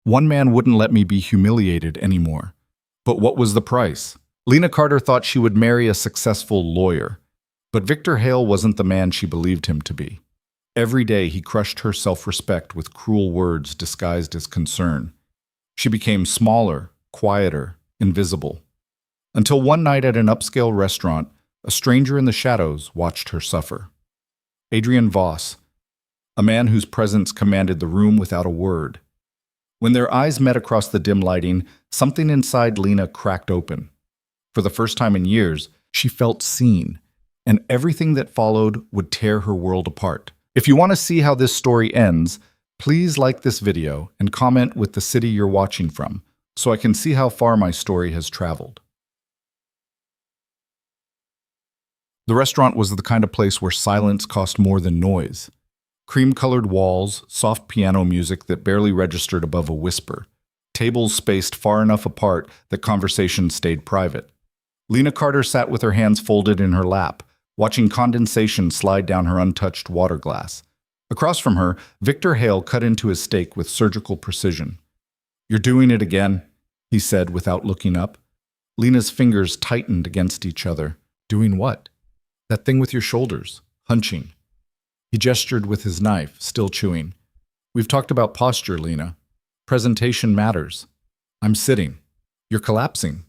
One man wouldn't let me be humiliated anymore. But what was the price? Lena Carter thought she would marry a successful lawyer. But Victor Hale wasn't the man she believed him to be. Every day he crushed her self-respect with cruel words disguised as concern. She became smaller, quieter, invisible. Until one night at an upscale restaurant, a stranger in the shadows watched her suffer. Adrian Voss, a man whose presence commanded the room without a word. When their eyes met across the dim lighting, something inside Lena cracked open. For the first time in years, she felt seen, and everything that followed would tear her world apart. If you want to see how this story ends, please like this video and comment with the city you're watching from, so I can see how far my story has traveled. The restaurant was the kind of place where silence cost more than noise. Cream-colored walls, soft piano music that barely registered above a whisper. Tables spaced far enough apart that conversation stayed private. Lena Carter sat with her hands folded in her lap, watching condensation slide down her untouched water glass. Across from her, Victor Hale cut into his steak with surgical precision. "You're doing it again," he said without looking up. Lena's fingers tightened against each other. "Doing what?" "That thing with your shoulders, hunching." He gestured with his knife, still chewing. "We've talked about posture, Lena. Presentation matters. I'm sitting. You're collapsing."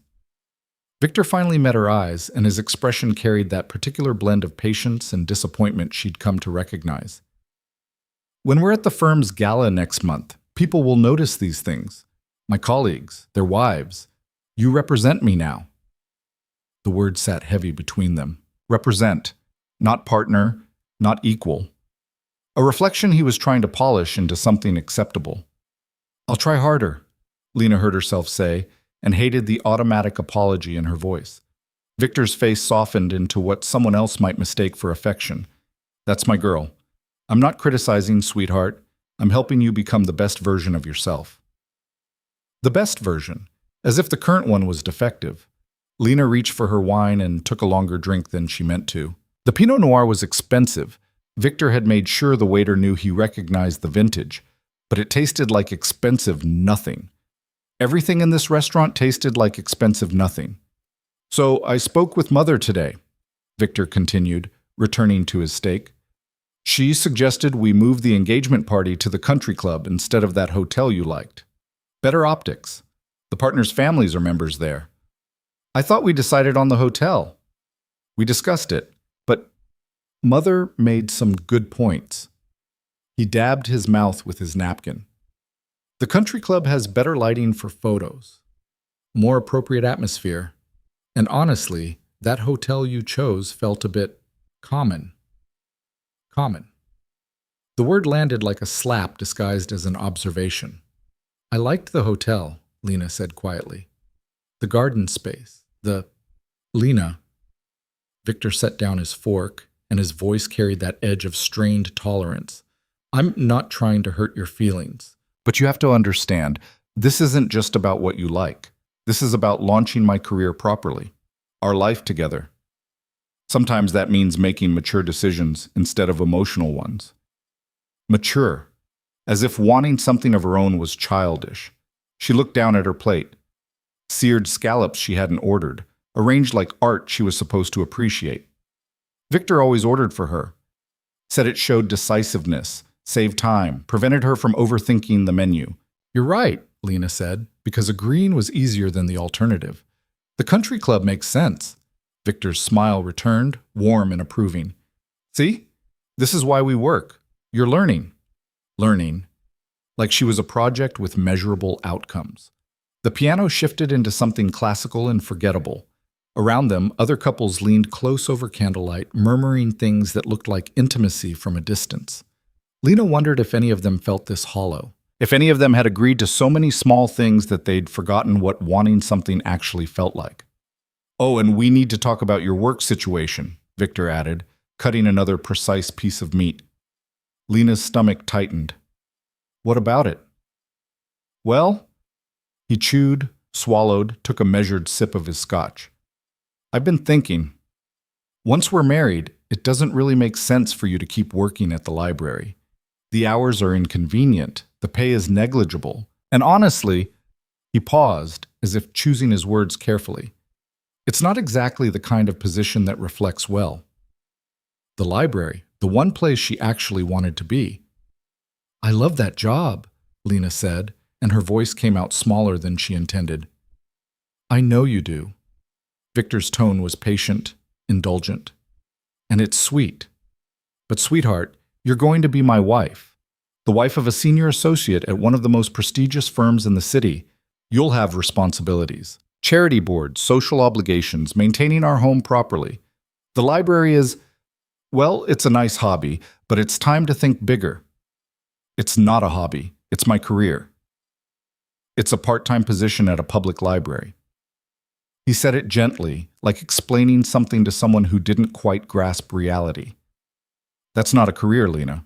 Victor finally met her eyes, and his expression carried that particular blend of patience and disappointment she'd come to recognize. "When we're at the firm's gala next month, people will notice these things. My colleagues, their wives. You represent me now." The word sat heavy between them. Represent. Not partner, not equal. A reflection he was trying to polish into something acceptable. "I'll try harder," Lena heard herself say, and hated the automatic apology in her voice. Victor's face softened into what someone else might mistake for affection. "That's my girl. I'm not criticizing, sweetheart. I'm helping you become the best version of yourself." The best version, as if the current one was defective. Lena reached for her wine and took a longer drink than she meant to. The Pinot Noir was expensive. Victor had made sure the waiter knew he recognized the vintage, but it tasted like expensive nothing. Everything in this restaurant tasted like expensive nothing. "So I spoke with Mother today," Victor continued, returning to his steak. "She suggested we move the engagement party to the country club instead of that hotel you liked. Better optics. The partners' families are members there." "I thought we decided on the hotel." "We discussed it, but Mother made some good points." He dabbed his mouth with his napkin. "The country club has better lighting for photos, more appropriate atmosphere, and honestly, that hotel you chose felt a bit common." Common. The word landed like a slap disguised as an observation. "I liked the hotel," Lena said quietly. "The garden space, the—" "Lena." Victor set down his fork, and his voice carried that edge of strained tolerance. "I'm not trying to hurt your feelings. But you have to understand, this isn't just about what you like. This is about launching my career properly. Our life together. Sometimes that means making mature decisions instead of emotional ones." Mature. As if wanting something of her own was childish. She looked down at her plate. Seared scallops she hadn't ordered, arranged like art she was supposed to appreciate. Victor always ordered for her. Said it showed decisiveness, saved time, prevented her from overthinking the menu. "You're right," Lena said, because agreeing was easier than the alternative. "The country club makes sense." Victor's smile returned, warm and approving. "See? This is why we work. You're learning." Learning. Like she was a project with measurable outcomes. The piano shifted into something classical and forgettable. Around them, other couples leaned close over candlelight, murmuring things that looked like intimacy from a distance. Lena wondered if any of them felt this hollow. If any of them had agreed to so many small things that they'd forgotten what wanting something actually felt like. "Oh, and we need to talk about your work situation," Victor added, cutting another precise piece of meat. Lena's stomach tightened. "What about it?" "Well," he chewed, swallowed, took a measured sip of his scotch. "I've been thinking. Once we're married, it doesn't really make sense for you to keep working at the library. The hours are inconvenient, the pay is negligible, And honestly, he paused, as if choosing his words carefully. It's not exactly the kind of position that reflects well. The library, the one place she actually wanted to be. I love that job, Lena said, and her voice came out smaller than she intended. I know you do. Victor's tone was patient, indulgent. And it's sweet. But sweetheart, you're going to be my wife. The wife of a senior associate at one of the most prestigious firms in the city. You'll have responsibilities. Charity boards, social obligations, maintaining our home properly. The library is, well, it's a nice hobby, but it's time to think bigger. It's not a hobby. It's my career. It's a part-time position at a public library. He said it gently, like explaining something to someone who didn't quite grasp reality. That's not a career, Lena.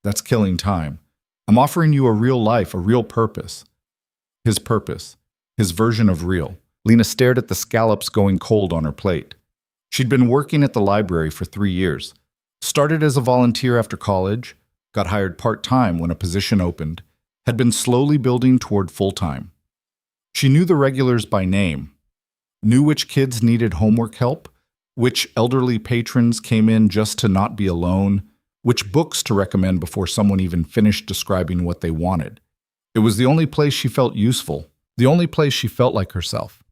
That's killing time. I'm offering you a real life, a real purpose. His purpose. His version of real. Lena stared at the scallops going cold on her plate. She'd been working at the library for 3 years. Started as a volunteer after college, got hired part-time when a position opened, had been slowly building toward full-time. She knew the regulars by name, knew which kids needed homework help, which elderly patrons came in just to not be alone, which books to recommend before someone even finished describing what they wanted. It was the only place she felt useful, the only place she felt like herself.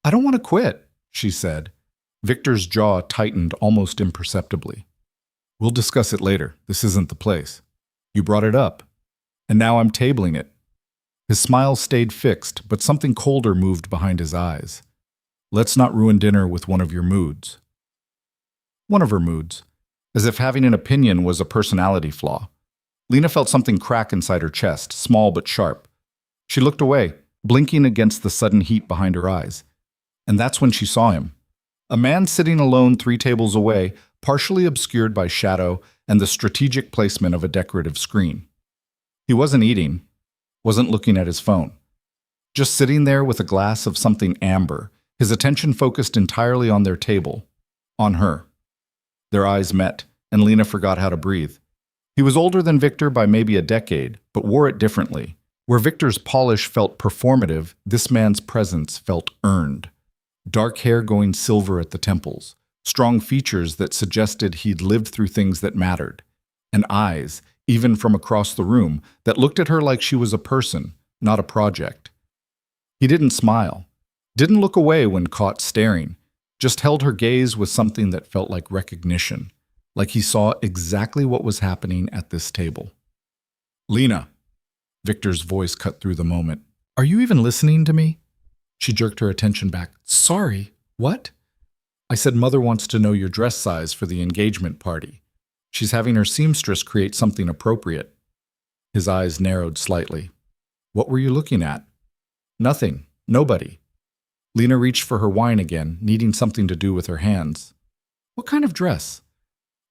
I don't want to quit, she said. Victor's jaw tightened almost imperceptibly. We'll discuss it later. This isn't the place. You brought it up. And now I'm tabling it. His smile stayed fixed, but something colder moved behind his eyes. Let's not ruin dinner with one of your moods. One of her moods. As if having an opinion was a personality flaw. Lena felt something crack inside her chest, small but sharp. She looked away, blinking against the sudden heat behind her eyes. And that's when she saw him. A man sitting alone 3 tables away, partially obscured by shadow and the strategic placement of a decorative screen. He wasn't eating, wasn't looking at his phone. Just sitting there with a glass of something amber, his attention focused entirely on their table, on her. Their eyes met, and Lena forgot how to breathe. He was older than Victor by maybe a decade, but wore it differently. Where Victor's polish felt performative, this man's presence felt earned. Dark hair going silver at the temples, strong features that suggested he'd lived through things that mattered, and eyes, even from across the room, that looked at her like she was a person, not a project. He didn't smile, didn't look away when caught staring, just held her gaze with something that felt like recognition, like he saw exactly what was happening at this table. Lena, Victor's voice cut through the moment. Are you even listening to me? She jerked her attention back. Sorry, what? I said Mother wants to know your dress size for the engagement party. She's having her seamstress create something appropriate. His eyes narrowed slightly. What were you looking at? Nothing. Nobody. Lena reached for her wine again, needing something to do with her hands. What kind of dress?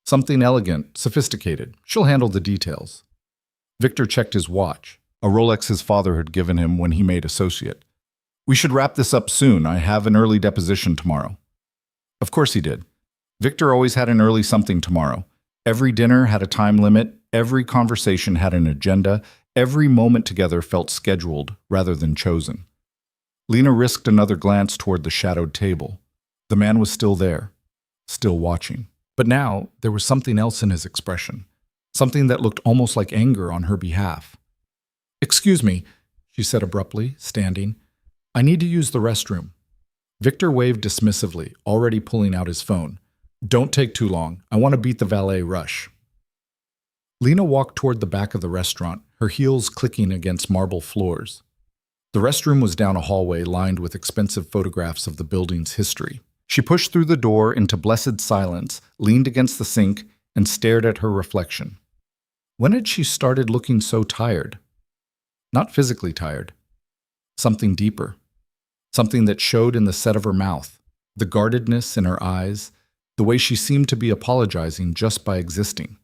Something elegant, sophisticated. She'll handle the details. Victor checked his watch, a Rolex his father had given him when he made associate. We should wrap this up soon. I have an early deposition tomorrow. Of course he did. Victor always had an early something tomorrow. Every dinner had a time limit. Every conversation had an agenda. Every moment together felt scheduled rather than chosen. Lena risked another glance toward the shadowed table. The man was still there, still watching. But now there was something else in his expression, something that looked almost like anger on her behalf. Excuse me, she said abruptly, standing. I need to use the restroom. Victor waved dismissively, already pulling out his phone. Don't take too long. I want to beat the valet rush. Lena walked toward the back of the restaurant, her heels clicking against marble floors. The restroom was down a hallway lined with expensive photographs of the building's history. She pushed through the door into blessed silence, leaned against the sink, and stared at her reflection. When had she started looking so tired? Not physically tired. Something deeper. Something that showed in the set of her mouth, the guardedness in her eyes, the way she seemed to be apologizing just by existing.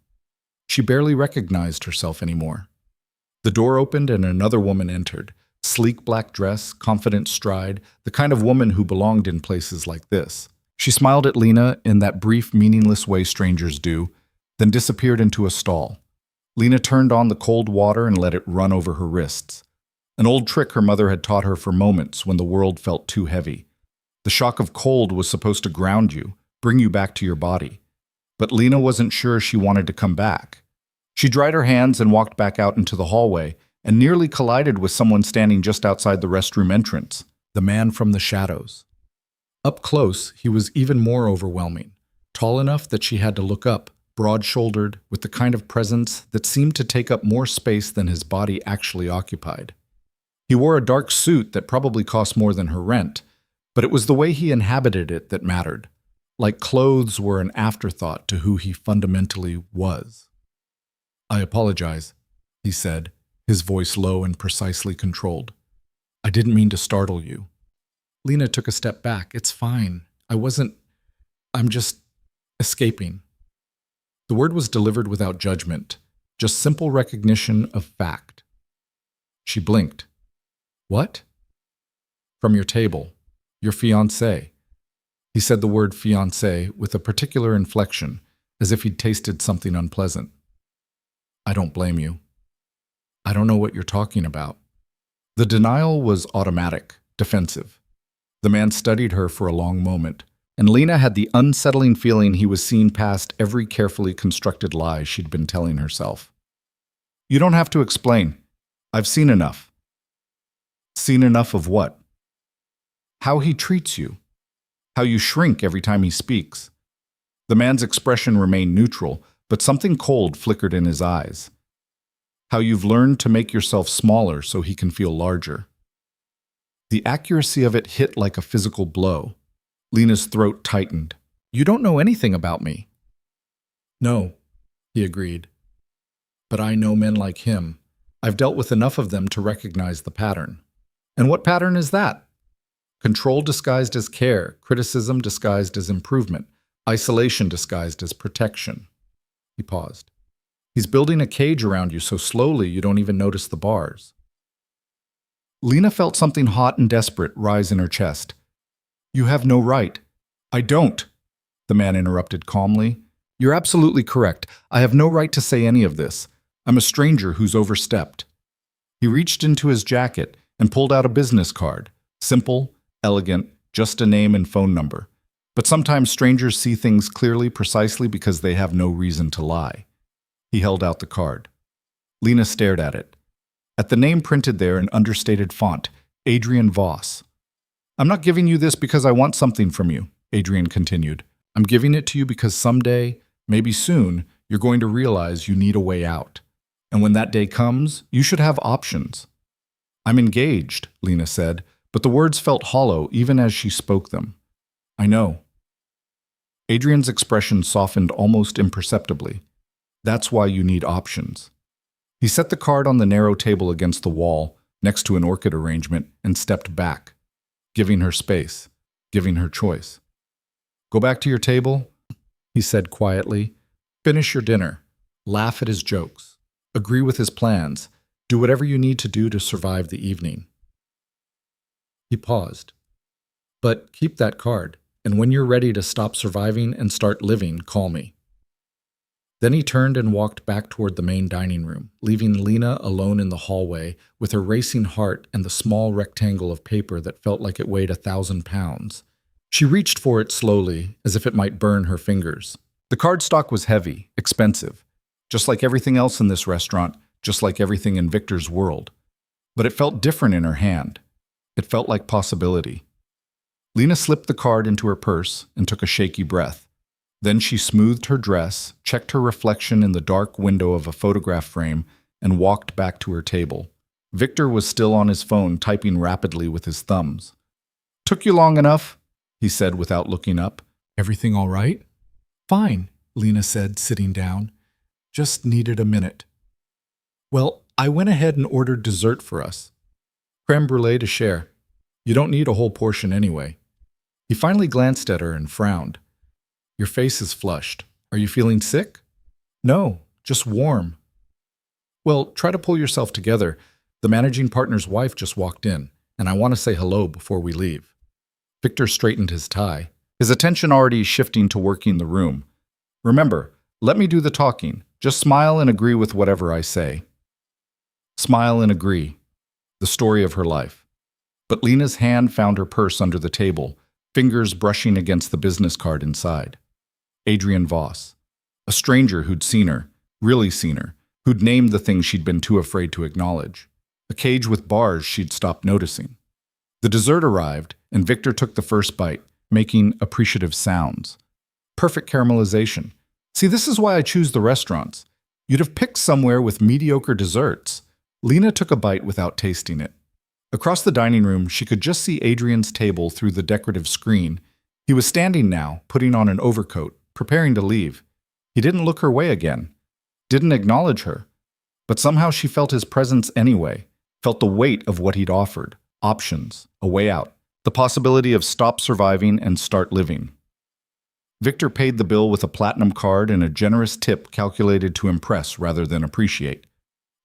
She barely recognized herself anymore. The door opened and another woman entered. Sleek black dress, confident stride, the kind of woman who belonged in places like this. She smiled at Lena in that brief, meaningless way strangers do, then disappeared into a stall. Lena turned on the cold water and let it run over her wrists. An old trick her mother had taught her for moments when the world felt too heavy. The shock of cold was supposed to ground you, bring you back to your body. But Lena wasn't sure she wanted to come back. She dried her hands and walked back out into the hallway and nearly collided with someone standing just outside the restroom entrance, the man from the shadows. Up close, he was even more overwhelming, tall enough that she had to look up, broad-shouldered, with the kind of presence that seemed to take up more space than his body actually occupied. He wore a dark suit that probably cost more than her rent, but it was the way he inhabited it that mattered, like clothes were an afterthought to who he fundamentally was. "I apologize," he said, his voice low and precisely controlled. "I didn't mean to startle you." Lena took a step back. "It's fine. I'm just escaping." The word was delivered without judgment, just simple recognition of fact. She blinked. "What?" "From your table. Your fiancé." He said the word fiancé with a particular inflection, as if he'd tasted something unpleasant. "I don't blame you." "I don't know what you're talking about." The denial was automatic, defensive. The man studied her for a long moment, and Lena had the unsettling feeling he was seeing past every carefully constructed lie she'd been telling herself. "You don't have to explain. I've seen enough." "Seen enough of what?" "How he treats you. How you shrink every time he speaks." The man's expression remained neutral, but something cold flickered in his eyes. "How you've learned to make yourself smaller so he can feel larger." The accuracy of it hit like a physical blow. Lena's throat tightened. "You don't know anything about me." "No," he agreed. "But I know men like him. I've dealt with enough of them to recognize the pattern." "And what pattern is that?" "Control disguised as care, criticism disguised as improvement, isolation disguised as protection." He paused. "He's building a cage around you so slowly you don't even notice the bars." Lena felt something hot and desperate rise in her chest. "You have no right." "I don't," the man interrupted calmly. "You're absolutely correct. I have no right to say any of this. I'm a stranger who's overstepped." He reached into his jacket and pulled out a business card. Simple, elegant, just a name and phone number. But sometimes strangers see things clearly precisely because they have no reason to lie. He held out the card. Lena stared at it. At the name printed there in understated font, Adrian Voss. "I'm not giving you this because I want something from you," Adrian continued. "I'm giving it to you because someday, maybe soon, you're going to realize you need a way out. And when that day comes, you should have options." "I'm engaged," Lena said, but the words felt hollow even as she spoke them. "I know." Adrian's expression softened almost imperceptibly. "That's why you need options." He set the card on the narrow table against the wall, next to an orchid arrangement, and stepped back, giving her space, giving her choice. "Go back to your table," he said quietly. "Finish your dinner. Laugh at his jokes. Agree with his plans. Do whatever you need to do to survive the evening." He paused. "But keep that card, and when you're ready to stop surviving and start living, call me." Then he turned and walked back toward the main dining room, leaving Lena alone in the hallway with her racing heart and the small rectangle of paper that felt like it weighed 1,000 pounds. She reached for it slowly, as if it might burn her fingers. The cardstock was heavy, expensive, just like everything else in this restaurant, just like everything in Victor's world. But it felt different in her hand. It felt like possibility. Lena slipped the card into her purse and took a shaky breath. Then she smoothed her dress, checked her reflection in the dark window of a photograph frame, and walked back to her table. Victor was still on his phone, typing rapidly with his thumbs. "Took you long enough," he said without looking up. "Everything all right?" "Fine," Lena said, sitting down. "Just needed a minute." "Well, I went ahead and ordered dessert for us. Crème brûlée to share. You don't need a whole portion anyway." He finally glanced at her and frowned. "Your face is flushed. Are you feeling sick?" "No, just warm." "Well, try to pull yourself together. The managing partner's wife just walked in, and I want to say hello before we leave." Victor straightened his tie, his attention already shifting to working the room. "Remember, let me do the talking. Just smile and agree with whatever I say." "Smile and agree." the story of her life. But Lena's hand found her purse under the table, fingers brushing against the business card inside. Adrian Voss. A stranger who'd seen her, really seen her, who'd named the thing she'd been too afraid to acknowledge. A cage with bars she'd stopped noticing. The dessert arrived, and Victor took the first bite, making appreciative sounds. Perfect caramelization. See, this is why I choose the restaurants. You'd have picked somewhere with mediocre desserts. Lena took a bite without tasting it. Across the dining room, she could just see Adrian's table through the decorative screen. He was standing now, putting on an overcoat, preparing to leave. He didn't look her way again, didn't acknowledge her. But somehow she felt his presence anyway, felt the weight of what he'd offered, options, a way out, the possibility of stop surviving and start living. Victor paid the bill with a platinum card and a generous tip calculated to impress rather than appreciate.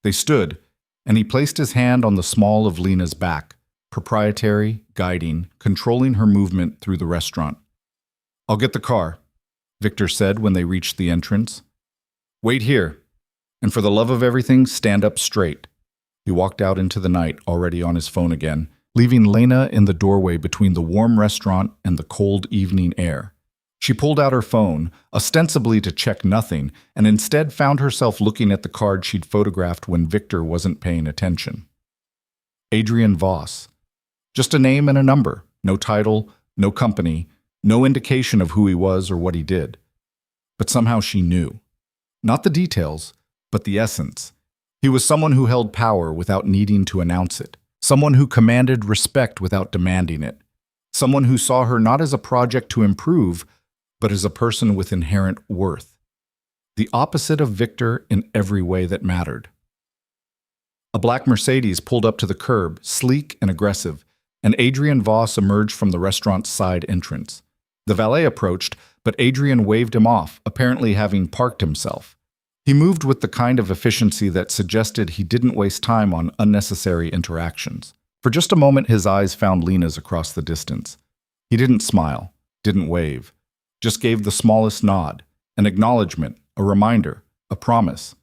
They stood, and he placed his hand on the small of Lena's back, proprietary, guiding, controlling her movement through the restaurant. "I'll get the car," Victor said when they reached the entrance. "Wait here, and for the love of everything, stand up straight." He walked out into the night, already on his phone again, leaving Lena in the doorway between the warm restaurant and the cold evening air. She pulled out her phone, ostensibly to check nothing, and instead found herself looking at the card she'd photographed when Victor wasn't paying attention. Adrian Voss. Just a name and a number, no title, no company, no indication of who he was or what he did. But somehow she knew. Not the details, but the essence. He was someone who held power without needing to announce it. Someone who commanded respect without demanding it. Someone who saw her not as a project to improve, but as a person with inherent worth. The opposite of Victor in every way that mattered. A black Mercedes pulled up to the curb, sleek and aggressive, and Adrian Voss emerged from the restaurant's side entrance. The valet approached, but Adrian waved him off, apparently having parked himself. He moved with the kind of efficiency that suggested he didn't waste time on unnecessary interactions. For just a moment, his eyes found Lena's across the distance. He didn't smile, didn't wave, just gave the smallest nod, an acknowledgement, a reminder, a promise.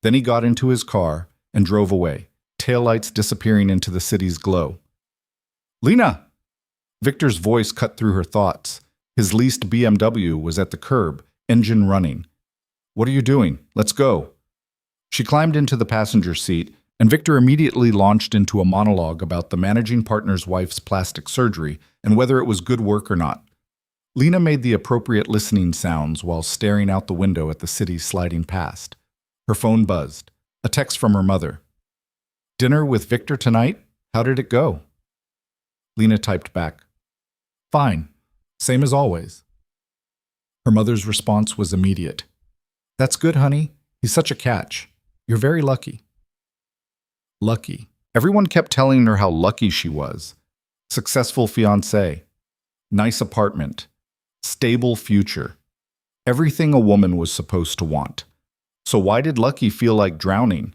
Then he got into his car and drove away, taillights disappearing into the city's glow. "Lena!" Victor's voice cut through her thoughts. His leased BMW was at the curb, engine running. "What are you doing? Let's go." She climbed into the passenger seat, and Victor immediately launched into a monologue about the managing partner's wife's plastic surgery and whether it was good work or not. Lena made the appropriate listening sounds while staring out the window at the city sliding past. Her phone buzzed. A text from her mother. "Dinner with Victor tonight? How did it go?" Lena typed back, "Fine. Same as always." Her mother's response was immediate. "That's good, honey. He's such a catch. You're very lucky." Lucky. Everyone kept telling her how lucky she was. Successful fiancé. Nice apartment. Stable future. Everything a woman was supposed to want. So why did Lucky feel like drowning?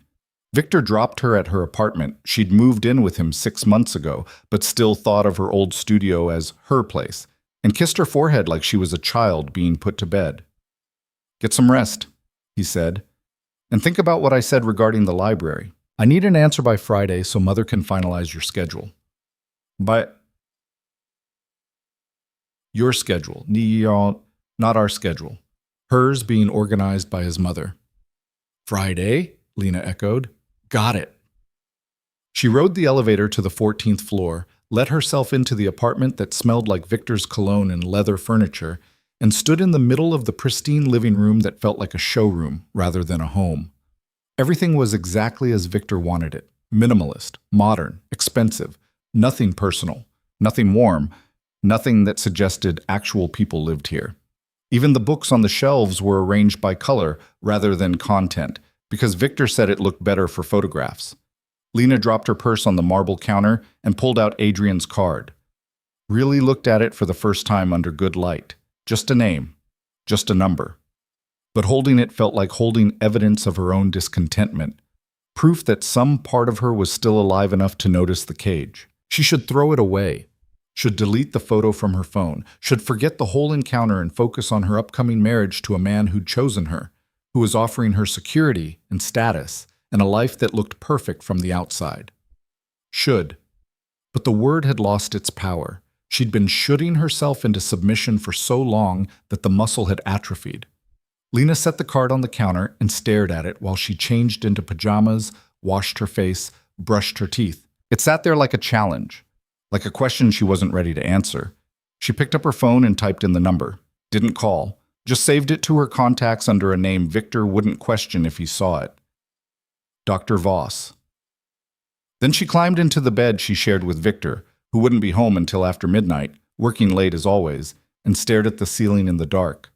Victor dropped her at her apartment. She'd moved in with him 6 months ago, but still thought of her old studio as her place, and kissed her forehead like she was a child being put to bed. "Get some rest," he said. "And think about what I said regarding the library. I need an answer by Friday so Mother can finalize your schedule." "By your schedule, not our schedule." Hers being organized by his mother. "Friday?" Lena echoed. "Got it." She rode the elevator to the 14th floor, let herself into the apartment that smelled like Victor's cologne and leather furniture, and stood in the middle of the pristine living room that felt like a showroom rather than a home. Everything was exactly as Victor wanted it. Minimalist, modern, expensive, nothing personal, nothing warm, nothing that suggested actual people lived here. Even the books on the shelves were arranged by color rather than content, because Victor said it looked better for photographs. Lena dropped her purse on the marble counter and pulled out Adrian's card. Really looked at it for the first time under good light. Just a name, just a number. But holding it felt like holding evidence of her own discontentment, proof that some part of her was still alive enough to notice the cage. She should throw it away, should delete the photo from her phone, should forget the whole encounter and focus on her upcoming marriage to a man who'd chosen her, who was offering her security and status and a life that looked perfect from the outside. Should. But the word had lost its power. She'd been shoulding herself into submission for so long that the muscle had atrophied. Lena set the card on the counter and stared at it while she changed into pajamas, washed her face, brushed her teeth. It sat there like a challenge, like a question she wasn't ready to answer. She picked up her phone and typed in the number. Didn't call, just saved it to her contacts under a name Victor wouldn't question if he saw it. Dr. Voss. Then she climbed into the bed she shared with Victor, who wouldn't be home until after midnight, working late as always, and stared at the ceiling in the dark.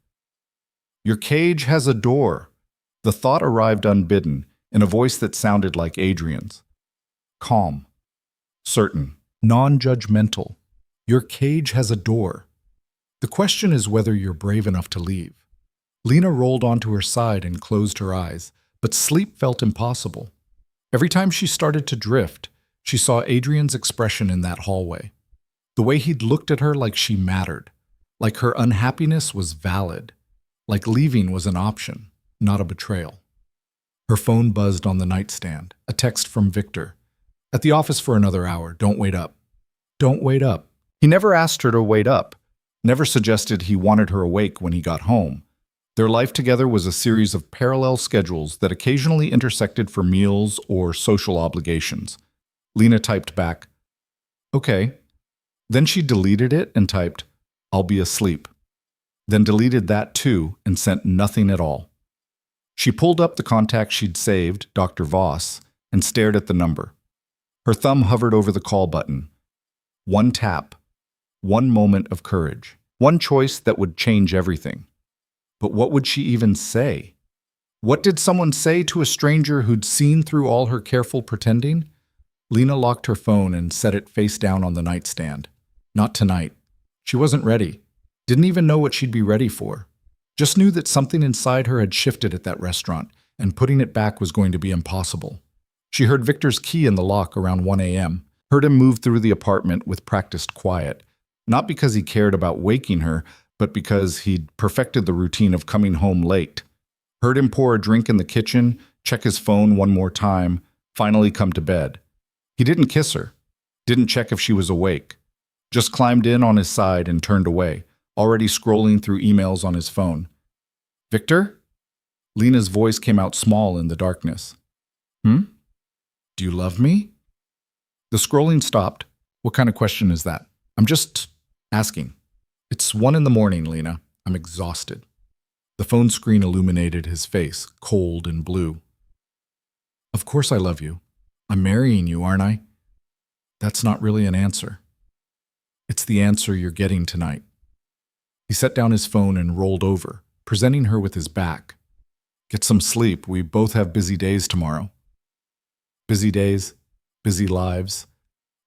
Your cage has a door. The thought arrived unbidden, in a voice that sounded like Adrian's. Calm. Certain. Non-judgmental. Your cage has a door. The question is whether you're brave enough to leave. Lena rolled onto her side and closed her eyes, but sleep felt impossible. Every time she started to drift, she saw Adrian's expression in that hallway. The way he'd looked at her like she mattered, like her unhappiness was valid, like leaving was an option, not a betrayal. Her phone buzzed on the nightstand, a text from Victor. At the office for another hour, don't wait up. Don't wait up. He never asked her to wait up, never suggested he wanted her awake when he got home. Their life together was a series of parallel schedules that occasionally intersected for meals or social obligations. Lena typed back, okay. Then she deleted it and typed, I'll be asleep. Then deleted that too and sent nothing at all. She pulled up the contact she'd saved, Dr. Voss, and stared at the number. Her thumb hovered over the call button. One tap, one moment of courage, one choice that would change everything. But what would she even say? What did someone say to a stranger who'd seen through all her careful pretending? Lena locked her phone and set it face down on the nightstand. Not tonight. She wasn't ready. Didn't even know what she'd be ready for. Just knew that something inside her had shifted at that restaurant, and putting it back was going to be impossible. She heard Victor's key in the lock around 1 a.m., heard him move through the apartment with practiced quiet, not because he cared about waking her, but because he'd perfected the routine of coming home late. Heard him pour a drink in the kitchen, check his phone one more time, finally come to bed. He didn't kiss her, didn't check if she was awake, just climbed in on his side and turned away, already scrolling through emails on his phone. Victor? Lena's voice came out small in the darkness. Do you love me? The scrolling stopped. What kind of question is that? I'm just asking. It's 1 a.m, Lena. I'm exhausted. The phone screen illuminated his face, cold and blue. Of course I love you. I'm marrying you, aren't I? That's not really an answer. It's the answer you're getting tonight. He set down his phone and rolled over, presenting her with his back. Get some sleep. We both have busy days tomorrow. Busy days, busy lives,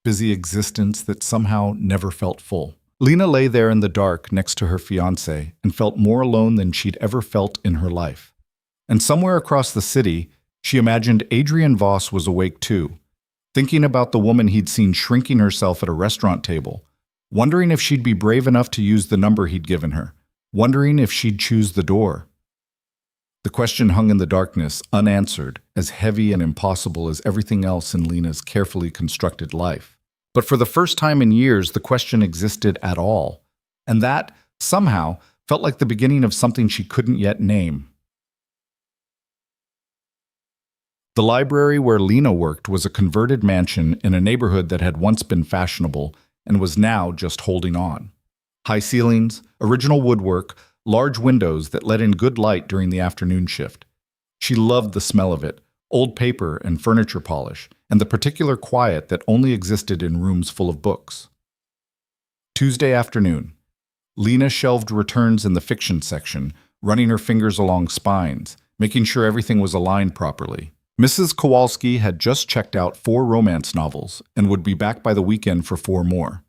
busy existence that somehow never felt full. Lena lay there in the dark next to her fiancé and felt more alone than she'd ever felt in her life. And somewhere across the city, she imagined Adrian Voss was awake too, thinking about the woman he'd seen shrinking herself at a restaurant table, wondering if she'd be brave enough to use the number he'd given her, wondering if she'd choose the door. The question hung in the darkness, unanswered, as heavy and impossible as everything else in Lena's carefully constructed life. But for the first time in years, the question existed at all. And that, somehow, felt like the beginning of something she couldn't yet name. The library where Lena worked was a converted mansion in a neighborhood that had once been fashionable and was now just holding on. High ceilings, original woodwork, large windows that let in good light during the afternoon shift. She loved the smell of it, old paper and furniture polish, and the particular quiet that only existed in rooms full of books. Tuesday afternoon. Lena shelved returns in the fiction section, running her fingers along spines, making sure everything was aligned properly. Mrs. Kowalski had just checked out 4 romance novels and would be back by the weekend for 4 more.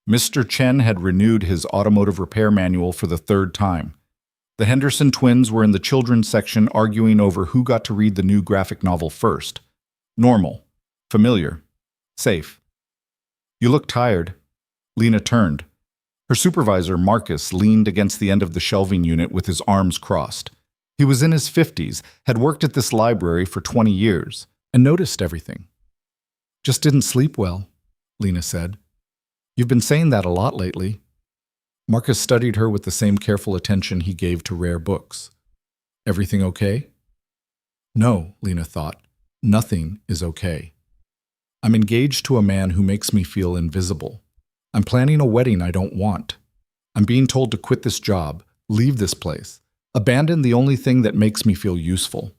Mr. Chen had renewed his automotive repair manual for the 3rd time. The Henderson twins were in the children's section arguing over who got to read the new graphic novel first. Normal. Familiar. Safe. You look tired. Lena turned. Her supervisor, Marcus, leaned against the end of the shelving unit with his arms crossed. He was in his 50s, had worked at this library for 20 years, and noticed everything. Just didn't sleep well, Lena said. You've been saying that a lot lately. Marcus studied her with the same careful attention he gave to rare books. Everything okay? No, Lena thought. Nothing is okay. I'm engaged to a man who makes me feel invisible. I'm planning a wedding I don't want. I'm being told to quit this job, leave this place, abandon the only thing that makes me feel useful.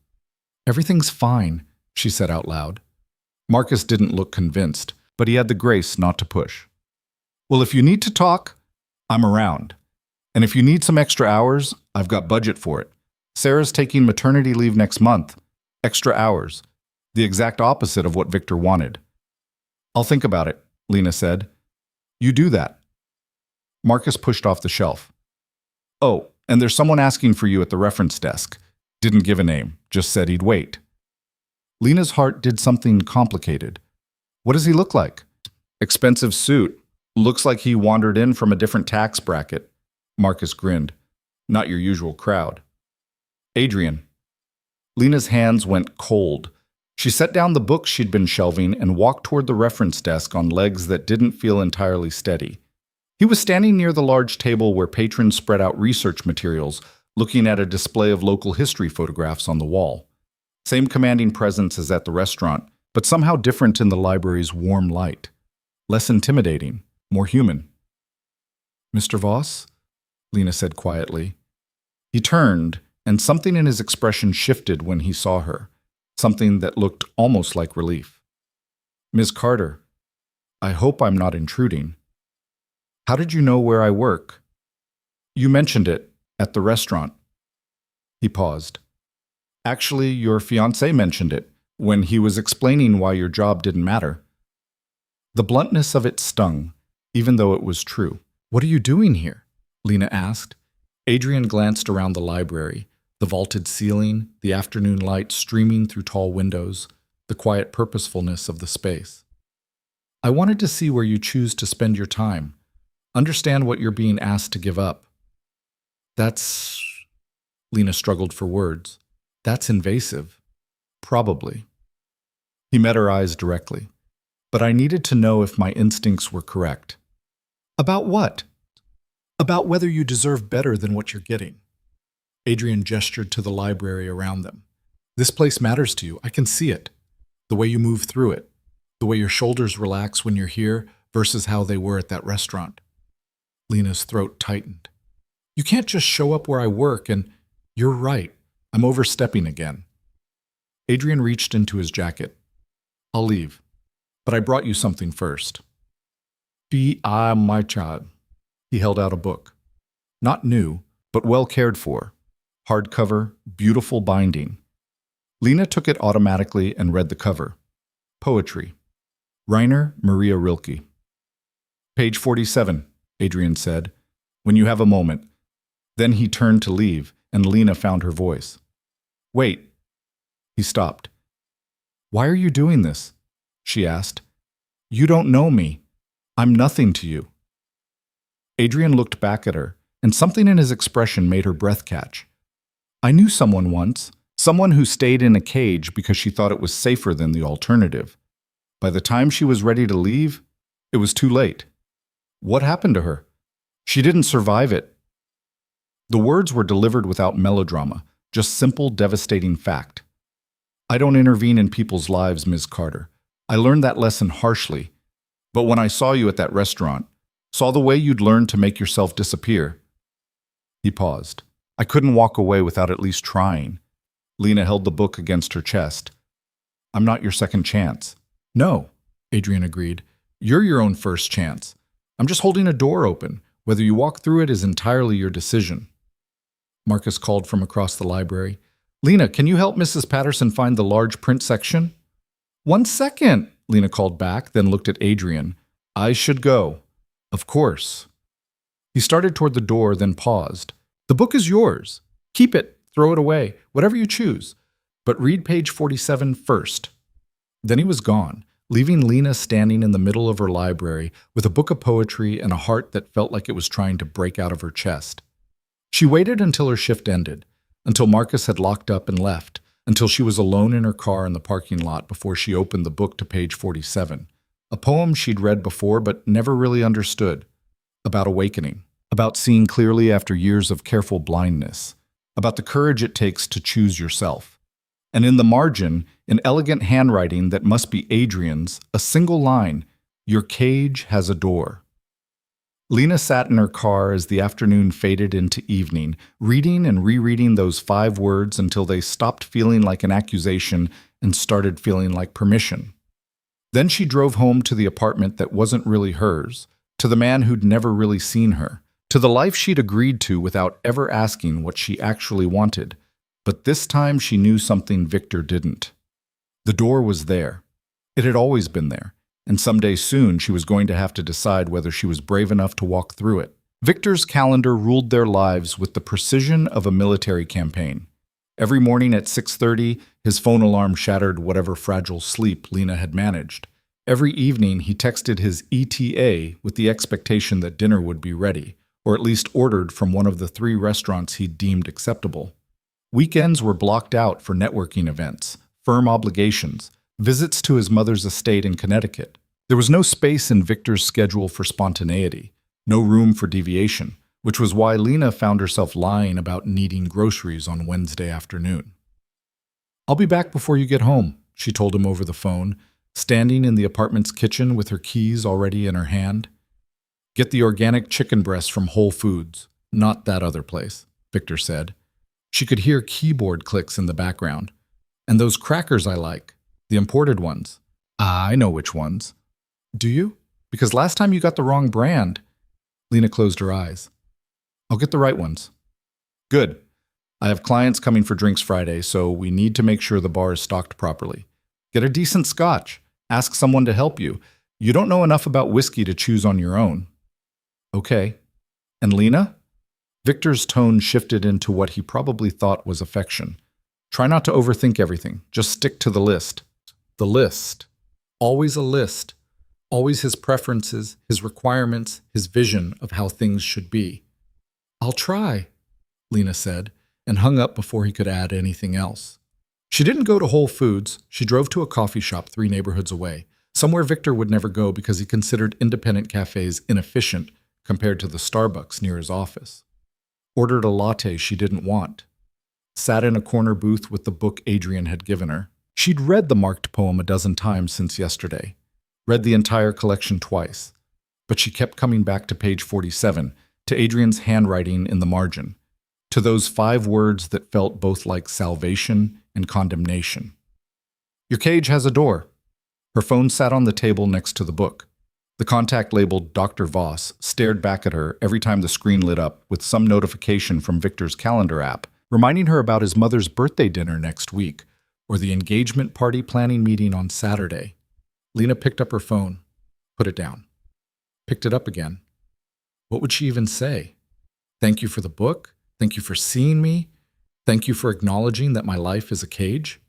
Everything's fine, she said out loud. Marcus didn't look convinced, but he had the grace not to push. Well, if you need to talk, I'm around. And if you need some extra hours, I've got budget for it. Sarah's taking maternity leave next month. Extra hours. The exact opposite of what Victor wanted. I'll think about it, Lena said. You do that. Marcus pushed off the shelf. Oh, and there's someone asking for you at the reference desk. Didn't give a name, just said he'd wait. Lena's heart did something complicated. What does he look like? Expensive suit. Looks like he wandered in from a different tax bracket. Marcus grinned. Not your usual crowd. Adrian. Lena's hands went cold. She set down the books she'd been shelving and walked toward the reference desk on legs that didn't feel entirely steady. He was standing near the large table where patrons spread out research materials, looking at a display of local history photographs on the wall. Same commanding presence as at the restaurant, but somehow different in the library's warm light. Less intimidating, more human. Mr. Voss? Lena said quietly. He turned, and something in his expression shifted when he saw her, something that looked almost like relief. Ms. Carter, I hope I'm not intruding. How did you know where I work? You mentioned it, at the restaurant. He paused. Actually, your fiancé mentioned it, when he was explaining why your job didn't matter. The bluntness of it stung, even though it was true. What are you doing here? Lena asked. Adrian glanced around the library, the vaulted ceiling, the afternoon light streaming through tall windows, the quiet purposefulness of the space. I wanted to see where you choose to spend your time, understand what you're being asked to give up. That's... Lena struggled for words. That's invasive. Probably. He met her eyes directly. But I needed to know if my instincts were correct. About what? About whether you deserve better than what you're getting. Adrian gestured to the library around them. This place matters to you. I can see it. The way you move through it. The way your shoulders relax when you're here versus how they were at that restaurant. Lena's throat tightened. You can't just show up where I work and... You're right. I'm overstepping again. Adrian reached into his jacket. I'll leave. But I brought you something first. Be I my child. He held out a book. Not new, but well cared for. Hardcover, beautiful binding. Lena took it automatically and read the cover. Poetry. Rainer Maria Rilke. Page 47, Adrian said, when you have a moment. Then he turned to leave, and Lena found her voice. Wait. He stopped. Why are you doing this? She asked. You don't know me. I'm nothing to you. Adrian looked back at her, and something in his expression made her breath catch. I knew someone once, someone who stayed in a cage because she thought it was safer than the alternative. By the time she was ready to leave, it was too late. What happened to her? She didn't survive it. The words were delivered without melodrama, just simple, devastating fact. I don't intervene in people's lives, Ms. Carter. I learned that lesson harshly. But when I saw you at that restaurant, saw the way you'd learned to make yourself disappear. He paused. I couldn't walk away without at least trying. Lena held the book against her chest. I'm not your second chance. No, Adrian agreed. You're your own first chance. I'm just holding a door open. Whether you walk through it is entirely your decision. Marcus called from across the library. Lena, can you help Mrs. Patterson find the large print section? 1 second, Lena called back, then looked at Adrian. I should go. Of course. He started toward the door, then paused. The book is yours. Keep it, throw it away, whatever you choose. But read page 47 first. Then he was gone, leaving Lena standing in the middle of her library with a book of poetry and a heart that felt like it was trying to break out of her chest. She waited until her shift ended, until Marcus had locked up and left, until she was alone in her car in the parking lot before she opened the book to page 47. A poem she'd read before but never really understood. About awakening. About seeing clearly after years of careful blindness. About the courage it takes to choose yourself. And in the margin, in elegant handwriting that must be Adrian's, a single line, "Your cage has a door." Lena sat in her car as the afternoon faded into evening, reading and rereading those 5 words until they stopped feeling like an accusation and started feeling like permission. Then she drove home to the apartment that wasn't really hers, to the man who'd never really seen her, to the life she'd agreed to without ever asking what she actually wanted. But this time she knew something Victor didn't. The door was there. It had always been there. And someday soon she was going to have to decide whether she was brave enough to walk through it. Victor's calendar ruled their lives with the precision of a military campaign. Every morning at 6:30, his phone alarm shattered whatever fragile sleep Lena had managed. Every evening he texted his ETA with the expectation that dinner would be ready, or at least ordered from one of the 3 restaurants he deemed acceptable. Weekends were blocked out for networking events, firm obligations, visits to his mother's estate in Connecticut. There was no space in Victor's schedule for spontaneity, no room for deviation, which was why Lena found herself lying about needing groceries on Wednesday afternoon. "I'll be back before you get home," she told him over the phone, standing in the apartment's kitchen with her keys already in her hand. "Get the organic chicken breast from Whole Foods, not that other place," Victor said. She could hear keyboard clicks in the background. "And those crackers I like. The imported ones." "I know which ones." "Do you? Because last time you got the wrong brand." Lena closed her eyes. "I'll get the right ones." "Good. I have clients coming for drinks Friday, so we need to make sure the bar is stocked properly. Get a decent scotch. Ask someone to help you. You don't know enough about whiskey to choose on your own." "Okay. And Lena?" Victor's tone shifted into what he probably thought was affection. "Try not to overthink everything. Just stick to the list." The list. Always a list. Always his preferences, his requirements, his vision of how things should be. "I'll try," Lena said, and hung up before he could add anything else. She didn't go to Whole Foods. She drove to a coffee shop 3 neighborhoods away, somewhere Victor would never go because he considered independent cafes inefficient compared to the Starbucks near his office. Ordered a latte she didn't want. Sat in a corner booth with the book Adrian had given her. She'd read the marked poem a dozen times since yesterday. Read the entire collection twice. But she kept coming back to page 47, to Adrian's handwriting in the margin, to those 5 words that felt both like salvation and condemnation. "Your cage has a door." Her phone sat on the table next to the book. The contact labeled Dr. Voss stared back at her every time the screen lit up with some notification from Victor's calendar app, reminding her about his mother's birthday dinner next week, or the engagement party planning meeting on Saturday. Lena picked up her phone, put it down, picked it up again. What would she even say? Thank you for the book? Thank you for seeing me? Thank you for acknowledging that my life is a cage?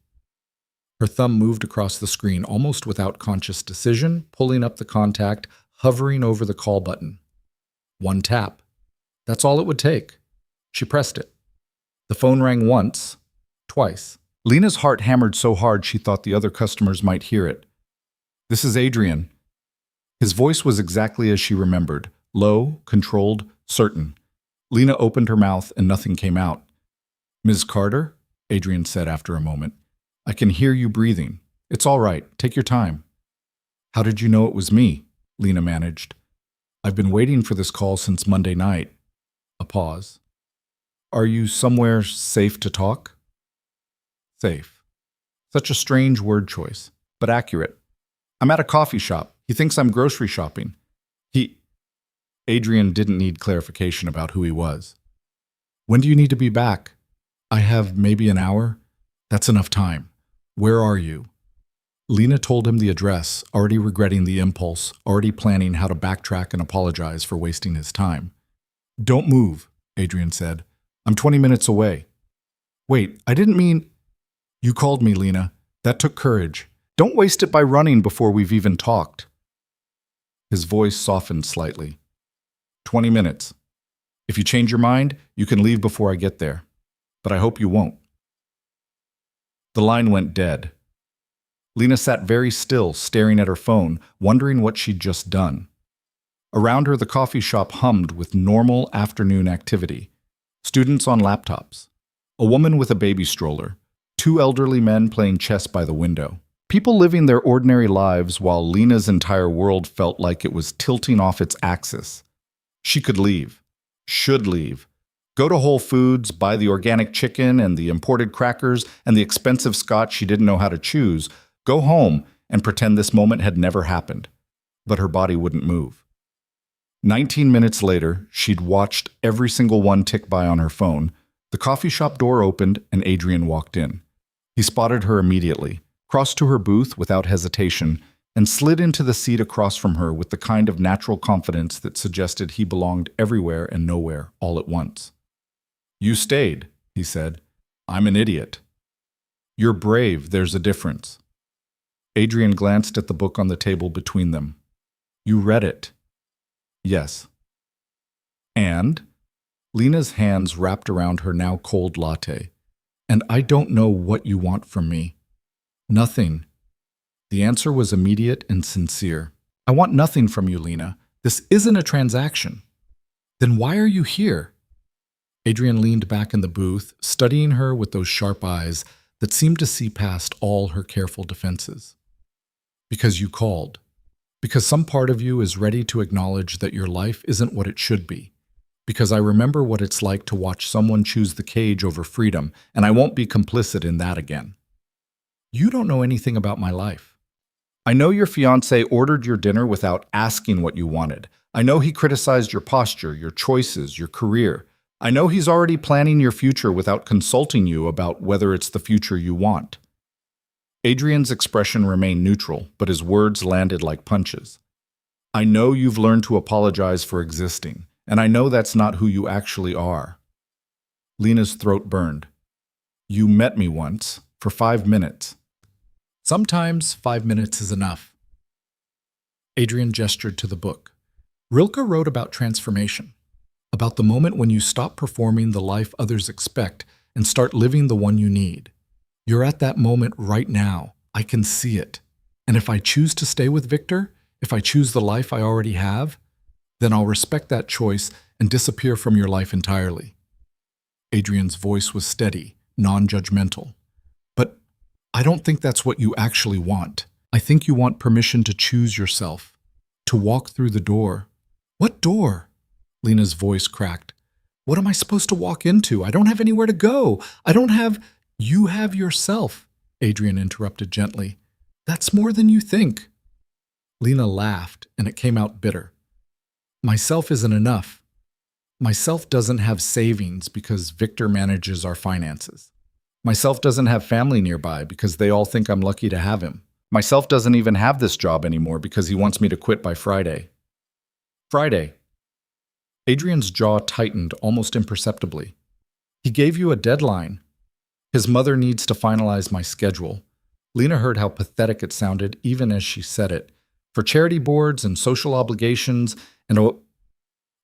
Her thumb moved across the screen almost without conscious decision, pulling up the contact, hovering over the call button. 1 tap. That's all it would take. She pressed it. The phone rang once, twice. Lena's heart hammered so hard she thought the other customers might hear it. "This is Adrian." His voice was exactly as she remembered, low, controlled, certain. Lena opened her mouth and nothing came out. "Ms. Carter?" Adrian said after a moment. "I can hear you breathing. It's all right. Take your time." "How did you know it was me?" Lena managed. "I've been waiting for this call since Monday night." A pause. "Are you somewhere safe to talk?" Safe. Such a strange word choice, but accurate. "I'm at a coffee shop. He thinks I'm grocery shopping." Adrian didn't need clarification about who he was. "When do you need to be back?" "I have maybe an hour." "That's enough time. Where are you?" Lena told him the address, already regretting the impulse, already planning how to backtrack and apologize for wasting his time. "Don't move," Adrian said. "I'm 20 minutes away." "Wait, I didn't mean—" "You called me, Lena. That took courage. Don't waste it by running before we've even talked." His voice softened slightly. 20 minutes. If you change your mind, you can leave before I get there. But I hope you won't." The line went dead. Lena sat very still, staring at her phone, wondering what she'd just done. Around her, the coffee shop hummed with normal afternoon activity. Students on laptops. A woman with a baby stroller. Two elderly men playing chess by the window. People living their ordinary lives while Lena's entire world felt like it was tilting off its axis. She could leave. Should leave. Go to Whole Foods, buy the organic chicken and the imported crackers and the expensive scotch she didn't know how to choose. Go home and pretend this moment had never happened. But her body wouldn't move. 19 minutes later, she'd watched every single one tick by on her phone. The coffee shop door opened and Adrian walked in. He spotted her immediately, crossed to her booth without hesitation, and slid into the seat across from her with the kind of natural confidence that suggested he belonged everywhere and nowhere all at once. "You stayed," he said. "I'm an idiot." "You're brave, there's a difference." Adrian glanced at the book on the table between them. "You read it." "Yes." "And?" Lena's hands wrapped around her now cold latte. "And I don't know what you want from me." "Nothing." The answer was immediate and sincere. "I want nothing from you, Lena. This isn't a transaction." "Then why are you here?" Adrian leaned back in the booth, studying her with those sharp eyes that seemed to see past all her careful defenses. "Because you called. Because some part of you is ready to acknowledge that your life isn't what it should be. Because I remember what it's like to watch someone choose the cage over freedom, and I won't be complicit in that again." "You don't know anything about my life." "I know your fiancé ordered your dinner without asking what you wanted. I know he criticized your posture, your choices, your career. I know he's already planning your future without consulting you about whether it's the future you want." Adrian's expression remained neutral, but his words landed like punches. "I know you've learned to apologize for existing, and I know that's not who you actually are." Lena's throat burned. "You met me once, for 5 minutes. Sometimes 5 minutes is enough." Adrian gestured to the book. Rilke wrote about transformation, about the moment when you stop performing the life others expect and start living the one you need. You're at that moment right now. I can see it. And if I choose to stay with Victor, if I choose the life I already have, then I'll respect that choice and disappear from your life entirely. Adrian's voice was steady, non-judgmental. "But I don't think that's what you actually want. I think you want permission to choose yourself, to walk through the door." "What door?" Lena's voice cracked. "What am I supposed to walk into? I don't have anywhere to go. I don't have—" "You have yourself," Adrian interrupted gently. "That's more than you think." Lena laughed, and it came out bitter. "Myself isn't enough. Myself doesn't have savings because Victor manages our finances. Myself doesn't have family nearby because they all think I'm lucky to have him. Myself doesn't even have this job anymore because he wants me to quit by Friday." "Friday." Adrian's jaw tightened almost imperceptibly. "He gave you a deadline." "His mother needs to finalize my schedule." Lena heard how pathetic it sounded even as she said it. "For charity boards and social obligations and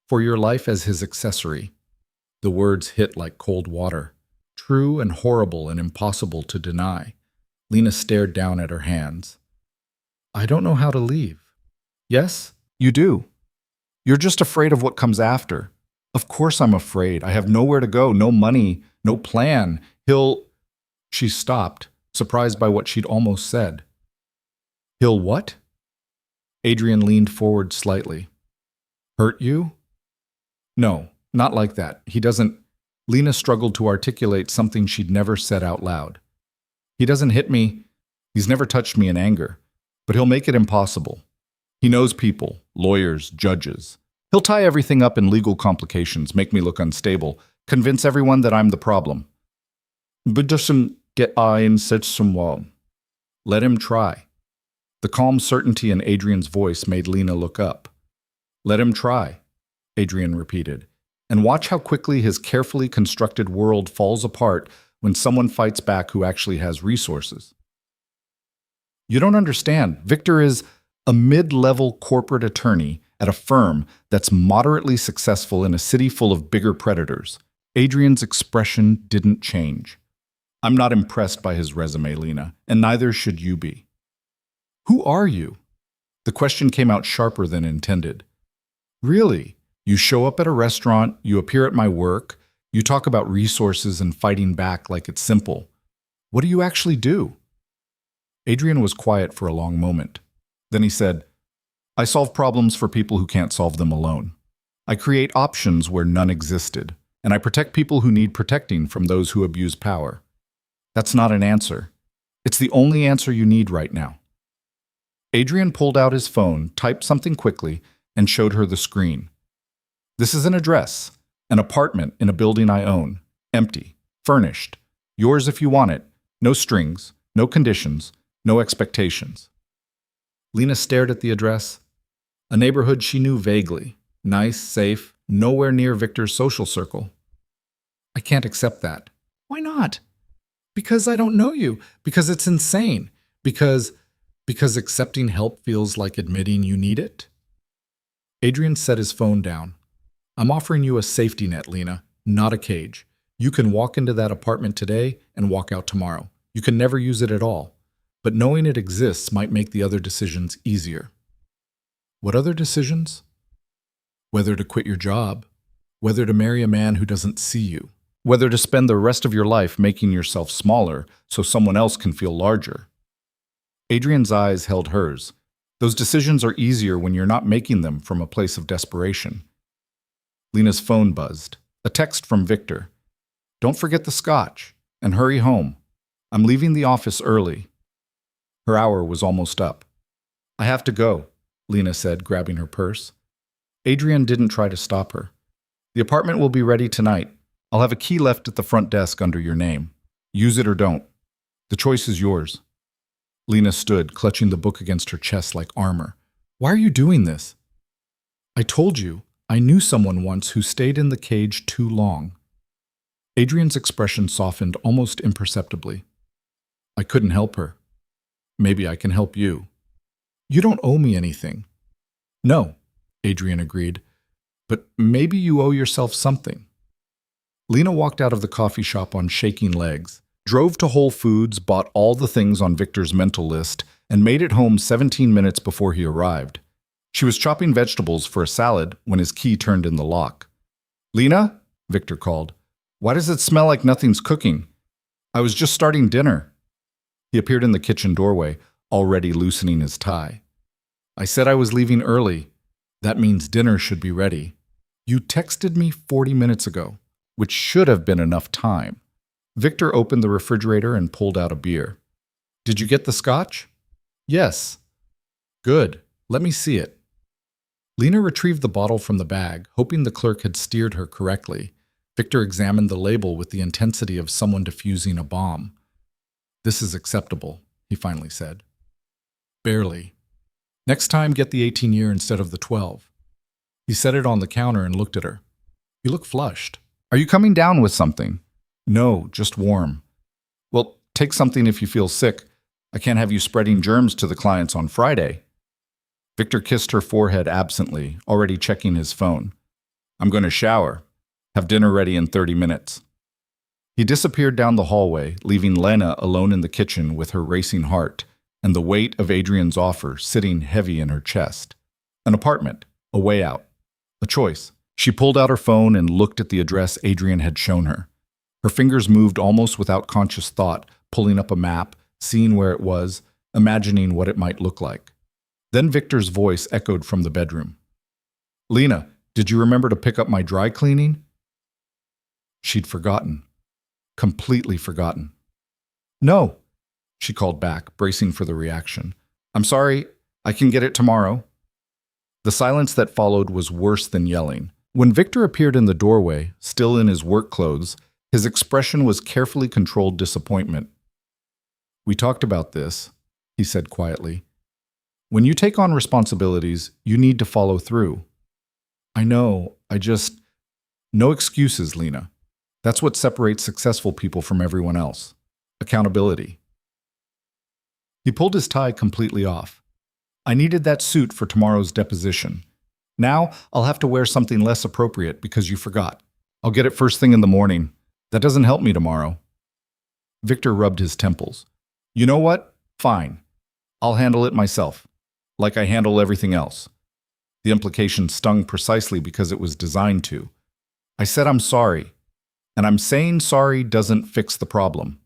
for your life as his accessory." The words hit like cold water. True and horrible and impossible to deny. Lena stared down at her hands. "I don't know how to leave." "Yes, you do. You're just afraid of what comes after." "Of course I'm afraid. I have nowhere to go, no money, no plan. She stopped, surprised by what she'd almost said. "He'll what?" Adrian leaned forward slightly. "Hurt you?" "No, not like that. He doesn't—" Lena struggled to articulate something she'd never said out loud. "He doesn't hit me. He's never touched me in anger. But he'll make it impossible. He knows people, lawyers, judges. He'll tie everything up in legal complications, make me look unstable, convince everyone that I'm the problem. But doesn't get in such someone. Let him try." The calm certainty in Adrian's voice made Lena look up. "Let him try," Adrian repeated, "and watch how quickly his carefully constructed world falls apart when someone fights back who actually has resources." "You don't understand. Victor is a mid-level corporate attorney at a firm that's moderately successful in a city full of bigger predators." Adrian's expression didn't change. I'm not impressed by his resume, Lena, and neither should you be. Who are you? The question came out sharper than intended. Really? You show up at a restaurant, you appear at my work, you talk about resources and fighting back like it's simple. What do you actually do? Adrian was quiet for a long moment. Then he said, I solve problems for people who can't solve them alone. I create options where none existed, and I protect people who need protecting from those who abuse power. That's not an answer. It's the only answer you need right now. Adrian pulled out his phone, typed something quickly, and showed her the screen. This is an address, an apartment in a building I own, empty, furnished, yours if you want it, no strings, no conditions, no expectations. Lena stared at the address. A neighborhood she knew vaguely, nice, safe, nowhere near Victor's social circle. I can't accept that. Why not? Because I don't know you, because it's insane, because accepting help feels like admitting you need it. Adrian set his phone down. I'm offering you a safety net, Lena, not a cage. You can walk into that apartment today and walk out tomorrow. You can never use it at all. But knowing it exists might make the other decisions easier. What other decisions? Whether to quit your job, whether to marry a man who doesn't see you, whether to spend the rest of your life making yourself smaller so someone else can feel larger. Adrian's eyes held hers. Those decisions are easier when you're not making them from a place of desperation. Lena's phone buzzed. A text from Victor. Don't forget the scotch, and hurry home. I'm leaving the office early. Her hour was almost up. I have to go, Lena said, grabbing her purse. Adrian didn't try to stop her. The apartment will be ready tonight. I'll have a key left at the front desk under your name. Use it or don't. The choice is yours. Lena stood, clutching the book against her chest like armor. Why are you doing this? I told you, I knew someone once who stayed in the cage too long. Adrian's expression softened almost imperceptibly. I couldn't help her. Maybe I can help you. You don't owe me anything. No, Adrian agreed, but maybe you owe yourself something. Lena walked out of the coffee shop on shaking legs, drove to Whole Foods, bought all the things on Victor's mental list, and made it home 17 minutes before he arrived. She was chopping vegetables for a salad when his key turned in the lock. Lena? Victor called. Why does it smell like nothing's cooking? I was just starting dinner. He appeared in the kitchen doorway, already loosening his tie. I said I was leaving early. That means dinner should be ready. You texted me 40 minutes ago, which should have been enough time. Victor opened the refrigerator and pulled out a beer. Did you get the scotch? Yes. Good. Let me see it. Lena retrieved the bottle from the bag, hoping the clerk had steered her correctly. Victor examined the label with the intensity of someone defusing a bomb. This is acceptable, he finally said. Barely. Next time, get the 18-year instead of the 12. He set it on the counter and looked at her. You look flushed. Are you coming down with something? No, just warm. Well, take something if you feel sick. I can't have you spreading germs to the clients on Friday. Victor kissed her forehead absently, already checking his phone. I'm going to shower. Have dinner ready in 30 minutes. He disappeared down the hallway, leaving Lena alone in the kitchen with her racing heart and the weight of Adrian's offer sitting heavy in her chest. An apartment, a way out, a choice. She pulled out her phone and looked at the address Adrian had shown her. Her fingers moved almost without conscious thought, pulling up a map, seeing where it was, imagining what it might look like. Then Victor's voice echoed from the bedroom. Lena, did you remember to pick up my dry cleaning? She'd forgotten. Completely forgotten. No, she called back, bracing for the reaction. I'm sorry, I can get it tomorrow. The silence that followed was worse than yelling. When Victor appeared in the doorway, still in his work clothes, his expression was carefully controlled disappointment. We talked about this, he said quietly. When you take on responsibilities, you need to follow through. I know, No excuses, Lena. That's what separates successful people from everyone else. Accountability. He pulled his tie completely off. I needed that suit for tomorrow's deposition. Now, I'll have to wear something less appropriate because you forgot. I'll get it first thing in the morning. That doesn't help me tomorrow. Victor rubbed his temples. You know what? Fine. I'll handle it myself, like I handle everything else. The implication stung precisely because it was designed to. I said I'm sorry, and I'm saying sorry doesn't fix the problem.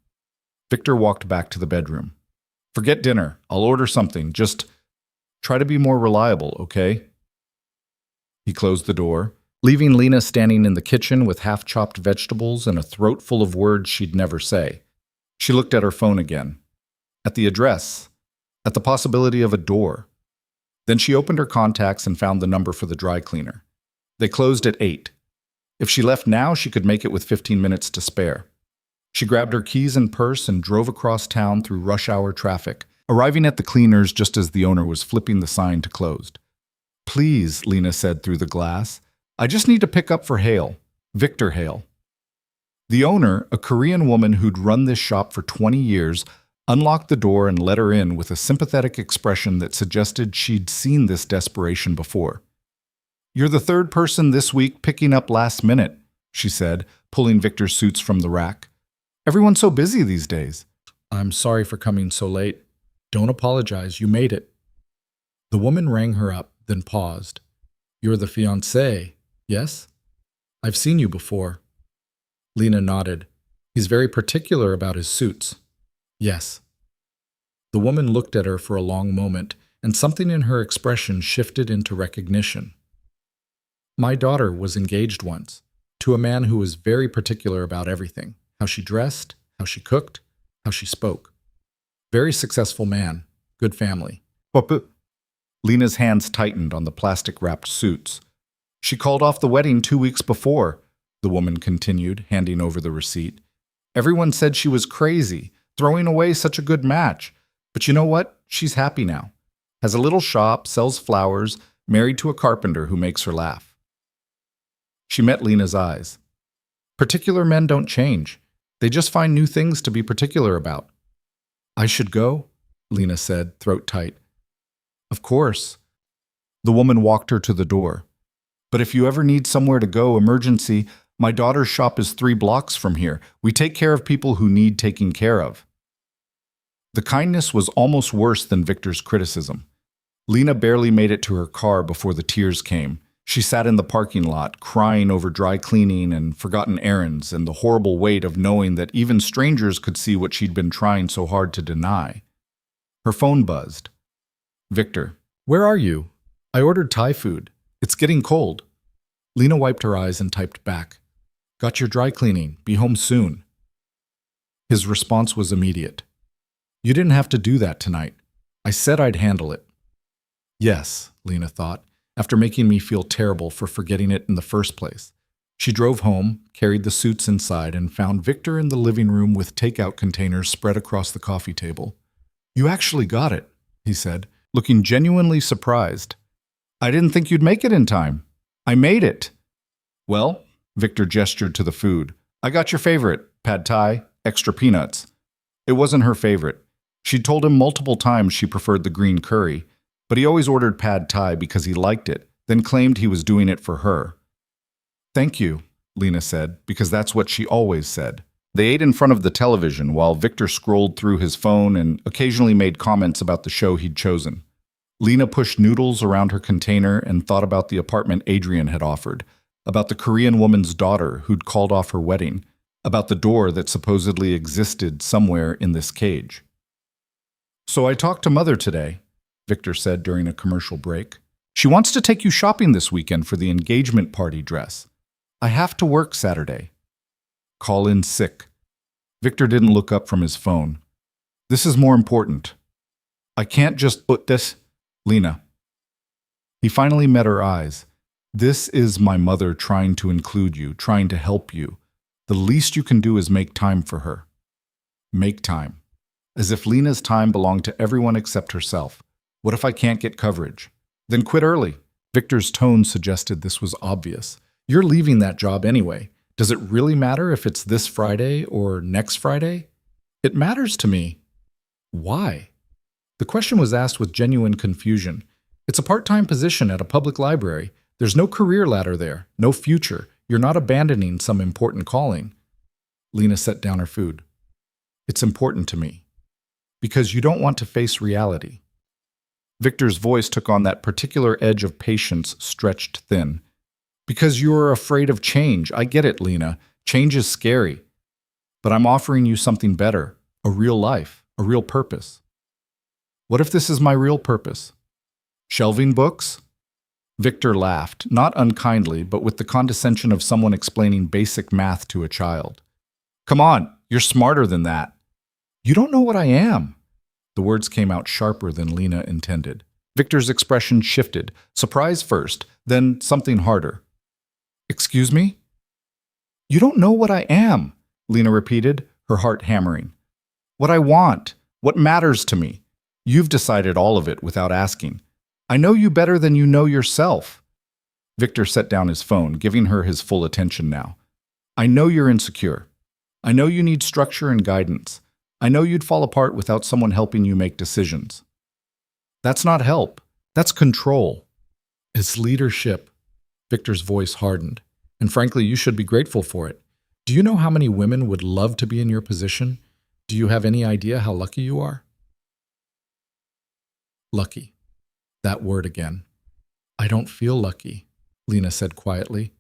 Victor walked back to the bedroom. Forget dinner. I'll order something. Just try to be more reliable, okay? He closed the door, leaving Lena standing in the kitchen with half-chopped vegetables and a throat full of words she'd never say. She looked at her phone again. At the address. At the possibility of a door. Then she opened her contacts and found the number for the dry cleaner. They closed at 8. If she left now, she could make it with 15 minutes to spare. She grabbed her keys and purse and drove across town through rush-hour traffic, arriving at the cleaners just as the owner was flipping the sign to closed. Please, Lena said through the glass. I just need to pick up for Hale. Victor Hale. The owner, a Korean woman who'd run this shop for 20 years, unlocked the door and let her in with a sympathetic expression that suggested she'd seen this desperation before. You're the third person this week picking up last minute, she said, pulling Victor's suits from the rack. Everyone's so busy these days. I'm sorry for coming so late. Don't apologize, you made it. The woman rang her up, then paused. You're the fiancé, yes? I've seen you before. Lena nodded. He's very particular about his suits. Yes. The woman looked at her for a long moment, and something in her expression shifted into recognition. My daughter was engaged once, to a man who was very particular about everything, how she dressed, how she cooked, how she spoke. Very successful man, good family. But Lena's hands tightened on the plastic-wrapped suits. She called off the wedding 2 weeks before, the woman continued, handing over the receipt. Everyone said she was crazy, throwing away such a good match. But you know what? She's happy now. Has a little shop, sells flowers, married to a carpenter who makes her laugh. She met Lena's eyes. Particular men don't change. They just find new things to be particular about. I should go, Lena said, throat tight. Of course. The woman walked her to the door. But if you ever need somewhere to go, emergency, my daughter's shop is 3 blocks from here. We take care of people who need taking care of. The kindness was almost worse than Victor's criticism. Lena barely made it to her car before the tears came. She sat in the parking lot, crying over dry cleaning and forgotten errands and the horrible weight of knowing that even strangers could see what she'd been trying so hard to deny. Her phone buzzed. Victor, where are you? I ordered Thai food. It's getting cold. Lena wiped her eyes and typed back. Got your dry cleaning. Be home soon. His response was immediate. You didn't have to do that tonight. I said I'd handle it. Yes, Lena thought, after making me feel terrible for forgetting it in the first place. She drove home, carried the suits inside, and found Victor in the living room with takeout containers spread across the coffee table. You actually got it, he said, looking genuinely surprised. I didn't think you'd make it in time. I made it. Well, Victor gestured to the food. I got your favorite, pad thai, extra peanuts. It wasn't her favorite. She'd told him multiple times she preferred the green curry, but he always ordered pad thai because he liked it, then claimed he was doing it for her. Thank you, Lena said, because that's what she always said. They ate in front of the television while Victor scrolled through his phone and occasionally made comments about the show he'd chosen. Lena pushed noodles around her container and thought about the apartment Adrian had offered, about the Korean woman's daughter who'd called off her wedding, about the door that supposedly existed somewhere in this cage. So I talked to Mother today, Victor said during a commercial break. She wants to take you shopping this weekend for the engagement party dress. I have to work Saturday. Call in sick. Victor didn't look up from his phone. This is more important. I can't just put this, Lena. He finally met her eyes. This is my mother trying to include you, trying to help you. The least you can do is make time for her. Make time. As if Lena's time belonged to everyone except herself. What if I can't get coverage? Then quit early. Victor's tone suggested this was obvious. You're leaving that job anyway. Does it really matter if it's this Friday or next Friday? It matters to me. Why? The question was asked with genuine confusion. It's a part-time position at a public library. There's no career ladder there, no future. You're not abandoning some important calling. Lena set down her food. It's important to me. Because you don't want to face reality. Victor's voice took on that particular edge of patience stretched thin. Because you're afraid of change. I get it, Lena. Change is scary. But I'm offering you something better. A real life. A real purpose. What if this is my real purpose? Shelving books? Victor laughed, not unkindly, but with the condescension of someone explaining basic math to a child. Come on, you're smarter than that. You don't know what I am. The words came out sharper than Lena intended. Victor's expression shifted, surprise first, then something harder. Excuse me? You don't know what I am, Lena repeated, her heart hammering. What I want, what matters to me. You've decided all of it without asking. I know you better than you know yourself. Victor set down his phone, giving her his full attention now. I know you're insecure. I know you need structure and guidance. I know you'd fall apart without someone helping you make decisions. That's not help. That's control. It's leadership. Victor's voice hardened. And frankly, you should be grateful for it. Do you know how many women would love to be in your position? Do you have any idea how lucky you are? Lucky. That word again. I don't feel lucky, Lena said quietly.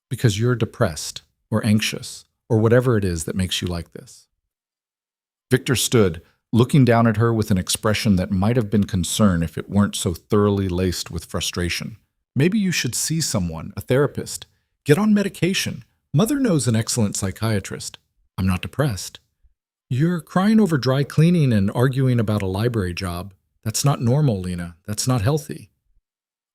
Because you're depressed, or anxious, or whatever it is that makes you like this. Victor stood, looking down at her with an expression that might have been concern if it weren't so thoroughly laced with frustration. Maybe you should see someone, a therapist. Get on medication. Mother knows an excellent psychiatrist. I'm not depressed. You're crying over dry cleaning and arguing about a library job. That's not normal, Lena. That's not healthy.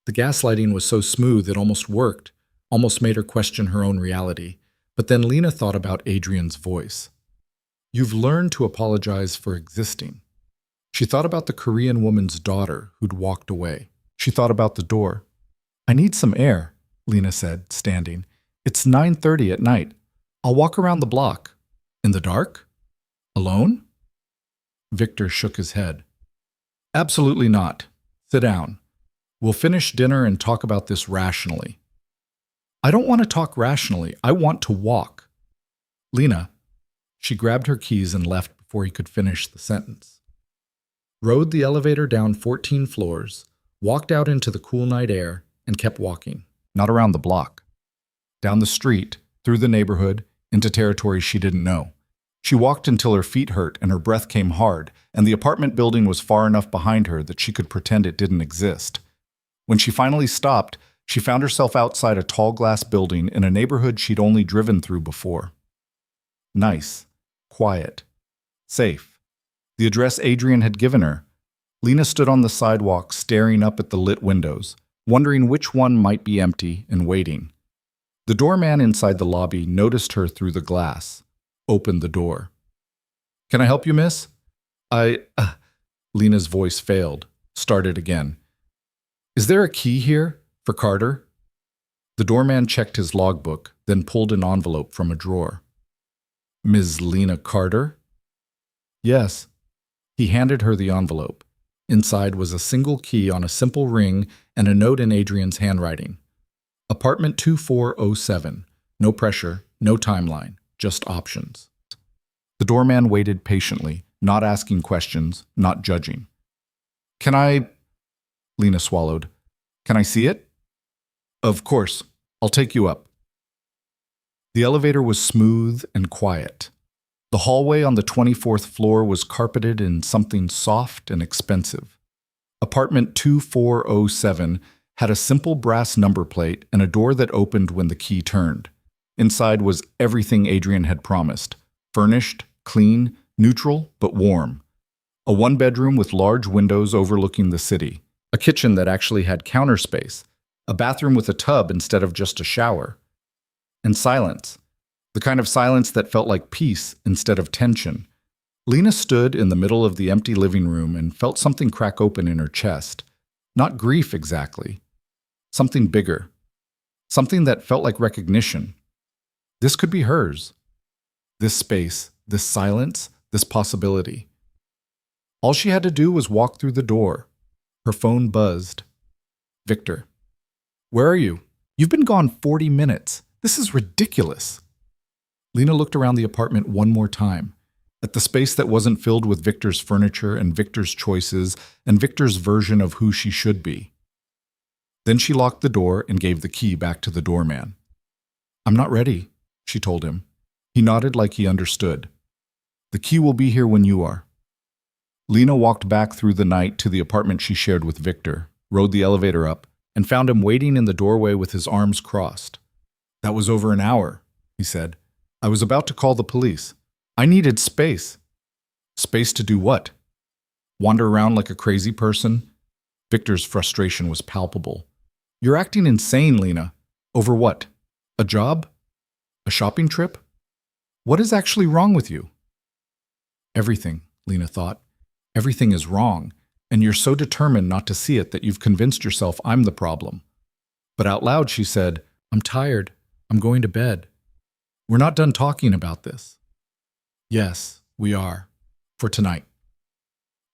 The gaslighting was so smooth it almost worked, almost made her question her own reality. But then Lena thought about Adrian's voice. You've learned to apologize for existing. She thought about the Korean woman's daughter who'd walked away. She thought about the door. I need some air, Lena said, standing. It's 9:30 at night. I'll walk around the block. In the dark? Alone? Victor shook his head. Absolutely not. Sit down. We'll finish dinner and talk about this rationally. I don't want to talk rationally. I want to walk. Lena. She grabbed her keys and left before he could finish the sentence. Rode the elevator down 14 floors, walked out into the cool night air, and kept walking. Not around the block. Down the street, through the neighborhood, into territory she didn't know. She walked until her feet hurt and her breath came hard, and the apartment building was far enough behind her that she could pretend it didn't exist. When she finally stopped, she found herself outside a tall glass building in a neighborhood she'd only driven through before. Nice. Quiet. Safe. The address Adrian had given her. Lena stood on the sidewalk staring up at the lit windows, wondering which one might be empty and waiting. The doorman inside the lobby noticed her through the glass, opened the door. Can I help you, miss? Lena's voice failed, started again. Is there a key here for Carter? The doorman checked his logbook, then pulled an envelope from a drawer. Ms. Lena Carter? Yes. He handed her the envelope. Inside was a single key on a simple ring and a note in Adrian's handwriting. Apartment 2407. No pressure, no timeline, just options. The doorman waited patiently, not asking questions, not judging. Can I... Lena swallowed. Can I see it? Of course. I'll take you up. The elevator was smooth and quiet. The hallway on the 24th floor was carpeted in something soft and expensive. Apartment 2407 had a simple brass number plate and a door that opened when the key turned. Inside was everything Adrian had promised. Furnished, clean, neutral, but warm. A one-bedroom with large windows overlooking the city. A kitchen that actually had counter space. A bathroom with a tub instead of just a shower. And silence. The kind of silence that felt like peace instead of tension. Lena stood in the middle of the empty living room and felt something crack open in her chest. Not grief exactly. Something bigger. Something that felt like recognition. This could be hers. This space, this silence, this possibility. All she had to do was walk through the door. Her phone buzzed. Victor. Where are you? You've been gone 40 minutes. This is ridiculous. Lena looked around the apartment one more time. at the space that wasn't filled with Victor's furniture and Victor's choices and Victor's version of who she should be. Then she locked the door and gave the key back to the doorman. "I'm not ready," she told him. He nodded like he understood. "The key will be here when you are." Lena walked back through the night to the apartment she shared with Victor, rode the elevator up, and found him waiting in the doorway with his arms crossed. "That was over an hour," he said. "I was about to call the police. I needed space." "Space to do what? Wander around like a crazy person?" Victor's frustration was palpable. "You're acting insane, Lena. Over what? A job? A shopping trip? What is actually wrong with you?" "Everything," Lena thought. "Everything is wrong, and you're so determined not to see it that you've convinced yourself I'm the problem." But out loud she said, "I'm tired. I'm going to bed. We're not done talking about this." "Yes, we are. For tonight."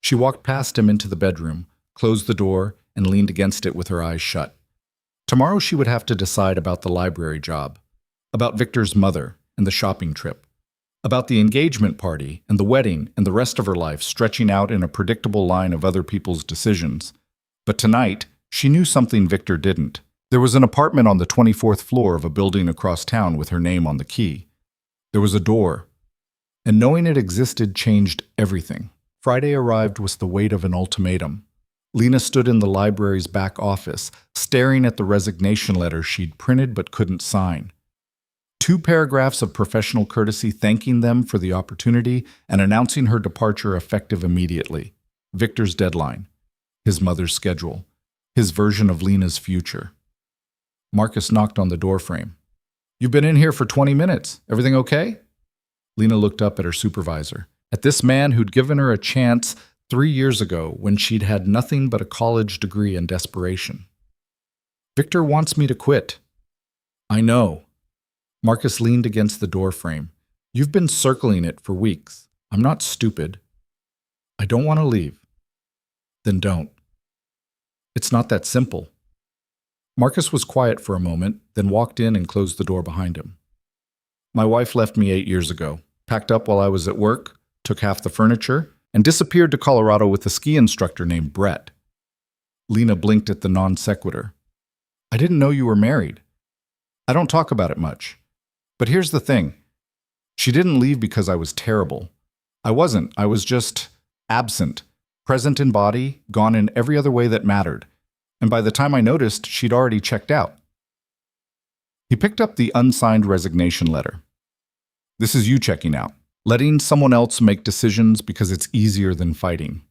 She walked past him into the bedroom, closed the door, and leaned against it with her eyes shut. Tomorrow she would have to decide about the library job, about Victor's mother and the shopping trip, about the engagement party and the wedding and the rest of her life stretching out in a predictable line of other people's decisions. But tonight, she knew something Victor didn't. There was an apartment on the 24th floor of a building across town with her name on the key. There was a door. And knowing it existed changed everything. Friday arrived with the weight of an ultimatum. Lena stood in the library's back office, staring at the resignation letter she'd printed but couldn't sign. 2 paragraphs of professional courtesy thanking them for the opportunity and announcing her departure effective immediately. Victor's deadline. His mother's schedule. His version of Lena's future. Marcus knocked on the doorframe. "You've been in here for 20 minutes. Everything okay?" Lena looked up at her supervisor, at this man who'd given her a chance 3 years ago when she'd had nothing but a college degree and desperation. "Victor wants me to quit." "I know." Marcus leaned against the doorframe. "You've been circling it for weeks. I'm not stupid." "I don't want to leave." "Then don't." "It's not that simple." Marcus was quiet for a moment, then walked in and closed the door behind him. "My wife left me 8 years ago, packed up while I was at work, took half the furniture, and disappeared to Colorado with a ski instructor named Brett." Lena blinked at the non sequitur. "I didn't know you were married." "I don't talk about it much. But here's the thing. She didn't leave because I was terrible. I wasn't. I was just absent, present in body, gone in every other way that mattered. And by the time I noticed, she'd already checked out." He picked up the unsigned resignation letter. "This is you checking out, letting someone else make decisions because it's easier than fighting.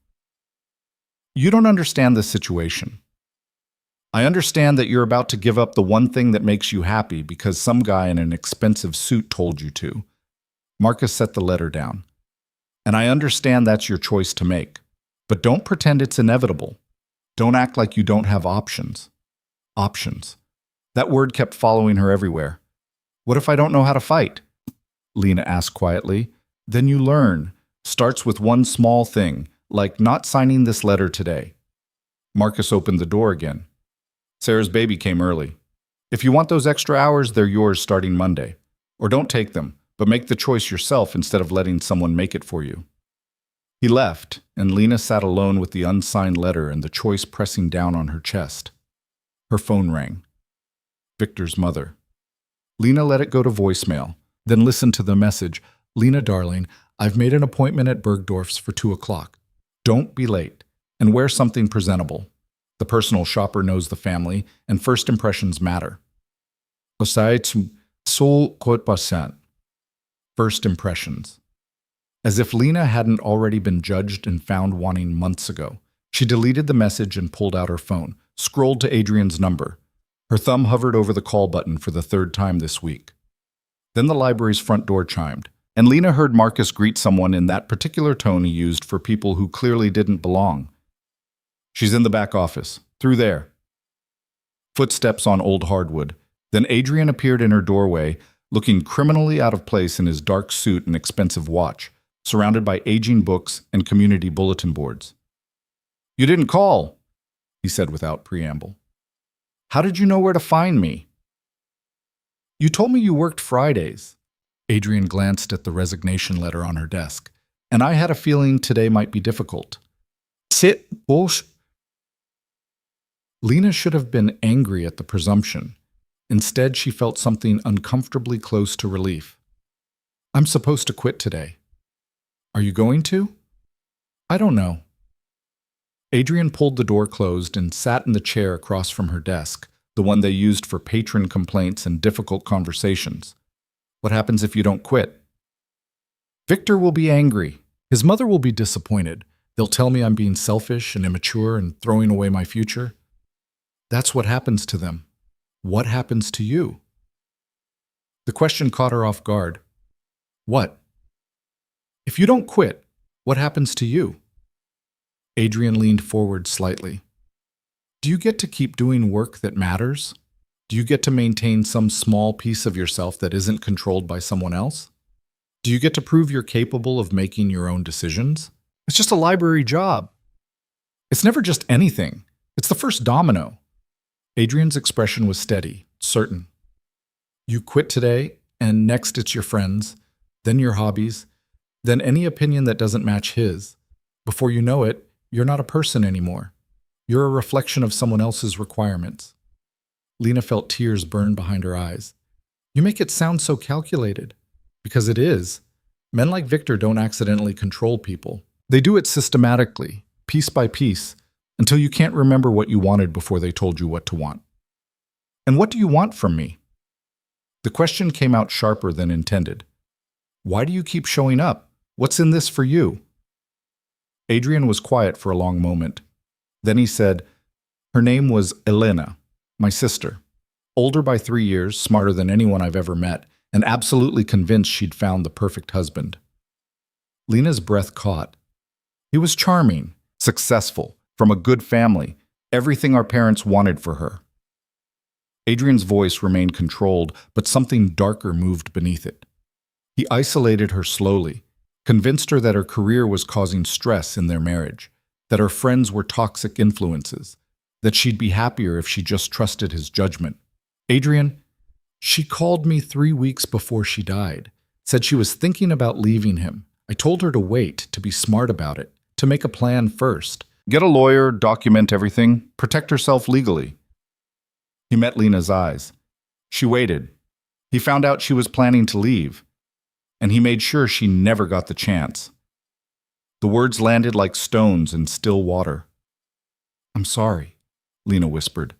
You don't understand this situation. I understand that you're about to give up the one thing that makes you happy because some guy in an expensive suit told you to." Marcus set the letter down. "And I understand that's your choice to make. But don't pretend it's inevitable. Don't act like you don't have options." Options. That word kept following her everywhere. "What if I don't know how to fight?" Lena asked quietly. "Then you learn. Starts with one small thing, like not signing this letter today." Marcus opened the door again. "Sarah's baby came early. If you want those extra hours, they're yours starting Monday. Or don't take them, but make the choice yourself instead of letting someone make it for you." He left, and Lena sat alone with the unsigned letter and the choice pressing down on her chest. Her phone rang. Victor's mother. Lena let it go to voicemail, then listened to the message. "Lena, darling, I've made an appointment at Bergdorf's for 2 o'clock. Don't be late, and wear something presentable. The personal shopper knows the family, and first impressions matter." First impressions. As if Lena hadn't already been judged and found wanting months ago, she deleted the message and pulled out her phone, scrolled to Adrian's number. Her thumb hovered over the call button for the 3rd time this week. Then the library's front door chimed, and Lena heard Marcus greet someone in that particular tone he used for people who clearly didn't belong. "She's in the back office. Through there." Footsteps on old hardwood. Then Adrian appeared in her doorway, looking criminally out of place in his dark suit and expensive watch, surrounded by aging books and community bulletin boards. "You didn't call," he said without preamble. "How did you know where to find me?" "You told me you worked Fridays." Adrian glanced at the resignation letter on her desk. And I had a feeling today might be difficult. Sit, bullsh. Lena should have been angry at the presumption. Instead, she felt something uncomfortably close to relief. I'm supposed to quit today. Are you going to? I don't know. Adrian pulled the door closed and sat in the chair across from her desk, the one they used for patron complaints and difficult conversations. What happens if you don't quit? Victor will be angry. His mother will be disappointed. They'll tell me I'm being selfish and immature and throwing away my future. That's what happens to them. What happens to you? The question caught her off guard. What? If you don't quit, what happens to you? Adrian leaned forward slightly. Do you get to keep doing work that matters? Do you get to maintain some small piece of yourself that isn't controlled by someone else? Do you get to prove you're capable of making your own decisions? It's just a library job. It's never just anything. It's the first domino. Adrian's expression was steady, certain. You quit today, and next it's your friends, then your hobbies, then any opinion that doesn't match his. Before you know it, you're not a person anymore. You're a reflection of someone else's requirements. Lena felt tears burn behind her eyes. You make it sound so calculated. Because it is. Men like Victor don't accidentally control people. They do it systematically, piece by piece, until you can't remember what you wanted before they told you what to want. And what do you want from me? The question came out sharper than intended. Why do you keep showing up? What's in this for you? Adrian was quiet for a long moment. Then he said, her name was Elena, my sister. Older by 3 years, smarter than anyone I've ever met, and absolutely convinced she'd found the perfect husband. Lena's breath caught. He was charming, successful, from a good family, everything our parents wanted for her. Adrian's voice remained controlled, but something darker moved beneath it. He isolated her slowly, convinced her that her career was causing stress in their marriage, that her friends were toxic influences, that she'd be happier if she just trusted his judgment. Adrian, she called me 3 weeks before she died, said she was thinking about leaving him. I told her to wait, to be smart about it, to make a plan first. Get a lawyer, document everything, protect herself legally. He met Lena's eyes. She waited. He found out she was planning to leave, and he made sure she never got the chance. The words landed like stones in still water. I'm sorry, Lena whispered.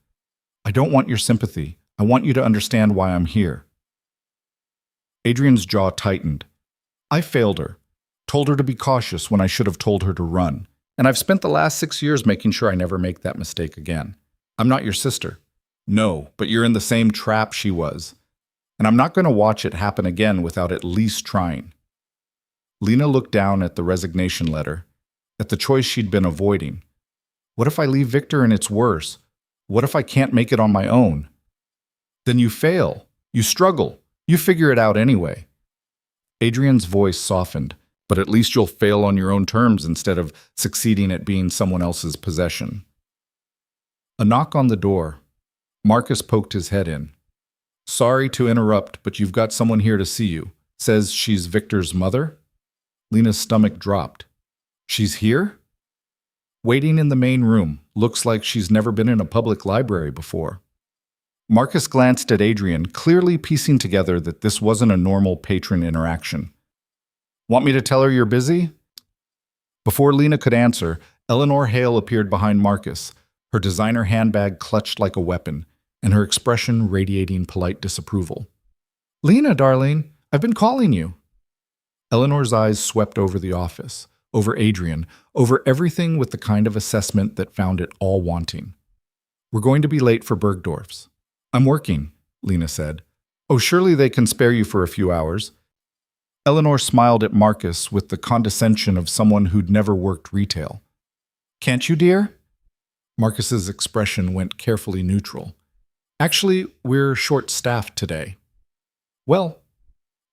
I don't want your sympathy. I want you to understand why I'm here. Adrian's jaw tightened. I failed her, told her to be cautious when I should have told her to run, and I've spent the last 6 years making sure I never make that mistake again. I'm not your sister. No, but you're in the same trap she was, and I'm not going to watch it happen again without at least trying. Lena looked down at the resignation letter, at the choice she'd been avoiding. What if I leave Victor and it's worse? What if I can't make it on my own? Then you fail. You struggle. You figure it out anyway. Adrian's voice softened, but at least you'll fail on your own terms instead of succeeding at being someone else's possession. A knock on the door. Marcus poked his head in. Sorry to interrupt, but you've got someone here to see you. Says she's Victor's mother? Lena's stomach dropped. She's here? Waiting in the main room. Looks like she's never been in a public library before. Marcus glanced at Adrian, clearly piecing together that this wasn't a normal patron interaction. Want me to tell her you're busy? Before Lena could answer, Eleanor Hale appeared behind Marcus, her designer handbag clutched like a weapon, and her expression radiating polite disapproval. Lena, darling, I've been calling you. Eleanor's eyes swept over the office, over Adrian, over everything with the kind of assessment that found it all wanting. We're going to be late for Bergdorf's. I'm working, Lena said. Oh, surely they can spare you for a few hours. Eleanor smiled at Marcus with the condescension of someone who'd never worked retail. Can't you, dear? Marcus's expression went carefully neutral. Actually, we're short-staffed today. Well,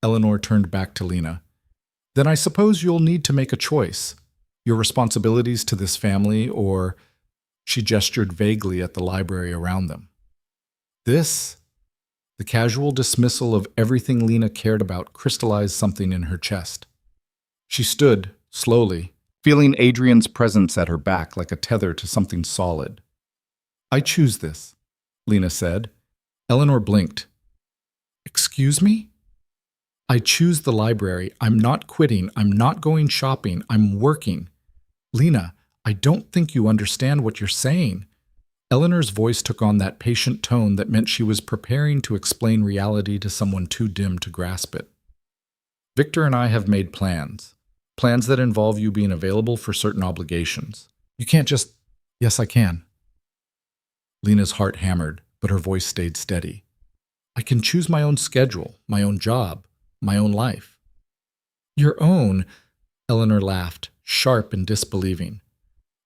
Eleanor turned back to Lena. Then I suppose you'll need to make a choice. Your responsibilities to this family or... She gestured vaguely at the library around them. This, the casual dismissal of everything Lena cared about, crystallized something in her chest. She stood, slowly, feeling Adrian's presence at her back like a tether to something solid. I choose this, Lena said. Eleanor blinked. Excuse me? I choose the library. I'm not quitting. I'm not going shopping. I'm working. Lena, I don't think you understand what you're saying. Eleanor's voice took on that patient tone that meant she was preparing to explain reality to someone too dim to grasp it. Victor and I have made plans. Plans that involve you being available for certain obligations. You can't just, yes, I can. Lena's heart hammered, but her voice stayed steady. I can choose my own schedule, my own job, my own life. Your own, Eleanor laughed, sharp and disbelieving.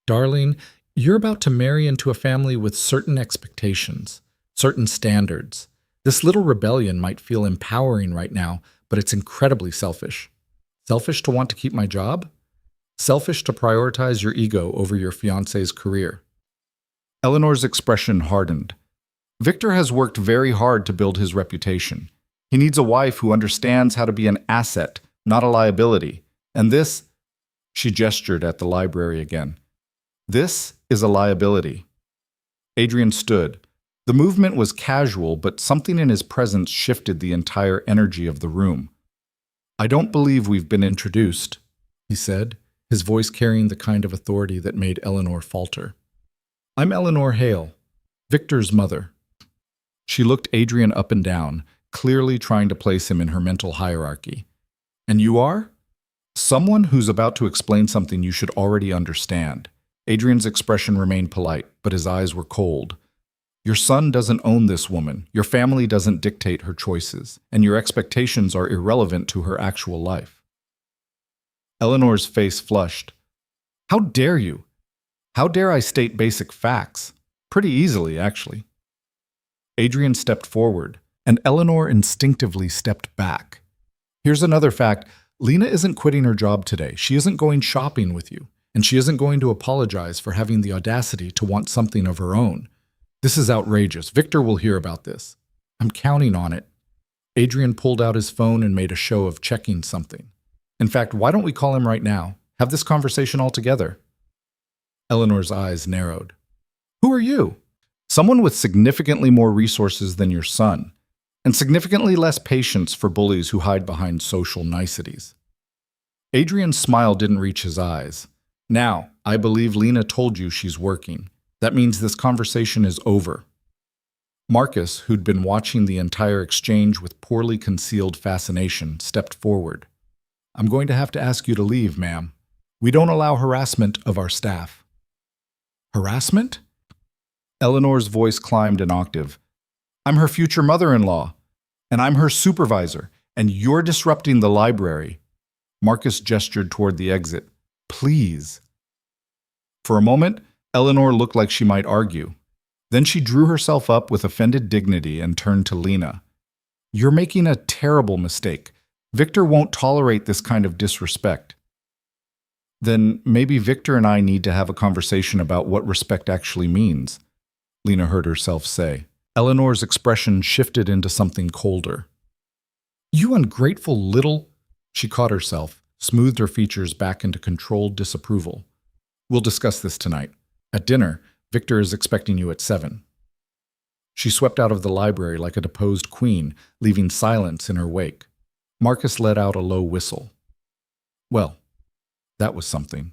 Darling, you're about to marry into a family with certain expectations, certain standards. This little rebellion might feel empowering right now, but it's incredibly selfish. Selfish to want to keep my job? Selfish to prioritize your ego over your fiancé's career. Eleanor's expression hardened. Victor has worked very hard to build his reputation. He needs a wife who understands how to be an asset, not a liability. And this, she gestured at the library again. This is a liability. Adrian stood. The movement was casual, but something in his presence shifted the entire energy of the room. I don't believe we've been introduced, he said, his voice carrying the kind of authority that made Eleanor falter. I'm Eleanor Hale, Victor's mother. She looked Adrian up and down, clearly trying to place him in her mental hierarchy. And you are? Someone who's about to explain something you should already understand. Adrian's expression remained polite, but his eyes were cold. Your son doesn't own this woman, your family doesn't dictate her choices, and your expectations are irrelevant to her actual life. Eleanor's face flushed. How dare you? How dare I state basic facts? Pretty easily, actually. Adrian stepped forward, and Eleanor instinctively stepped back. Here's another fact. Lena isn't quitting her job today. She isn't going shopping with you, and she isn't going to apologize for having the audacity to want something of her own. This is outrageous. Victor will hear about this. I'm counting on it. Adrian pulled out his phone and made a show of checking something. In fact, why don't we call him right now? Have this conversation all together. Eleanor's eyes narrowed. Who are you? Someone with significantly more resources than your son, and significantly less patience for bullies who hide behind social niceties. Adrian's smile didn't reach his eyes. Now, I believe Lena told you she's working. That means this conversation is over. Marcus, who'd been watching the entire exchange with poorly concealed fascination, stepped forward. I'm going to have to ask you to leave, ma'am. We don't allow harassment of our staff. Harassment? Eleanor's voice climbed an octave. I'm her future mother-in-law, and I'm her supervisor, and you're disrupting the library. Marcus gestured toward the exit. Please. For a moment, Eleanor looked like she might argue. Then she drew herself up with offended dignity and turned to Lena. You're making a terrible mistake. Victor won't tolerate this kind of disrespect. Then maybe Victor and I need to have a conversation about what respect actually means, Lena heard herself say. Eleanor's expression shifted into something colder. You ungrateful little... She caught herself, smoothed her features back into controlled disapproval. We'll discuss this tonight. At dinner, Victor is expecting you at 7. She swept out of the library like a deposed queen, leaving silence in her wake. Marcus let out a low whistle. Well, that was something.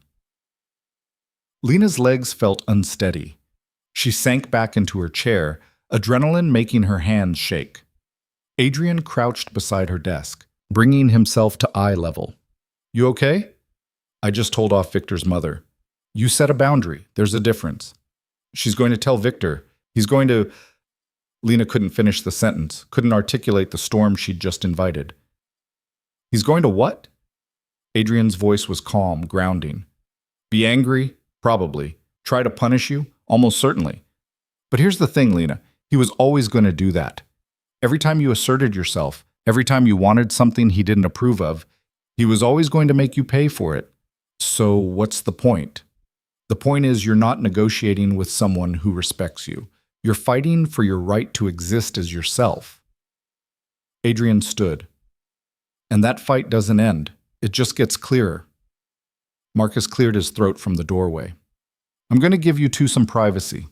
Lena's legs felt unsteady. She sank back into her chair, adrenaline making her hands shake. Adrian crouched beside her desk, bringing himself to eye level. You okay? I just told off Victor's mother. You set a boundary. There's a difference. She's going to tell Victor. He's going to... Lena couldn't finish the sentence, couldn't articulate the storm she'd just invited. He's going to what? Adrian's voice was calm, grounding. Be angry? Probably. Try to punish you? Almost certainly. But here's the thing, Lena. He was always going to do that. Every time you asserted yourself, every time you wanted something he didn't approve of, he was always going to make you pay for it. So what's the point? The point is you're not negotiating with someone who respects you. You're fighting for your right to exist as yourself. Adrian stood. And that fight doesn't end. It just gets clearer. Marcus cleared his throat from the doorway. I'm going to give you two some privacy.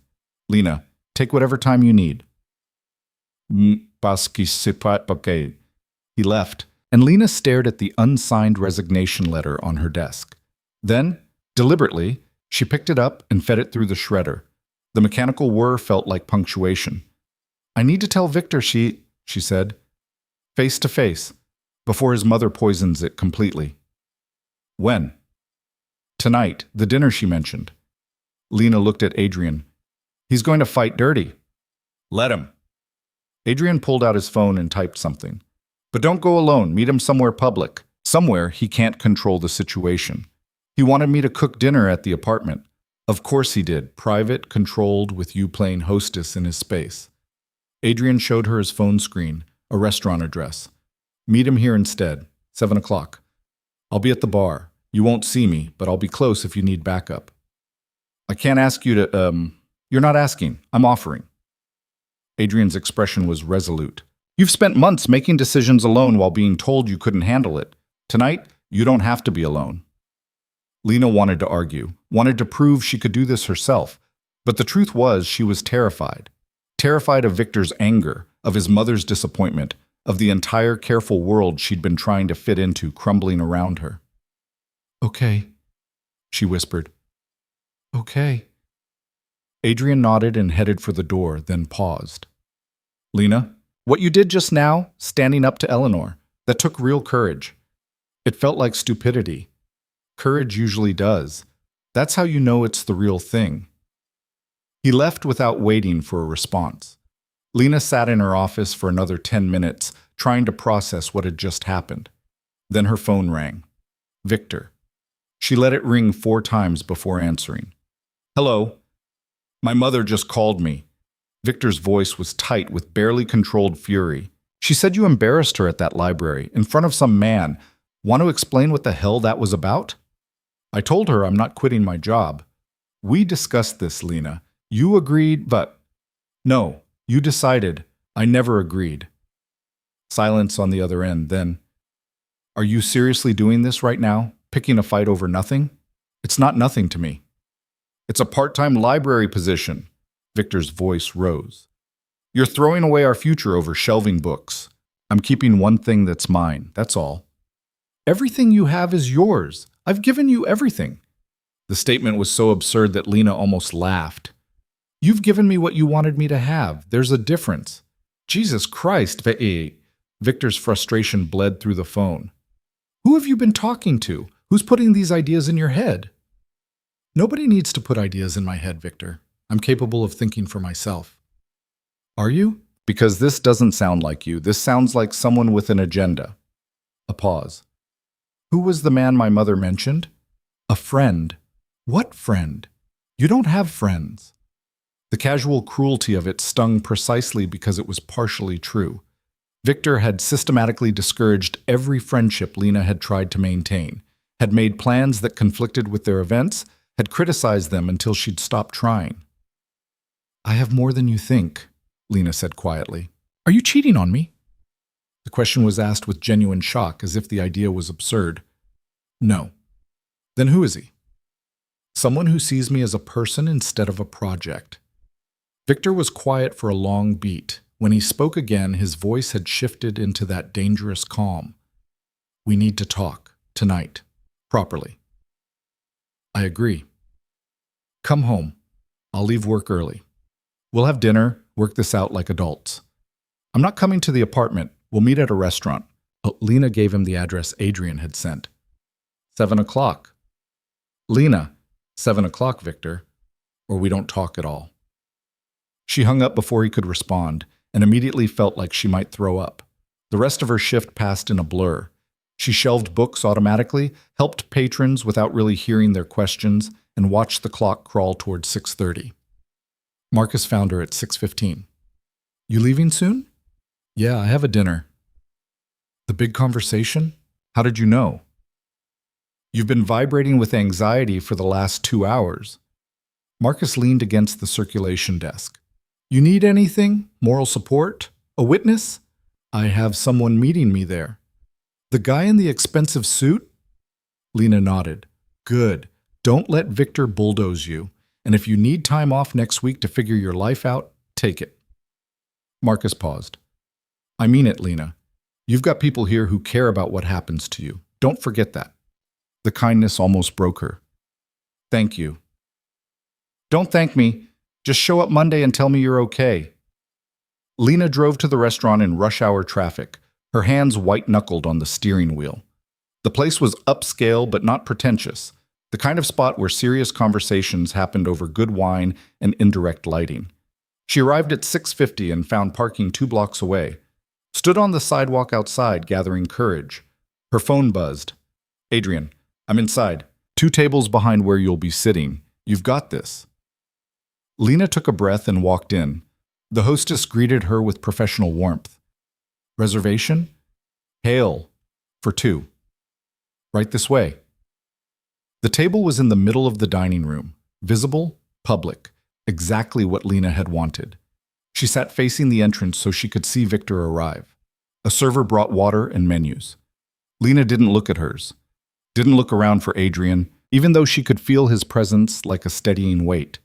Lena, take whatever time you need. Okay. He left, and Lena stared at the unsigned resignation letter on her desk. Then, deliberately, she picked it up and fed it through the shredder. The mechanical whir felt like punctuation. I need to tell Victor she said, face to face, before his mother poisons it completely. When? Tonight, the dinner she mentioned. Lena looked at Adrian. He's going to fight dirty. Let him. Adrian pulled out his phone and typed something. But don't go alone. Meet him somewhere public. Somewhere he can't control the situation. He wanted me to cook dinner at the apartment. Of course he did. Private, controlled, with you playing hostess in his space. Adrian showed her his phone screen, a restaurant address. Meet him here instead, 7 o'clock. I'll be at the bar. You won't see me, but I'll be close if you need backup. I can't ask you to, You're not asking. I'm offering. Adrian's expression was resolute. You've spent months making decisions alone while being told you couldn't handle it. Tonight, you don't have to be alone. Lena wanted to argue, wanted to prove she could do this herself, but the truth was she was terrified. Terrified of Victor's anger, of his mother's disappointment, of the entire careful world she'd been trying to fit into crumbling around her. Okay, she whispered. Okay. Adrian nodded and headed for the door, then paused. Lena, what you did just now, standing up to Eleanor, that took real courage. It felt like stupidity. Courage usually does. That's how you know it's the real thing. He left without waiting for a response. Lena sat in her office for another 10 minutes, trying to process what had just happened. Then her phone rang. Victor. She let it ring 4 times before answering. Hello. My mother just called me. Victor's voice was tight with barely controlled fury. She said you embarrassed her at that library, in front of some man. Want to explain what the hell that was about? I told her I'm not quitting my job. We discussed this, Lena. You agreed, but... No, you decided. I never agreed. Silence on the other end, then... Are you seriously doing this right now? Picking a fight over nothing? It's not nothing to me. It's a part-time library position. Victor's voice rose. You're throwing away our future over shelving books. I'm keeping one thing that's mine, that's all. Everything you have is yours. I've given you everything. The statement was so absurd that Lena almost laughed. You've given me what you wanted me to have. There's a difference. Jesus Christ, Victor's frustration bled through the phone. Who have you been talking to? Who's putting these ideas in your head? Nobody needs to put ideas in my head, Victor. I'm capable of thinking for myself. Are you? Because this doesn't sound like you. This sounds like someone with an agenda. A pause. Who was the man my mother mentioned? A friend. What friend? You don't have friends. The casual cruelty of it stung precisely because it was partially true. Victor had systematically discouraged every friendship Lena had tried to maintain, had made plans that conflicted with their events, had criticized them until she'd stopped trying. I have more than you think, Lena said quietly. Are you cheating on me? The question was asked with genuine shock, as if the idea was absurd. No. Then who is he? Someone who sees me as a person instead of a project. Victor was quiet for a long beat. When he spoke again, his voice had shifted into that dangerous calm. We need to talk, tonight, properly. I agree. Come home. I'll leave work early. We'll have dinner, work this out like adults. I'm not coming to the apartment. We'll meet at a restaurant. Lena gave him the address Adrian had sent. 7 o'clock. Lena, 7 o'clock, Victor, or we don't talk at all. She hung up before he could respond, and immediately felt like she might throw up. The rest of her shift passed in a blur. She shelved books automatically, helped patrons without really hearing their questions, and watched the clock crawl toward 6:30. Marcus found her at 6:15. You leaving soon? Yeah, I have a dinner. The big conversation? How did you know? You've been vibrating with anxiety for the last 2 hours. Marcus leaned against the circulation desk. You need anything? Moral support? A witness? I have someone meeting me there. The guy in the expensive suit? Lena nodded. Good. Don't let Victor bulldoze you. And if you need time off next week to figure your life out, take it. Marcus paused. I mean it, Lena. You've got people here who care about what happens to you. Don't forget that. The kindness almost broke her. Thank you. Don't thank me. Just show up Monday and tell me you're okay. Lena drove to the restaurant in rush hour traffic, her hands white-knuckled on the steering wheel. The place was upscale but not pretentious, the kind of spot where serious conversations happened over good wine and indirect lighting. She arrived at 6:50 and found parking 2 blocks away. Stood on the sidewalk outside, gathering courage. Her phone buzzed. Adrian, I'm inside. 2 tables behind where you'll be sitting. You've got this. Lena took a breath and walked in. The hostess greeted her with professional warmth. Reservation? Hail. For 2. Right this way. The table was in the middle of the dining room, visible, public, exactly what Lena had wanted. She sat facing the entrance so she could see Victor arrive. A server brought water and menus. Lena didn't look at hers, didn't look around for Adrian, even though she could feel his presence like a steadying weight.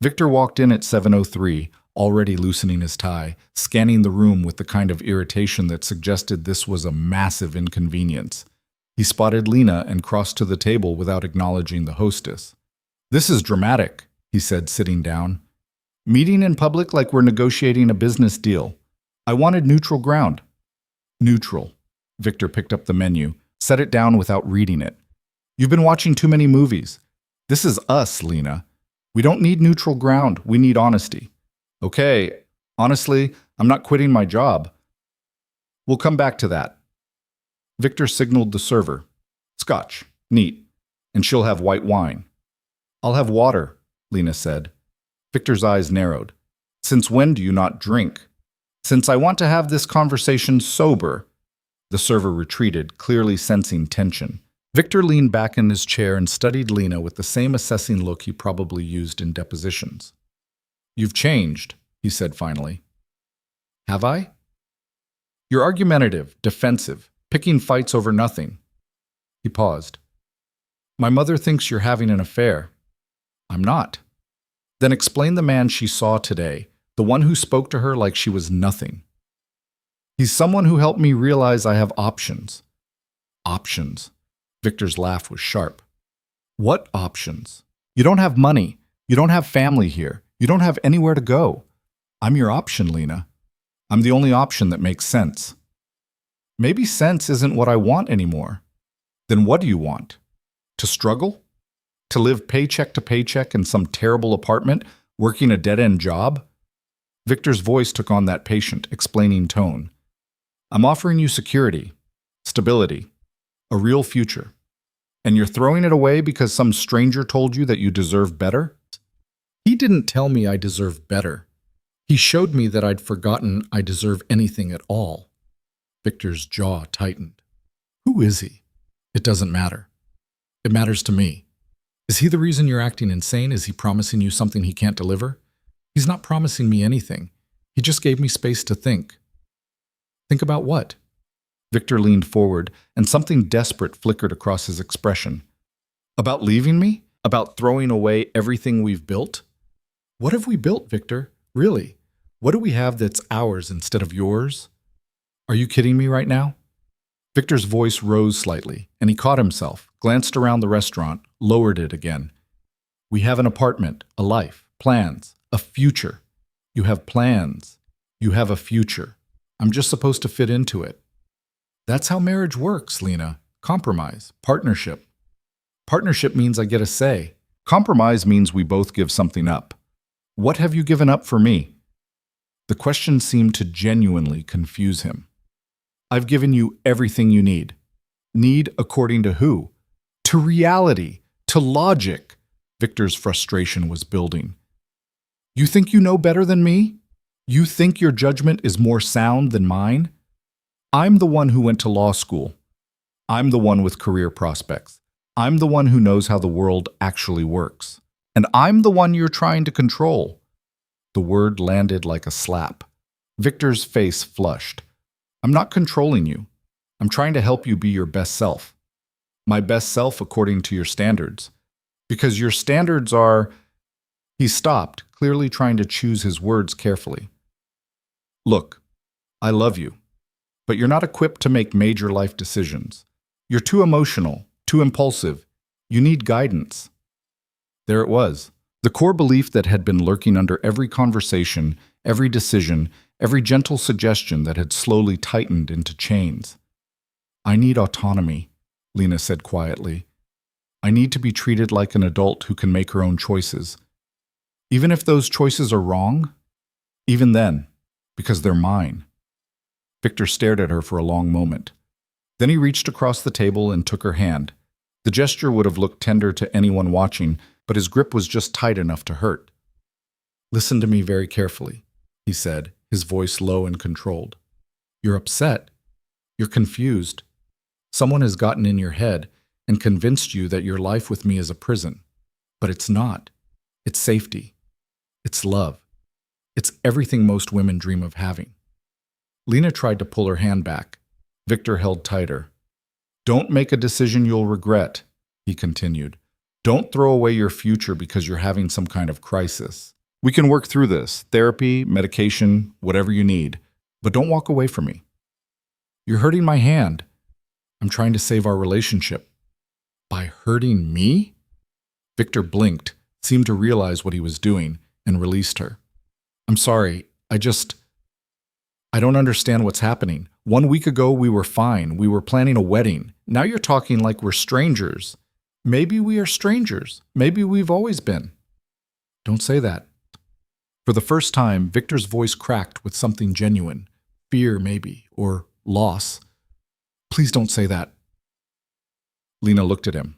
Victor walked in at 7:03, already loosening his tie, scanning the room with the kind of irritation that suggested this was a massive inconvenience. He spotted Lena and crossed to the table without acknowledging the hostess. This is dramatic, he said, sitting down. Meeting in public like we're negotiating a business deal. I wanted neutral ground. Neutral. Victor picked up the menu, set it down without reading it. You've been watching too many movies. This is us, Lena. We don't need neutral ground, we need honesty. Okay, honestly, I'm not quitting my job. We'll come back to that. Victor signaled the server. Scotch, neat, and she'll have white wine. I'll have water, Lena said. Victor's eyes narrowed. Since when do you not drink? Since I want to have this conversation sober. The server retreated, clearly sensing tension. Victor leaned back in his chair and studied Lena with the same assessing look he probably used in depositions. You've changed, he said finally. Have I? You're argumentative, defensive, picking fights over nothing. He paused. My mother thinks you're having an affair. I'm not. Then explain the man she saw today, the one who spoke to her like she was nothing. He's someone who helped me realize I have options. Options. Victor's laugh was sharp. What options? You don't have money. You don't have family here. You don't have anywhere to go. I'm your option, Lena. I'm the only option that makes sense. Maybe sense isn't what I want anymore. Then what do you want? To struggle? To live paycheck to paycheck in some terrible apartment, working a dead-end job? Victor's voice took on that patient, explaining tone. I'm offering you security, stability, a real future. And you're throwing it away because some stranger told you that you deserve better? He didn't tell me I deserve better. He showed me that I'd forgotten I deserve anything at all. Victor's jaw tightened. Who is he? It doesn't matter. It matters to me. Is he the reason you're acting insane? Is he promising you something he can't deliver? He's not promising me anything. He just gave me space to think. Think about what? Victor leaned forward, and something desperate flickered across his expression. About leaving me? About throwing away everything we've built? What have we built, Victor? Really? What do we have that's ours instead of yours? Are you kidding me right now? Victor's voice rose slightly, and he caught himself, glanced around the restaurant, lowered it again. We have an apartment, a life, plans, a future. You have plans. You have a future. I'm just supposed to fit into it. That's how marriage works, Lena. Compromise, partnership. Partnership means I get a say. Compromise means we both give something up. What have you given up for me? The question seemed to genuinely confuse him. I've given you everything you need. Need according to who? To reality, to logic. Victor's frustration was building. You think you know better than me? You think your judgment is more sound than mine? I'm the one who went to law school. I'm the one with career prospects. I'm the one who knows how the world actually works. And I'm the one you're trying to control. The word landed like a slap. Victor's face flushed. I'm not controlling you. I'm trying to help you be your best self. My best self according to your standards. Because your standards are... He stopped, clearly trying to choose his words carefully. Look, I love you, but you're not equipped to make major life decisions. You're too emotional, too impulsive. You need guidance. There it was, the core belief that had been lurking under every conversation, every decision, every gentle suggestion that had slowly tightened into chains. I need autonomy, Lena said quietly. I need to be treated like an adult who can make her own choices. Even if those choices are wrong, even then, because they're mine. Victor stared at her for a long moment. Then he reached across the table and took her hand. The gesture would have looked tender to anyone watching, but his grip was just tight enough to hurt. Listen to me very carefully, he said, his voice low and controlled. You're upset. You're confused. Someone has gotten in your head and convinced you that your life with me is a prison. But it's not. It's safety. It's love. It's everything most women dream of having. Lena tried to pull her hand back. Victor held tighter. Don't make a decision you'll regret, he continued. Don't throw away your future because you're having some kind of crisis. We can work through this, therapy, medication, whatever you need, but don't walk away from me. You're hurting my hand. I'm trying to save our relationship. By hurting me? Victor blinked, seemed to realize what he was doing, and released her. I'm sorry, I don't understand what's happening. 1 week ago, we were fine. We were planning a wedding. Now you're talking like we're strangers. Maybe we are strangers. Maybe we've always been. Don't say that. For the first time, Victor's voice cracked with something genuine. Fear, maybe, or loss. Please don't say that. Lena looked at him.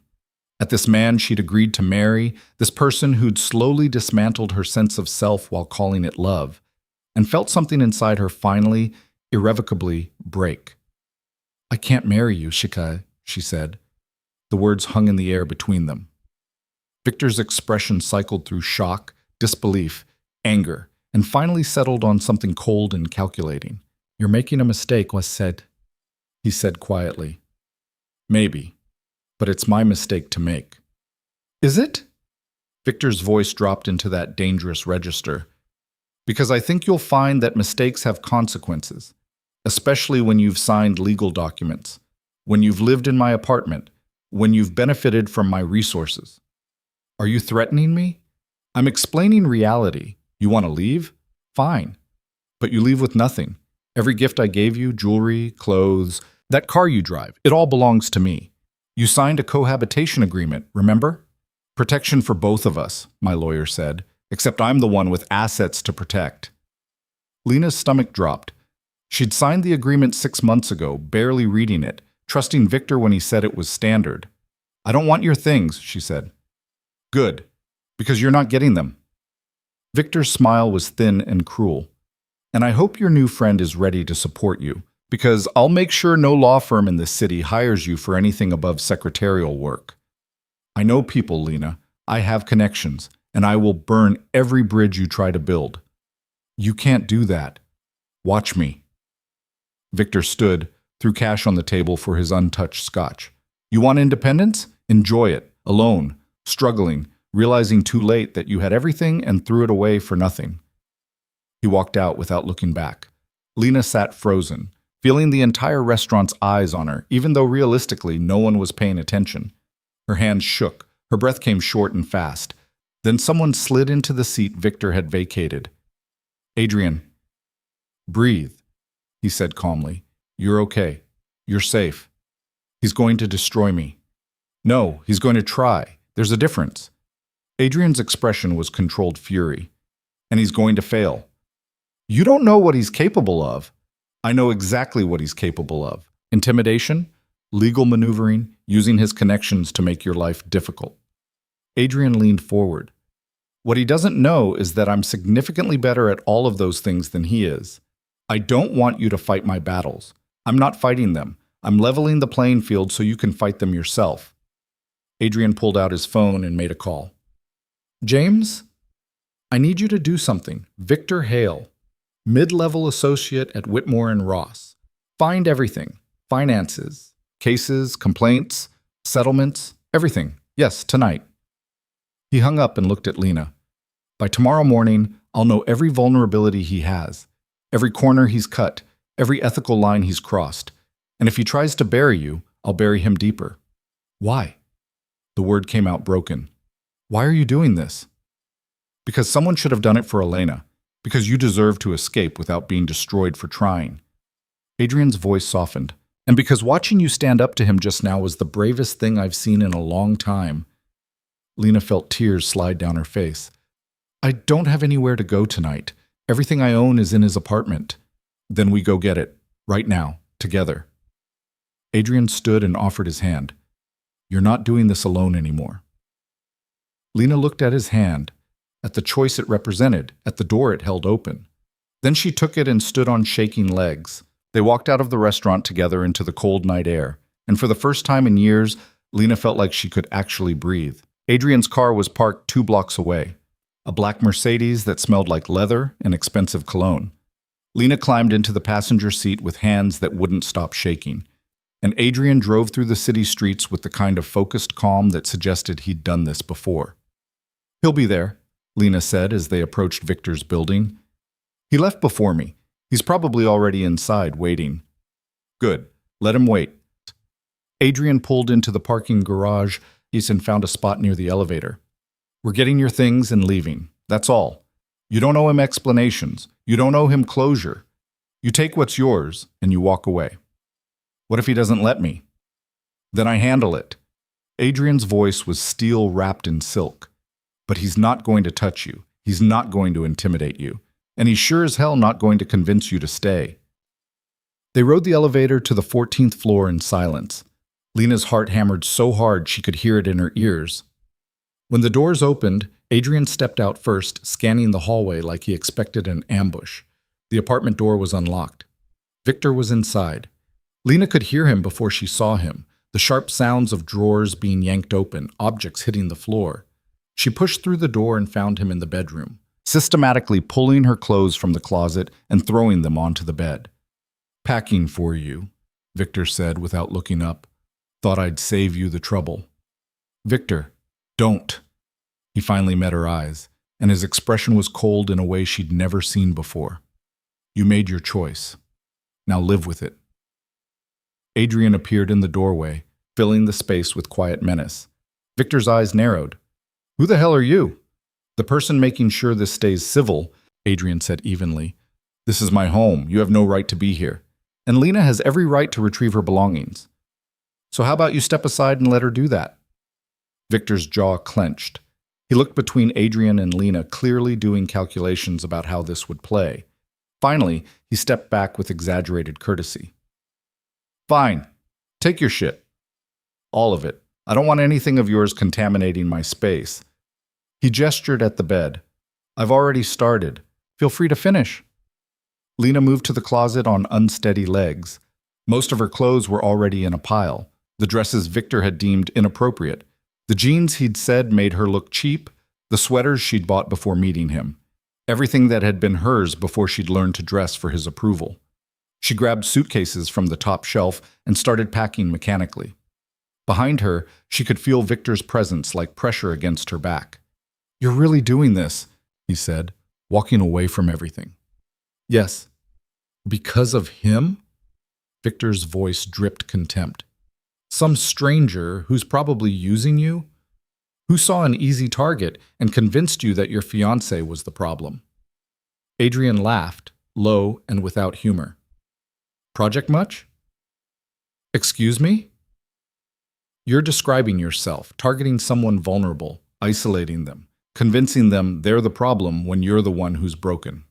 At this man she'd agreed to marry, this person who'd slowly dismantled her sense of self while calling it love, and felt something inside her finally, irrevocably break. I can't marry you, Shika, she said. The words hung in the air between them. Victor's expression cycled through shock, disbelief, anger, and finally settled on something cold and calculating. You're making a mistake, was said, he said quietly. Maybe, but it's my mistake to make. Is it? Victor's voice dropped into that dangerous register. Because I think you'll find that mistakes have consequences, especially when you've signed legal documents, when you've lived in my apartment, when you've benefited from my resources. Are you threatening me? I'm explaining reality. You want to leave? Fine. But you leave with nothing. Every gift I gave you, jewelry, clothes, that car you drive, it all belongs to me. You signed a cohabitation agreement, remember? Protection for both of us, my lawyer said, except I'm the one with assets to protect. Lena's stomach dropped. She'd signed the agreement 6 months ago, barely reading it, trusting Victor when he said it was standard. I don't want your things, she said. Good, because you're not getting them. Victor's smile was thin and cruel. And I hope your new friend is ready to support you, because I'll make sure no law firm in this city hires you for anything above secretarial work. I know people, Lena. I have connections, and I will burn every bridge you try to build. You can't do that. Watch me. Victor stood, threw cash on the table for his untouched scotch. You want independence? Enjoy it, alone, struggling, realizing too late that you had everything and threw it away for nothing. He walked out without looking back. Lena sat frozen, feeling the entire restaurant's eyes on her, even though realistically no one was paying attention. Her hands shook, her breath came short and fast. Then someone slid into the seat Victor had vacated. Adrian, breathe, he said calmly. You're okay. You're safe. He's going to destroy me. No, he's going to try. There's a difference. Adrian's expression was controlled fury. And he's going to fail. You don't know what he's capable of. I know exactly what he's capable of. Intimidation, legal maneuvering, using his connections to make your life difficult. Adrian leaned forward. What he doesn't know is that I'm significantly better at all of those things than he is. I don't want you to fight my battles. I'm not fighting them. I'm leveling the playing field so you can fight them yourself. Adrian pulled out his phone and made a call. James, I need you to do something. Victor Hale, mid-level associate at Whitmore and Ross. Find everything. Finances, cases, complaints. Settlements, everything. Yes, tonight. He hung up and looked at Lena. By tomorrow morning, I'll know every vulnerability he has, every corner he's cut, every ethical line he's crossed. And if he tries to bury you, I'll bury him deeper. Why? The word came out broken. Why are you doing this? Because someone should have done it for Elena. Because you deserve to escape without being destroyed for trying. Adrian's voice softened. And because watching you stand up to him just now was the bravest thing I've seen in a long time. Lena felt tears slide down her face. I don't have anywhere to go tonight. Everything I own is in his apartment. Then we go get it, right now, together. Adrian stood and offered his hand. You're not doing this alone anymore. Lena looked at his hand, at the choice it represented, at the door it held open. Then she took it and stood on shaking legs. They walked out of the restaurant together into the cold night air, and for the first time in years, Lena felt like she could actually breathe. Adrian's car was parked 2 blocks away, a black Mercedes that smelled like leather and expensive cologne. Lena climbed into the passenger seat with hands that wouldn't stop shaking, and Adrian drove through the city streets with the kind of focused calm that suggested he'd done this before. He'll be there, Lena said as they approached Victor's building. He left before me. He's probably already inside, waiting. Good. Let him wait. Adrian pulled into the parking garage and found a spot near the elevator. We're getting your things and leaving. That's all. You don't owe him explanations. You don't owe him closure. You take what's yours and you walk away. What if he doesn't let me? Then I handle it. Adrian's voice was steel wrapped in silk. But he's not going to touch you. He's not going to intimidate you. And he's sure as hell not going to convince you to stay. They rode the elevator to the 14th floor in silence. Lena's heart hammered so hard she could hear it in her ears. When the doors opened, Adrian stepped out first, scanning the hallway like he expected an ambush. The apartment door was unlocked. Victor was inside. Lena could hear him before she saw him, the sharp sounds of drawers being yanked open, objects hitting the floor. She pushed through the door and found him in the bedroom, systematically pulling her clothes from the closet and throwing them onto the bed. Packing for you, Victor said without looking up. Thought I'd save you the trouble. Victor, don't. He finally met her eyes, and his expression was cold in a way she'd never seen before. You made your choice. Now live with it. Adrian appeared in the doorway, filling the space with quiet menace. Victor's eyes narrowed. Who the hell are you? The person making sure this stays civil, Adrian said evenly. This is my home. You have no right to be here. And Lena has every right to retrieve her belongings. So how about you step aside and let her do that? Victor's jaw clenched. He looked between Adrian and Lena, clearly doing calculations about how this would play. Finally, he stepped back with exaggerated courtesy. Fine. Take your shit. All of it. I don't want anything of yours contaminating my space. He gestured at the bed. I've already started. Feel free to finish. Lena moved to the closet on unsteady legs. Most of her clothes were already in a pile. The dresses Victor had deemed inappropriate. The jeans he'd said made her look cheap. The sweaters she'd bought before meeting him. Everything that had been hers before she'd learned to dress for his approval. She grabbed suitcases from the top shelf and started packing mechanically. Behind her, she could feel Victor's presence like pressure against her back. You're really doing this, he said, walking away from everything. Yes. Because of him? Victor's voice dripped contempt. Some stranger who's probably using you? Who saw an easy target and convinced you that your fiancé was the problem? Adrian laughed, low and without humor. Project much? Excuse me? You're describing yourself, targeting someone vulnerable, isolating them, convincing them they're the problem when you're the one who's broken.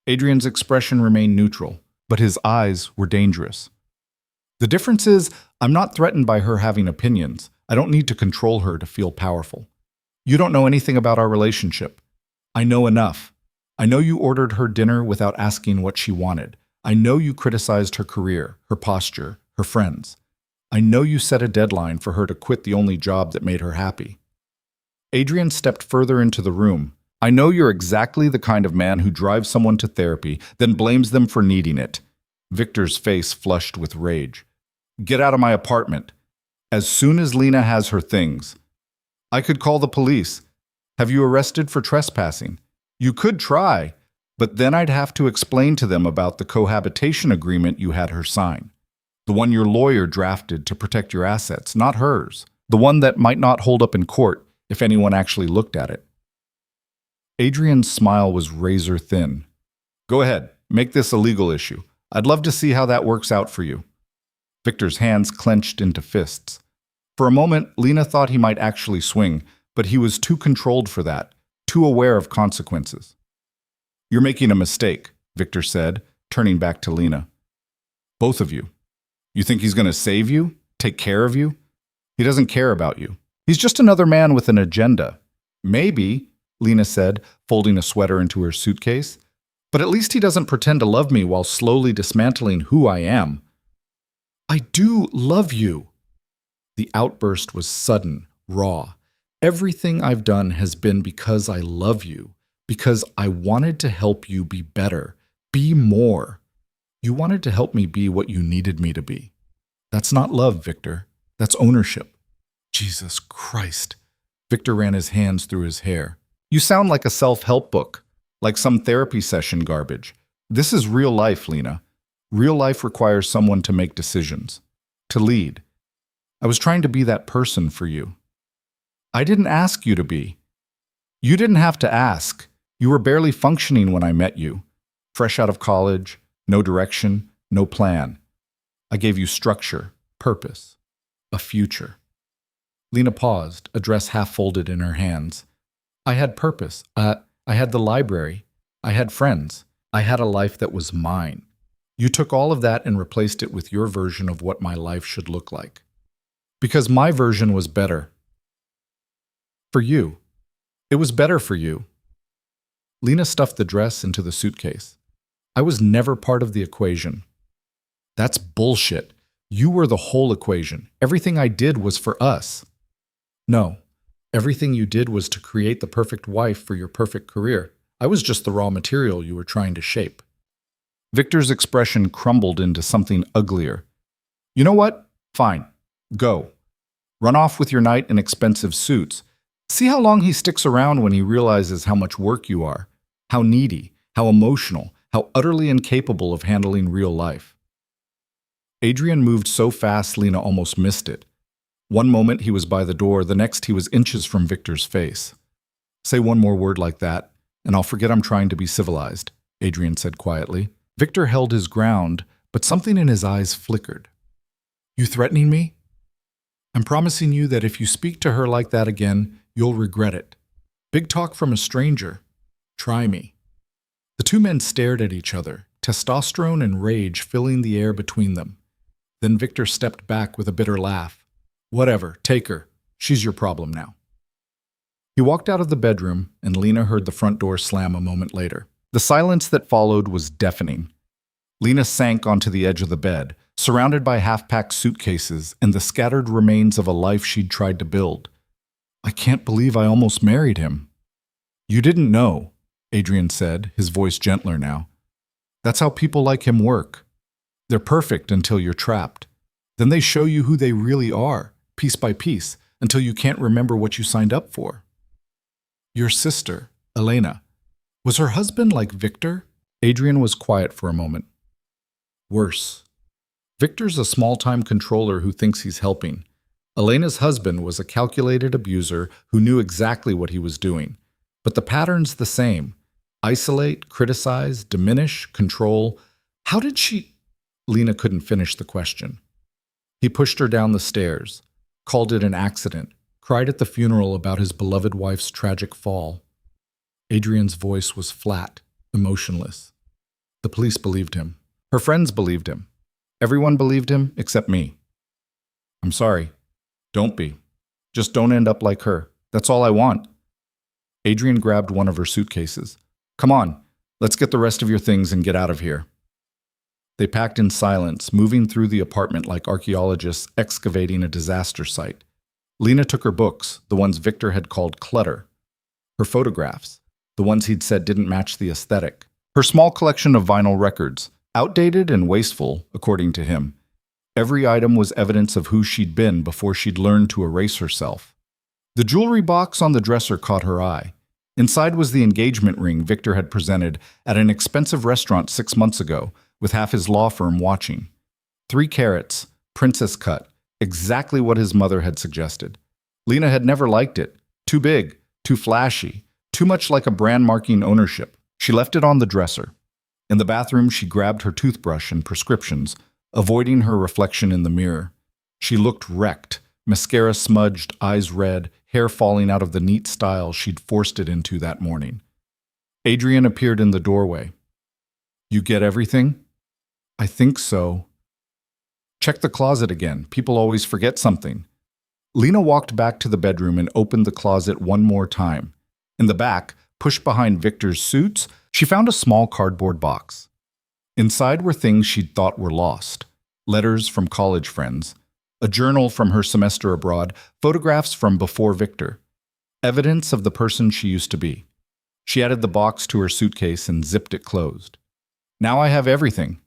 Adrian's expression remained neutral, but his eyes were dangerous. The difference is, I'm not threatened by her having opinions. I don't need to control her to feel powerful. You don't know anything about our relationship. I know enough. I know you ordered her dinner without asking what she wanted. I know you criticized her career, her posture, her friends. I know you set a deadline for her to quit the only job that made her happy. Adrian stepped further into the room. I know you're exactly the kind of man who drives someone to therapy, then blames them for needing it. Victor's face flushed with rage. Get out of my apartment. As soon as Lena has her things. I could call the police. Have you arrested for trespassing? You could try, but then I'd have to explain to them about the cohabitation agreement you had her sign. The one your lawyer drafted to protect your assets, not hers. The one that might not hold up in court if anyone actually looked at it. Adrian's smile was razor thin. Go ahead, make this a legal issue. I'd love to see how that works out for you. Victor's hands clenched into fists. For a moment, Lena thought he might actually swing, but he was too controlled for that, too aware of consequences. You're making a mistake, Victor said, turning back to Lena. Both of you. You think he's going to save you? Take care of you? He doesn't care about you. He's just another man with an agenda. Maybe, Lena said, folding a sweater into her suitcase. But at least he doesn't pretend to love me while slowly dismantling who I am. I do love you. The outburst was sudden, raw. Everything I've done has been because I love you, because I wanted to help you be better, be more. You wanted to help me be what you needed me to be. That's not love, Victor. That's ownership. Jesus Christ. Victor ran his hands through his hair. You sound like a self-help book, like some therapy session garbage. This is real life, Lena. Real life requires someone to make decisions, to lead. I was trying to be that person for you. I didn't ask you to be. You didn't have to ask. You were barely functioning when I met you. Fresh out of college, no direction, no plan. I gave you structure, purpose, a future. Lena paused, a dress half folded in her hands. I had purpose. I had the library. I had friends. I had a life that was mine. You took all of that and replaced it with your version of what my life should look like. Because my version was better. For you. It was better for you. Lena stuffed the dress into the suitcase. I was never part of the equation. That's bullshit. You were the whole equation. Everything I did was for us. No, everything you did was to create the perfect wife for your perfect career. I was just the raw material you were trying to shape. Victor's expression crumbled into something uglier. You know what? Fine. Go. Run off with your knight in expensive suits. See how long he sticks around when he realizes how much work you are, how needy, how emotional, how utterly incapable of handling real life. Adrian moved so fast Lena almost missed it. One moment he was by the door, the next he was inches from Victor's face. Say one more word like that, and I'll forget I'm trying to be civilized, Adrian said quietly. Victor held his ground, but something in his eyes flickered. You threatening me? I'm promising you that if you speak to her like that again, you'll regret it. Big talk from a stranger. Try me. The two men stared at each other, testosterone and rage filling the air between them. Then Victor stepped back with a bitter laugh. Whatever, take her. She's your problem now. He walked out of the bedroom, and Lena heard the front door slam a moment later. The silence that followed was deafening. Lena sank onto the edge of the bed, surrounded by half-packed suitcases and the scattered remains of a life she'd tried to build. I can't believe I almost married him. You didn't know, Adrian said, his voice gentler now. That's how people like him work. They're perfect until you're trapped. Then they show you who they really are, piece by piece, until you can't remember what you signed up for. Your sister, Elena. Was her husband like Victor? Adrian was quiet for a moment. Worse. Victor's a small-time controller who thinks he's helping. Elena's husband was a calculated abuser who knew exactly what he was doing. But the pattern's the same. Isolate, criticize, diminish, control. How did she... Lena couldn't finish the question. He pushed her down the stairs, called it an accident, cried at the funeral about his beloved wife's tragic fall. Adrian's voice was flat, emotionless. The police believed him. Her friends believed him. Everyone believed him except me. I'm sorry. Don't be. Just don't end up like her. That's all I want. Adrian grabbed one of her suitcases. Come on, let's get the rest of your things and get out of here. They packed in silence, moving through the apartment like archaeologists excavating a disaster site. Lena took her books, the ones Victor had called clutter. Her photographs, the ones he'd said didn't match the aesthetic. Her small collection of vinyl records, outdated and wasteful, according to him. Every item was evidence of who she'd been before she'd learned to erase herself. The jewelry box on the dresser caught her eye. Inside was the engagement ring Victor had presented at an expensive restaurant 6 months ago, with half his law firm watching. 3 carats, princess cut, exactly what his mother had suggested. Lena had never liked it. Too big, too flashy, too much like a brand-marking ownership. She left it on the dresser. In the bathroom, she grabbed her toothbrush and prescriptions, avoiding her reflection in the mirror. She looked wrecked, mascara smudged, eyes red, hair falling out of the neat style she'd forced it into that morning. Adrian appeared in the doorway. "You get everything?" "I think so." "Check the closet again. People always forget something." Lena walked back to the bedroom and opened the closet one more time. In the back, pushed behind Victor's suits, she found a small cardboard box. Inside were things she'd thought were lost. Letters from college friends, a journal from her semester abroad, photographs from before Victor. Evidence of the person she used to be. She added the box to her suitcase and zipped it closed. "Now I have everything."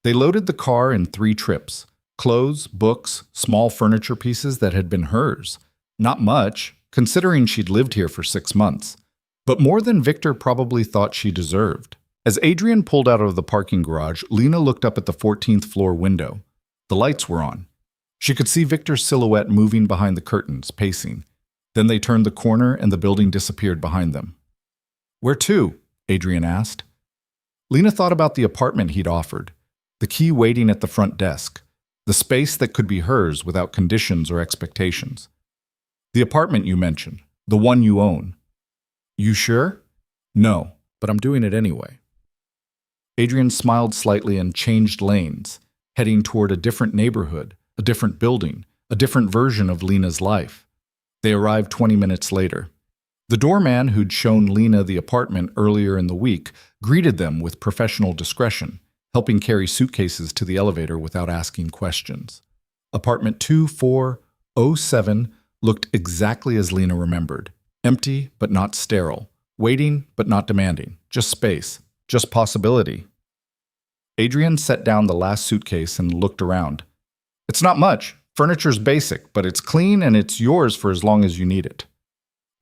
They loaded the car in 3 trips. Clothes, books, small furniture pieces that had been hers. Not much, considering she'd lived here for 6 months. But more than Victor probably thought she deserved. As Adrian pulled out of the parking garage, Lena looked up at the 14th floor window. The lights were on. She could see Victor's silhouette moving behind the curtains, pacing. Then they turned the corner and the building disappeared behind them. "Where to?" Adrian asked. Lena thought about the apartment he'd offered, the key waiting at the front desk, the space that could be hers without conditions or expectations. "The apartment you mentioned, the one you own." "You sure?" "No, but I'm doing it anyway." Adrian smiled slightly and changed lanes, heading toward a different neighborhood, a different building, a different version of Lena's life. They arrived 20 minutes later. The doorman who'd shown Lena the apartment earlier in the week greeted them with professional discretion, helping carry suitcases to the elevator without asking questions. Apartment 2407 looked exactly as Lena remembered. Empty but not sterile. Waiting but not demanding. Just space. Just possibility. Adrian set down the last suitcase and looked around. "It's not much. Furniture's basic, but it's clean and it's yours for as long as you need it."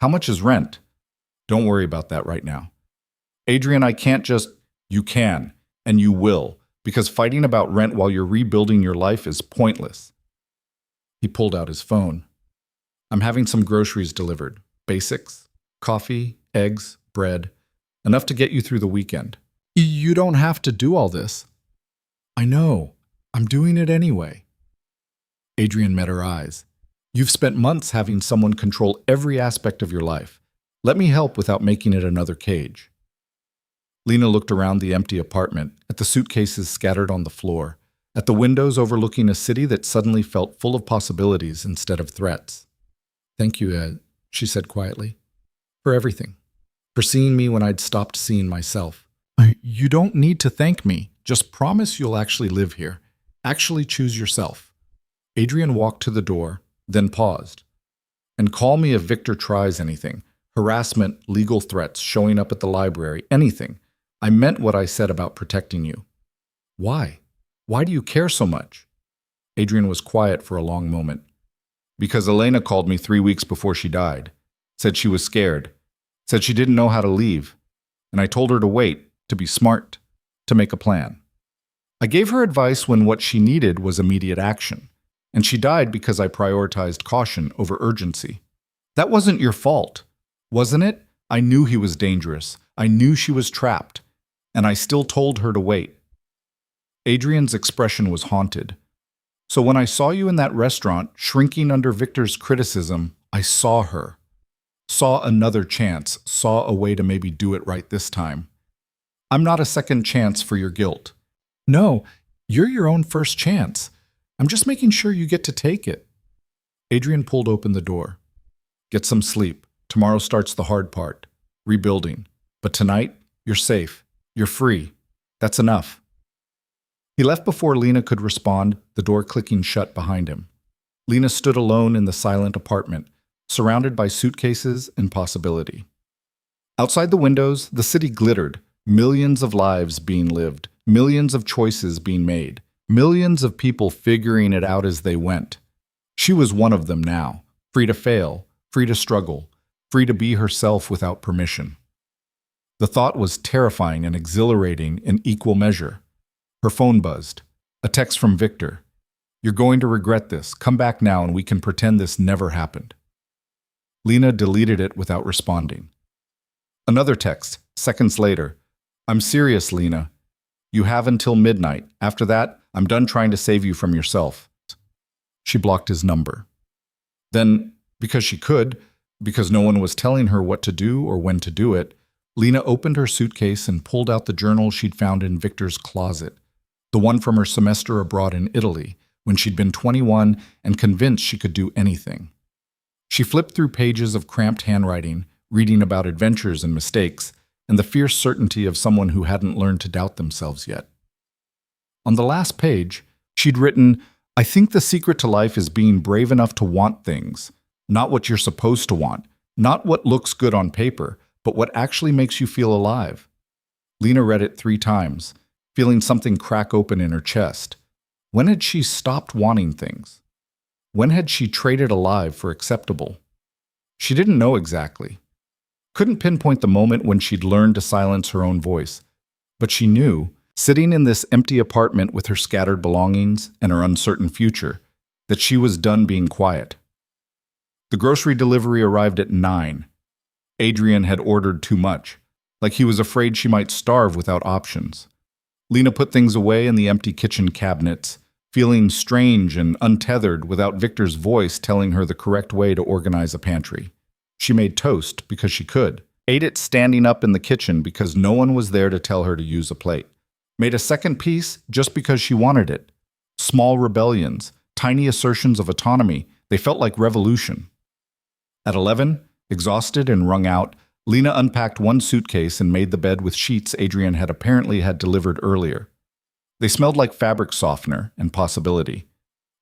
"How much is rent?" "Don't worry about that right now." "Adrian, I can't just—" "You can, and you will, because fighting about rent while you're rebuilding your life is pointless." He pulled out his phone. "I'm having some groceries delivered. Basics. Coffee, eggs, bread. Enough to get you through the weekend." "You don't have to do all this." "I know. I'm doing it anyway." Adrian met her eyes. "You've spent months having someone control every aspect of your life. Let me help without making it another cage." Lena looked around the empty apartment, at the suitcases scattered on the floor, at the windows overlooking a city that suddenly felt full of possibilities instead of threats. "Thank you, Ed," she said quietly, "for everything. For seeing me when I'd stopped seeing myself." "You don't need to thank me. Just promise you'll actually live here. Actually choose yourself." Adrian walked to the door, then paused. "And call me if Victor tries anything. Harassment, legal threats, showing up at the library, anything. I meant what I said about protecting you." "Why? Why do you care so much?" Adrian was quiet for a long moment. "Because Elena called me 3 weeks before she died. Said she was scared. Said she didn't know how to leave. And I told her to wait, to be smart, to make a plan. I gave her advice when what she needed was immediate action. And she died because I prioritized caution over urgency. That wasn't your fault, wasn't it? I knew he was dangerous. I knew she was trapped. And I still told her to wait." Adrian's expression was haunted. "So when I saw you in that restaurant, shrinking under Victor's criticism, I saw her. Saw another chance, saw a way to maybe do it right this time. I'm not a second chance for your guilt." "No, you're your own first chance. I'm just making sure you get to take it." Adrian pulled open the door. "Get some sleep. Tomorrow starts the hard part. Rebuilding. But tonight, you're safe. You're free. That's enough." He left before Lena could respond, the door clicking shut behind him. Lena stood alone in the silent apartment, surrounded by suitcases and possibility. Outside the windows, the city glittered, millions of lives being lived, millions of choices being made. Millions of people figuring it out as they went. She was one of them now, free to fail, free to struggle, free to be herself without permission. The thought was terrifying and exhilarating in equal measure. Her phone buzzed. A text from Victor. "You're going to regret this. Come back now and we can pretend this never happened." Lena deleted it without responding. Another text, seconds later. "I'm serious, Lena. You have until midnight. After that, I'm done trying to save you from yourself." She blocked his number. Then, because she could, because no one was telling her what to do or when to do it, Lena opened her suitcase and pulled out the journal she'd found in Victor's closet, the one from her semester abroad in Italy, when she'd been 21 and convinced she could do anything. She flipped through pages of cramped handwriting, reading about adventures and mistakes, and the fierce certainty of someone who hadn't learned to doubt themselves yet. On the last page, she'd written, "I think the secret to life is being brave enough to want things, not what you're supposed to want, not what looks good on paper, but what actually makes you feel alive." Lena read it 3 times, feeling something crack open in her chest. When had she stopped wanting things? When had she traded alive for acceptable? She didn't know exactly. Couldn't pinpoint the moment when she'd learned to silence her own voice. But she knew, sitting in this empty apartment with her scattered belongings and her uncertain future, that she was done being quiet. The grocery delivery arrived at 9. Adrian had ordered too much, like he was afraid she might starve without options. Lena put things away in the empty kitchen cabinets, feeling strange and untethered without Victor's voice telling her the correct way to organize a pantry. She made toast because she could, ate it standing up in the kitchen because no one was there to tell her to use a plate, made a second piece just because she wanted it. Small rebellions, tiny assertions of autonomy, they felt like revolution. At 11, exhausted and wrung out, Lena unpacked one suitcase and made the bed with sheets Adrian had apparently had delivered earlier. They smelled like fabric softener and possibility.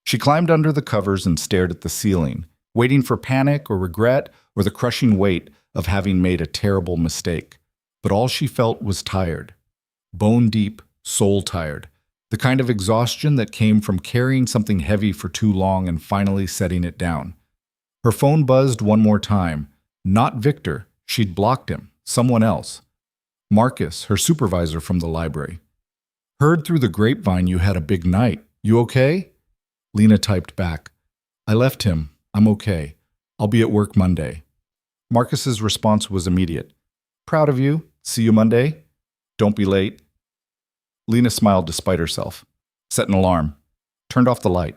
She climbed under the covers and stared at the ceiling, waiting for panic or regret or the crushing weight of having made a terrible mistake. But all she felt was tired. Bone deep, soul tired. The kind of exhaustion that came from carrying something heavy for too long and finally setting it down. Her phone buzzed one more time. Not Victor. She'd blocked him. Someone else. Marcus, her supervisor from the library. "Heard through the grapevine you had a big night. You okay?" Lena typed back. "I left him. I'm okay. I'll be at work Monday." Marcus's response was immediate. "Proud of you. See you Monday. Don't be late." Lena smiled despite herself, set an alarm, turned off the light,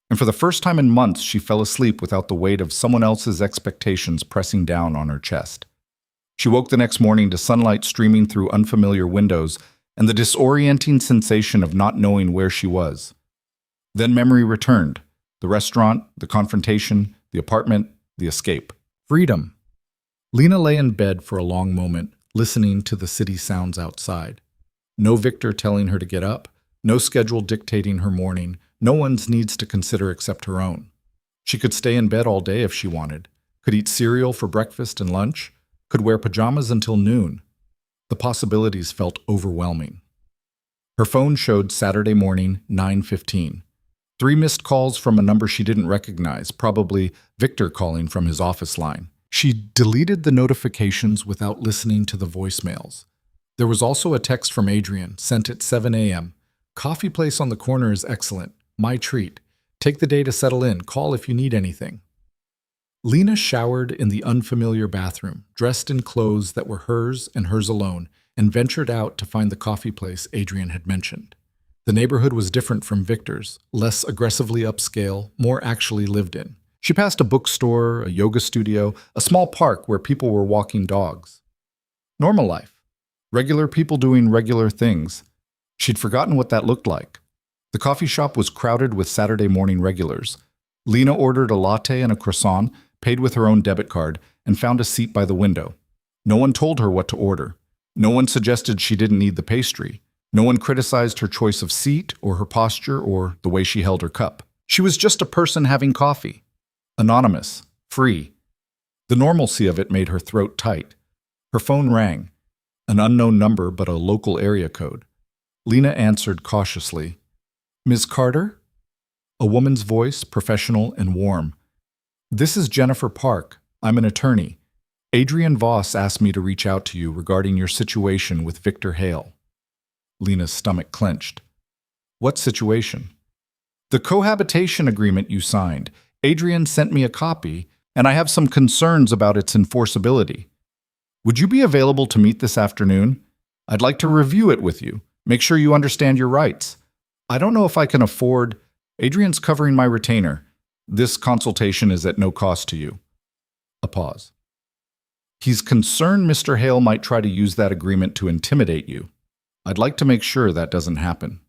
and for the first time in months she fell asleep without the weight of someone else's expectations pressing down on her chest. She woke the next morning to sunlight streaming through unfamiliar windows and the disorienting sensation of not knowing where she was. Then memory returned. The restaurant, the confrontation, the apartment, the escape. Freedom. Lena lay in bed for a long moment, listening to the city sounds outside. No Victor telling her to get up, no schedule dictating her morning, no one's needs to consider except her own. She could stay in bed all day if she wanted, could eat cereal for breakfast and lunch, could wear pajamas until noon. The possibilities felt overwhelming. Her phone showed Saturday morning, 9:15. 3 missed calls from a number she didn't recognize, probably Victor calling from his office line. She deleted the notifications without listening to the voicemails. There was also a text from Adrian, sent at 7 a.m. "Coffee place on the corner is excellent. My treat. Take the day to settle in. Call if you need anything." Lena showered in the unfamiliar bathroom, dressed in clothes that were hers and hers alone, and ventured out to find the coffee place Adrian had mentioned. The neighborhood was different from Victor's, less aggressively upscale, more actually lived in. She passed a bookstore, a yoga studio, a small park where people were walking dogs. Normal life. Regular people doing regular things. She'd forgotten what that looked like. The coffee shop was crowded with Saturday morning regulars. Lena ordered a latte and a croissant, paid with her own debit card, and found a seat by the window. No one told her what to order. No one suggested she didn't need the pastry. No one criticized her choice of seat or her posture or the way she held her cup. She was just a person having coffee. Anonymous. Free. The normalcy of it made her throat tight. Her phone rang. An unknown number but a local area code. Lena answered cautiously. Ms. Carter? A woman's voice, professional and warm. This is Jennifer Park. I'm an attorney. Adrian Voss asked me to reach out to you regarding your situation with Victor Hale. Lena's stomach clenched. What situation? The cohabitation agreement you signed. Adrian sent me a copy, and I have some concerns about its enforceability. Would you be available to meet this afternoon? I'd like to review it with you. Make sure you understand your rights. I don't know if I can afford. Adrian's covering my retainer. This consultation is at no cost to you. A pause. He's concerned Mr. Hale might try to use that agreement to intimidate you. I'd like to make sure that doesn't happen.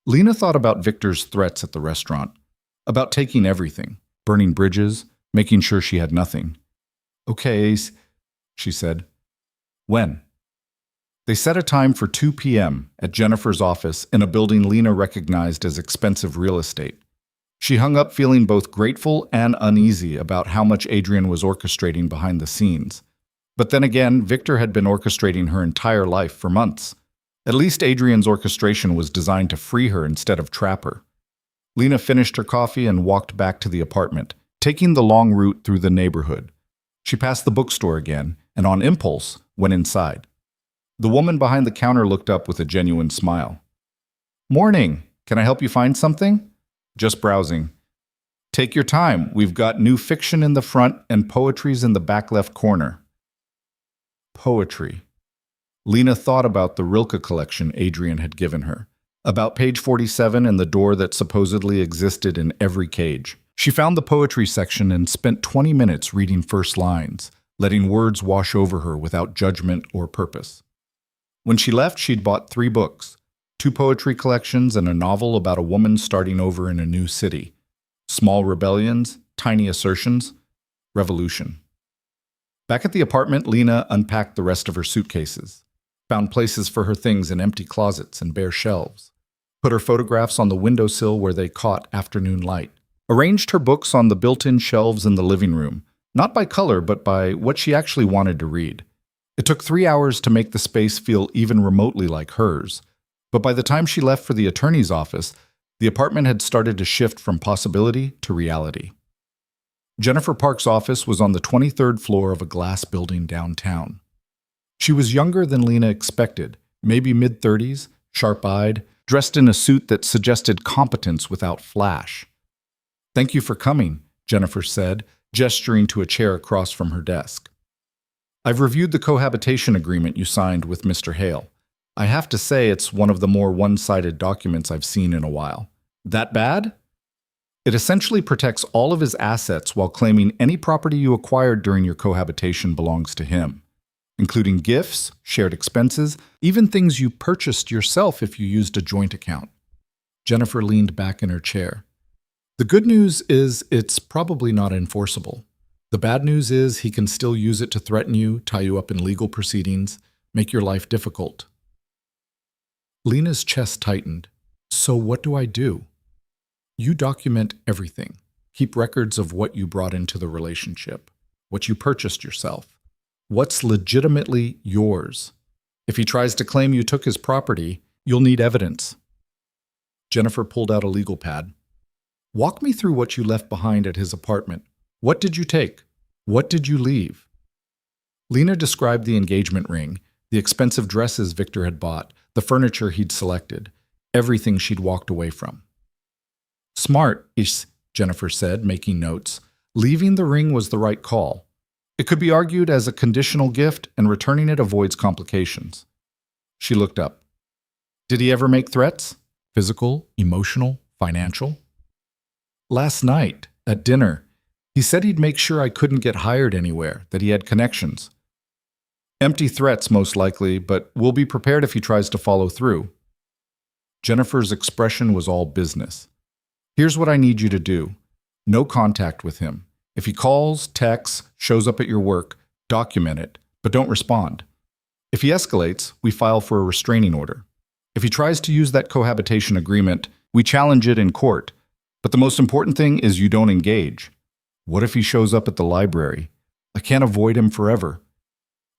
Lena thought about Victor's threats at the restaurant, about taking everything, burning bridges, making sure she had nothing. Okay, she said. When? They set a time for 2 p.m. at Jennifer's office in a building Lena recognized as expensive real estate. She hung up feeling both grateful and uneasy about how much Adrian was orchestrating behind the scenes. But then again, Victor had been orchestrating her entire life for months. At least Adrian's orchestration was designed to free her instead of trap her. Lena finished her coffee and walked back to the apartment, taking the long route through the neighborhood. She passed the bookstore again, and on impulse, went inside. The woman behind the counter looked up with a genuine smile. Morning. Can I help you find something? Just browsing. Take your time. We've got new fiction in the front and poetry's in the back left corner. Poetry. Lena thought about the Rilke collection Adrian had given her, about page 47 and the door that supposedly existed in every cage. She found the poetry section and spent 20 minutes reading first lines, letting words wash over her without judgment or purpose. When she left, she'd bought 3 books, 2 poetry collections and a novel about a woman starting over in a new city. Small rebellions, tiny assertions, revolution. Back at the apartment, Lena unpacked the rest of her suitcases, found places for her things in empty closets and bare shelves, put her photographs on the windowsill where they caught afternoon light, arranged her books on the built-in shelves in the living room, not by color but by what she actually wanted to read. It took 3 hours to make the space feel even remotely like hers, but by the time she left for the attorney's office, the apartment had started to shift from possibility to reality. Jennifer Park's office was on the 23rd floor of a glass building downtown. She was younger than Lena expected, maybe mid-30s, sharp-eyed, dressed in a suit that suggested competence without flash. "Thank you for coming," Jennifer said, gesturing to a chair across from her desk. "I've reviewed the cohabitation agreement you signed with Mr. Hale. I have to say it's one of the more one-sided documents I've seen in a while. That bad? It essentially protects all of his assets while claiming any property you acquired during your cohabitation belongs to him, including gifts, shared expenses, even things you purchased yourself if you used a joint account." Jennifer leaned back in her chair. "The good news is it's probably not enforceable. The bad news is he can still use it to threaten you, tie you up in legal proceedings, make your life difficult." Lena's chest tightened. "So what do I do?" "You document everything. Keep records of what you brought into the relationship, what you purchased yourself, what's legitimately yours. If he tries to claim you took his property, you'll need evidence." Jennifer pulled out a legal pad. "Walk me through what you left behind at his apartment. What did you take? What did you leave?" Lena described the engagement ring, the expensive dresses Victor had bought, the furniture he'd selected, everything she'd walked away from. "Smart-ish," Jennifer said, making notes. "Leaving the ring was the right call. It could be argued as a conditional gift, and returning it avoids complications." She looked up. "Did he ever make threats? Physical, emotional, financial?" "Last night, at dinner, he said he'd make sure I couldn't get hired anywhere, that he had connections. Empty threats, most likely, but we'll be prepared if he tries to follow through." Jennifer's expression was all business. "Here's what I need you to do. No contact with him. If he calls, texts, shows up at your work, document it, but don't respond. If he escalates, we file for a restraining order. If he tries to use that cohabitation agreement, we challenge it in court. But the most important thing is you don't engage. What if he shows up at the library? I can't avoid him forever.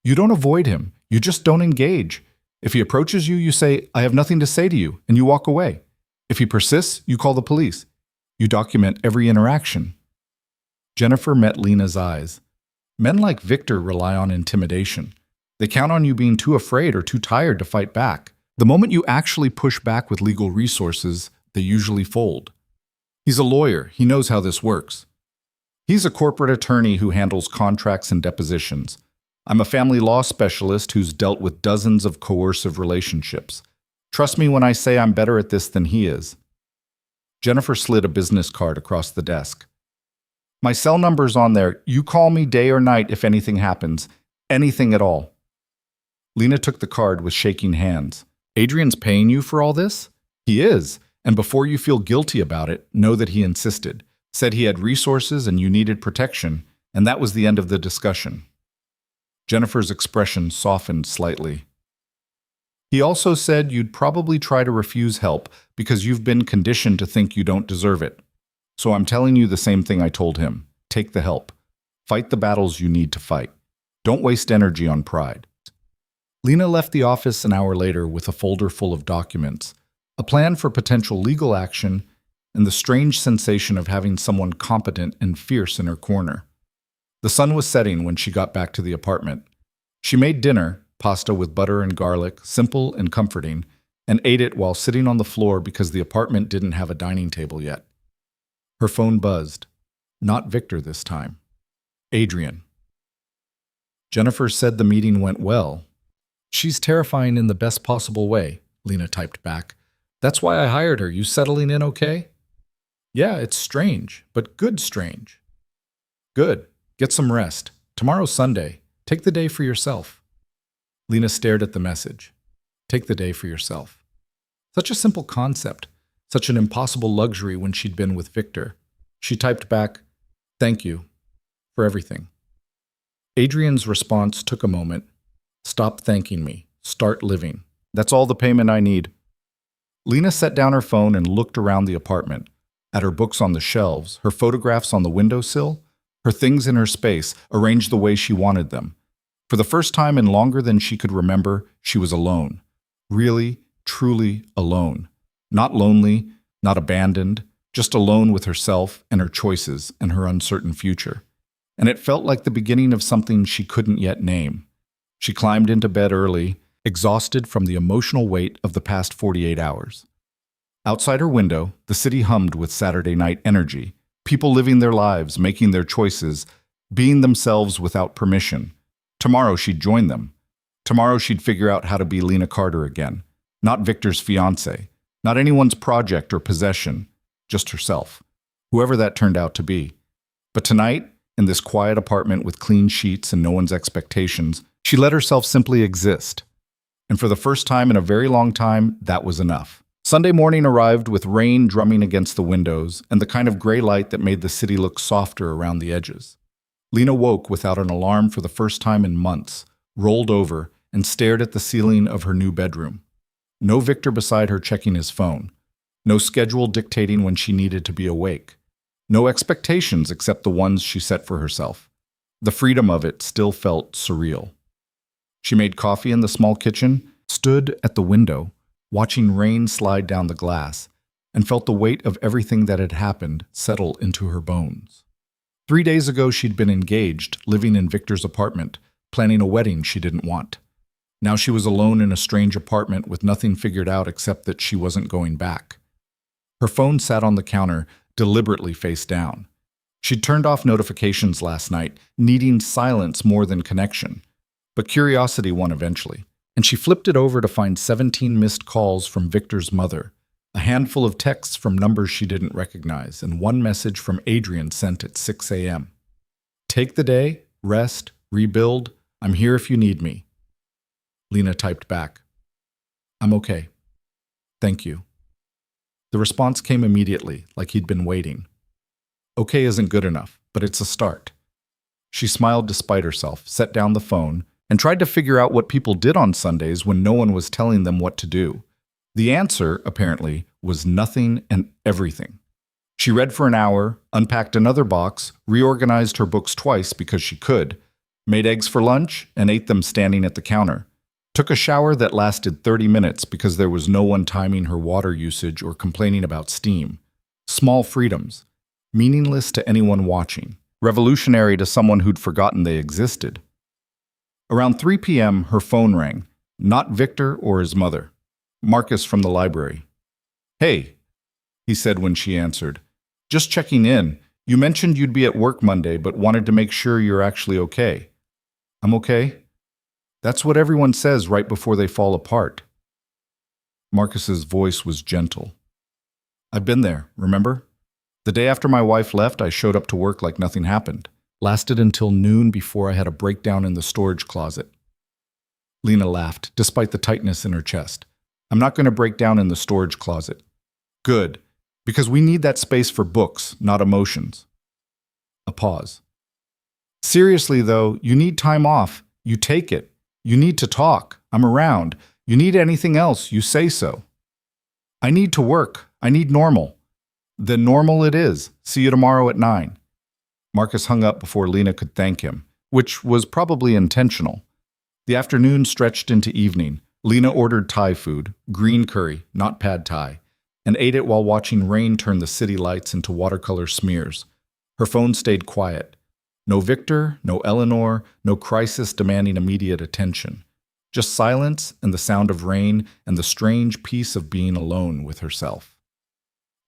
You don't avoid him. You just don't engage. If he approaches you, you say, 'I have nothing to say to you,' and you walk away. If he persists, you call the police. You document every interaction. Jennifer met Lena's eyes. Men like Victor rely on intimidation. They count on you being too afraid or too tired to fight back. The moment you actually push back with legal resources, they usually fold. He's a lawyer. He knows how this works. He's a corporate attorney who handles contracts and depositions. I'm a family law specialist who's dealt with dozens of coercive relationships. Trust me when I say I'm better at this than he is. Jennifer slid a business card across the desk. My cell number's on there. You call me day or night if anything happens. Anything at all. Lena took the card with shaking hands. Adrian's paying you for all this? He is. And before you feel guilty about it, know that he insisted. Said he had resources and you needed protection, and that was the end of the discussion. Jennifer's expression softened slightly. He also said you'd probably try to refuse help because you've been conditioned to think you don't deserve it. So I'm telling you the same thing I told him. Take the help. Fight the battles you need to fight. Don't waste energy on pride. Lena left the office an hour later with a folder full of documents, a plan for potential legal action, and the strange sensation of having someone competent and fierce in her corner. The sun was setting when she got back to the apartment. She made dinner, pasta with butter and garlic, simple and comforting, and ate it while sitting on the floor because the apartment didn't have a dining table yet. Her phone buzzed. Not Victor this time. Adrian. Jennifer said the meeting went well. She's terrifying in the best possible way, Lena typed back. That's why I hired her. You settling in okay? Yeah, it's strange, but good strange. Good. Get some rest. Tomorrow's Sunday. Take the day for yourself. Lena stared at the message. Take the day for yourself. Such a simple concept, such an impossible luxury when she'd been with Victor. She typed back, thank you for everything. Adrian's response took a moment. Stop thanking me. Start living. That's all the payment I need. Lena set down her phone and looked around the apartment, at her books on the shelves, her photographs on the windowsill, her things in her space, arranged the way she wanted them. For the first time in longer than she could remember, she was alone. Really, truly alone. Not lonely, not abandoned, just alone with herself and her choices and her uncertain future. And it felt like the beginning of something she couldn't yet name. She climbed into bed early, exhausted from the emotional weight of the past 48 hours. Outside her window, the city hummed with Saturday night energy, people living their lives, making their choices, being themselves without permission. Tomorrow she'd join them. Tomorrow she'd figure out how to be Lena Carter again. Not Victor's fiancé, not anyone's project or possession, just herself, whoever that turned out to be. But tonight, in this quiet apartment with clean sheets and no one's expectations, she let herself simply exist. And for the first time in a very long time, that was enough. Sunday morning arrived with rain drumming against the windows and the kind of gray light that made the city look softer around the edges. Lena woke without an alarm for the first time in months, rolled over, and stared at the ceiling of her new bedroom. No Victor beside her checking his phone. No schedule dictating when she needed to be awake. No expectations except the ones she set for herself. The freedom of it still felt surreal. She made coffee in the small kitchen, stood at the window, watching rain slide down the glass, and felt the weight of everything that had happened settle into her bones. 3 days ago she'd been engaged, living in Victor's apartment, planning a wedding she didn't want. Now she was alone in a strange apartment with nothing figured out except that she wasn't going back. Her phone sat on the counter, deliberately face down. She'd turned off notifications last night, needing silence more than connection. But curiosity won eventually, and she flipped it over to find 17 missed calls from Victor's mother, a handful of texts from numbers she didn't recognize, and one message from Adrian sent at 6 a.m. Take the day, rest, rebuild, I'm here if you need me. Lena typed back, I'm okay. Thank you. The response came immediately, like he'd been waiting. Okay isn't good enough, but it's a start. She smiled despite herself, set down the phone, and tried to figure out what people did on Sundays when no one was telling them what to do. The answer, apparently, was nothing and everything. She read for an hour, unpacked another box, reorganized her books twice because she could, made eggs for lunch, and ate them standing at the counter. Took a shower that lasted 30 minutes because there was no one timing her water usage or complaining about steam. Small freedoms. Meaningless to anyone watching. Revolutionary to someone who'd forgotten they existed. Around 3 p.m., her phone rang. Not Victor or his mother. Marcus from the library. "Hey," he said when she answered. "Just checking in. You mentioned you'd be at work Monday, but wanted to make sure you're actually okay." "I'm okay." "That's what everyone says right before they fall apart." Marcus's voice was gentle. "I've been there, remember? The day after my wife left, I showed up to work like nothing happened. Lasted until noon before I had a breakdown in the storage closet." Lena laughed, despite the tightness in her chest. "I'm not going to break down in the storage closet." "Good, because we need that space for books, not emotions." A pause. "Seriously, though, you need time off. You take it. You need to talk. I'm around. You need anything else, you say so." "I need to work. I need normal." "Then normal it is. See you tomorrow at 9. Marcus hung up before Lena could thank him, which was probably intentional. The afternoon stretched into evening. Lena ordered Thai food, green curry, not pad Thai, and ate it while watching rain turn the city lights into watercolor smears. Her phone stayed quiet. No Victor, no Eleanor, no crisis demanding immediate attention. Just silence and the sound of rain and the strange peace of being alone with herself.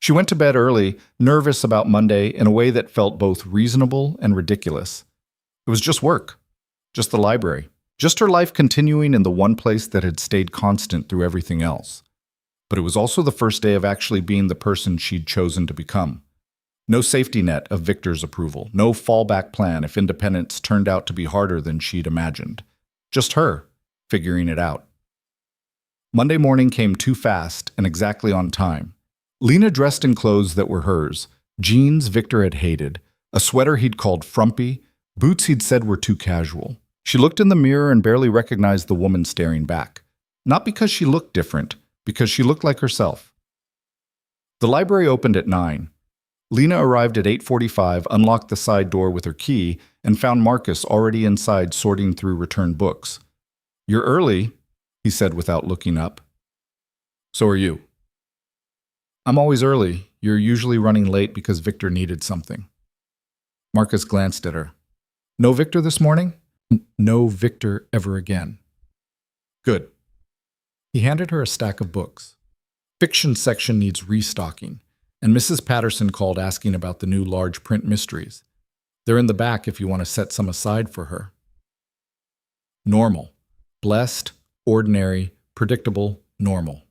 She went to bed early, nervous about Monday in a way that felt both reasonable and ridiculous. It was just work, just the library, just her life continuing in the one place that had stayed constant through everything else. But it was also the first day of actually being the person she'd chosen to become. No safety net of Victor's approval, no fallback plan if independence turned out to be harder than she'd imagined. Just her, figuring it out. Monday morning came too fast and exactly on time. Lena dressed in clothes that were hers, jeans Victor had hated, a sweater he'd called frumpy, boots he'd said were too casual. She looked in the mirror and barely recognized the woman staring back. Not because she looked different, because she looked like herself. The library opened at 9. Lena arrived at 8:45, unlocked the side door with her key, and found Marcus already inside sorting through returned books. "You're early," he said without looking up. "So are you." "I'm always early. You're usually running late because Victor needed something." Marcus glanced at her. "No Victor this morning?" "No Victor ever again." "Good." He handed her a stack of books. "Fiction section needs restocking, and Mrs. Patterson called asking about the new large print mysteries. They're in the back if you want to set some aside for her." Normal. Blessed, ordinary, predictable, normal.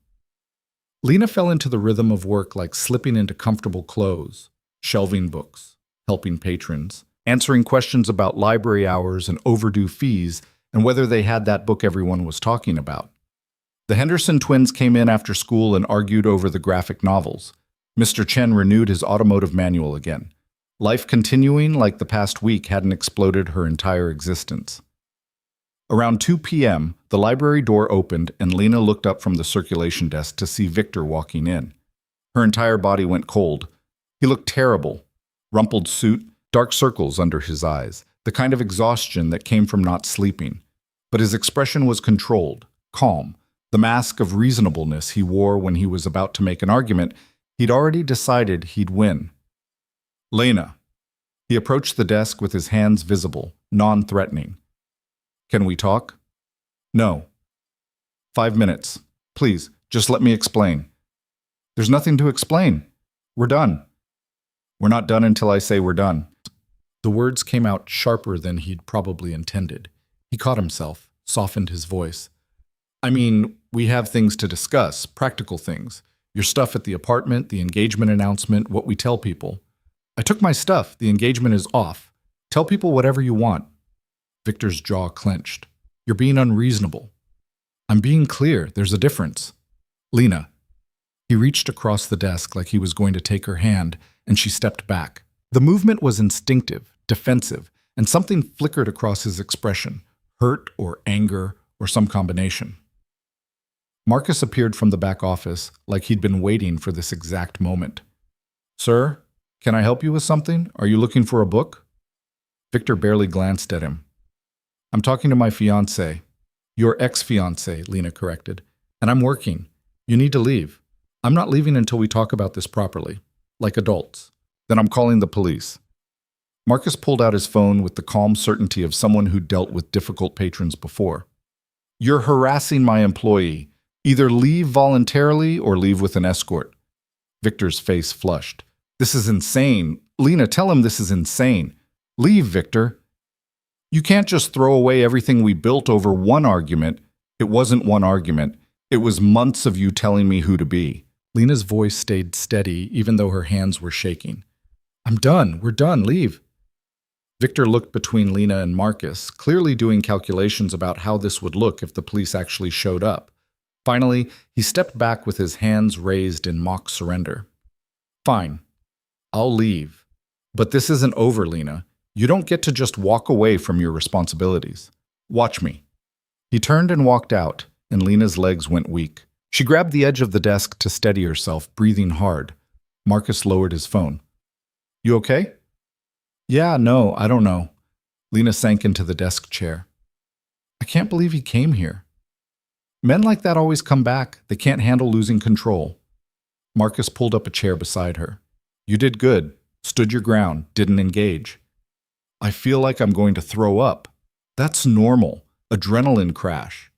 Lena fell into the rhythm of work like slipping into comfortable clothes, shelving books, helping patrons, answering questions about library hours and overdue fees and whether they had that book everyone was talking about. The Henderson twins came in after school and argued over the graphic novels. Mr. Chen renewed his automotive manual again. Life continuing like the past week hadn't exploded her entire existence. Around 2 p.m., the library door opened and Lena looked up from the circulation desk to see Victor walking in. Her entire body went cold. He looked terrible. Rumpled suit, dark circles under his eyes, the kind of exhaustion that came from not sleeping. But his expression was controlled, calm, the mask of reasonableness he wore when he was about to make an argument he'd already decided he'd win. "Lena." He approached the desk with his hands visible, non-threatening. "Can we talk?" "No." 5 minutes. Please, just let me explain." "There's nothing to explain. We're done." "We're not done until I say we're done." The words came out sharper than he'd probably intended. He caught himself, softened his voice. "I mean, we have things to discuss, practical things. Your stuff at the apartment, the engagement announcement, what we tell people." "I took my stuff. The engagement is off. Tell people whatever you want." Victor's jaw clenched. "You're being unreasonable." "I'm being clear. There's a difference." "Lena." He reached across the desk like he was going to take her hand, and she stepped back. The movement was instinctive, defensive, and something flickered across his expression, hurt or anger or some combination. Marcus appeared from the back office like he'd been waiting for this exact moment. "Sir, can I help you with something? Are you looking for a book?" Victor barely glanced at him. "I'm talking to my fiancé." Your ex-fiancé, Lena corrected. And I'm working. You need to leave. I'm not leaving until we talk about this properly, like adults. Then I'm calling the police. Marcus pulled out his phone with the calm certainty of someone who dealt with difficult patrons before. You're harassing my employee. Either leave voluntarily or leave with an escort. Victor's face flushed. This is insane. Lena, tell him this is insane. Leave, Victor. You can't just throw away everything we built over one argument. It wasn't one argument. It was months of you telling me who to be. Lena's voice stayed steady, even though her hands were shaking. I'm done. We're done. Leave. Victor looked between Lena and Marcus, clearly doing calculations about how this would look if the police actually showed up. Finally, he stepped back with his hands raised in mock surrender. Fine. I'll leave. But this isn't over, Lena. You don't get to just walk away from your responsibilities. Watch me. He turned and walked out, and Lena's legs went weak. She grabbed the edge of the desk to steady herself, breathing hard. Marcus lowered his phone. You okay? Yeah, no, I don't know. Lena sank into the desk chair. I can't believe he came here. Men like that always come back. They can't handle losing control. Marcus pulled up a chair beside her. You did good. Stood your ground. Didn't engage. I feel like I'm going to throw up. That's normal. Adrenaline crash.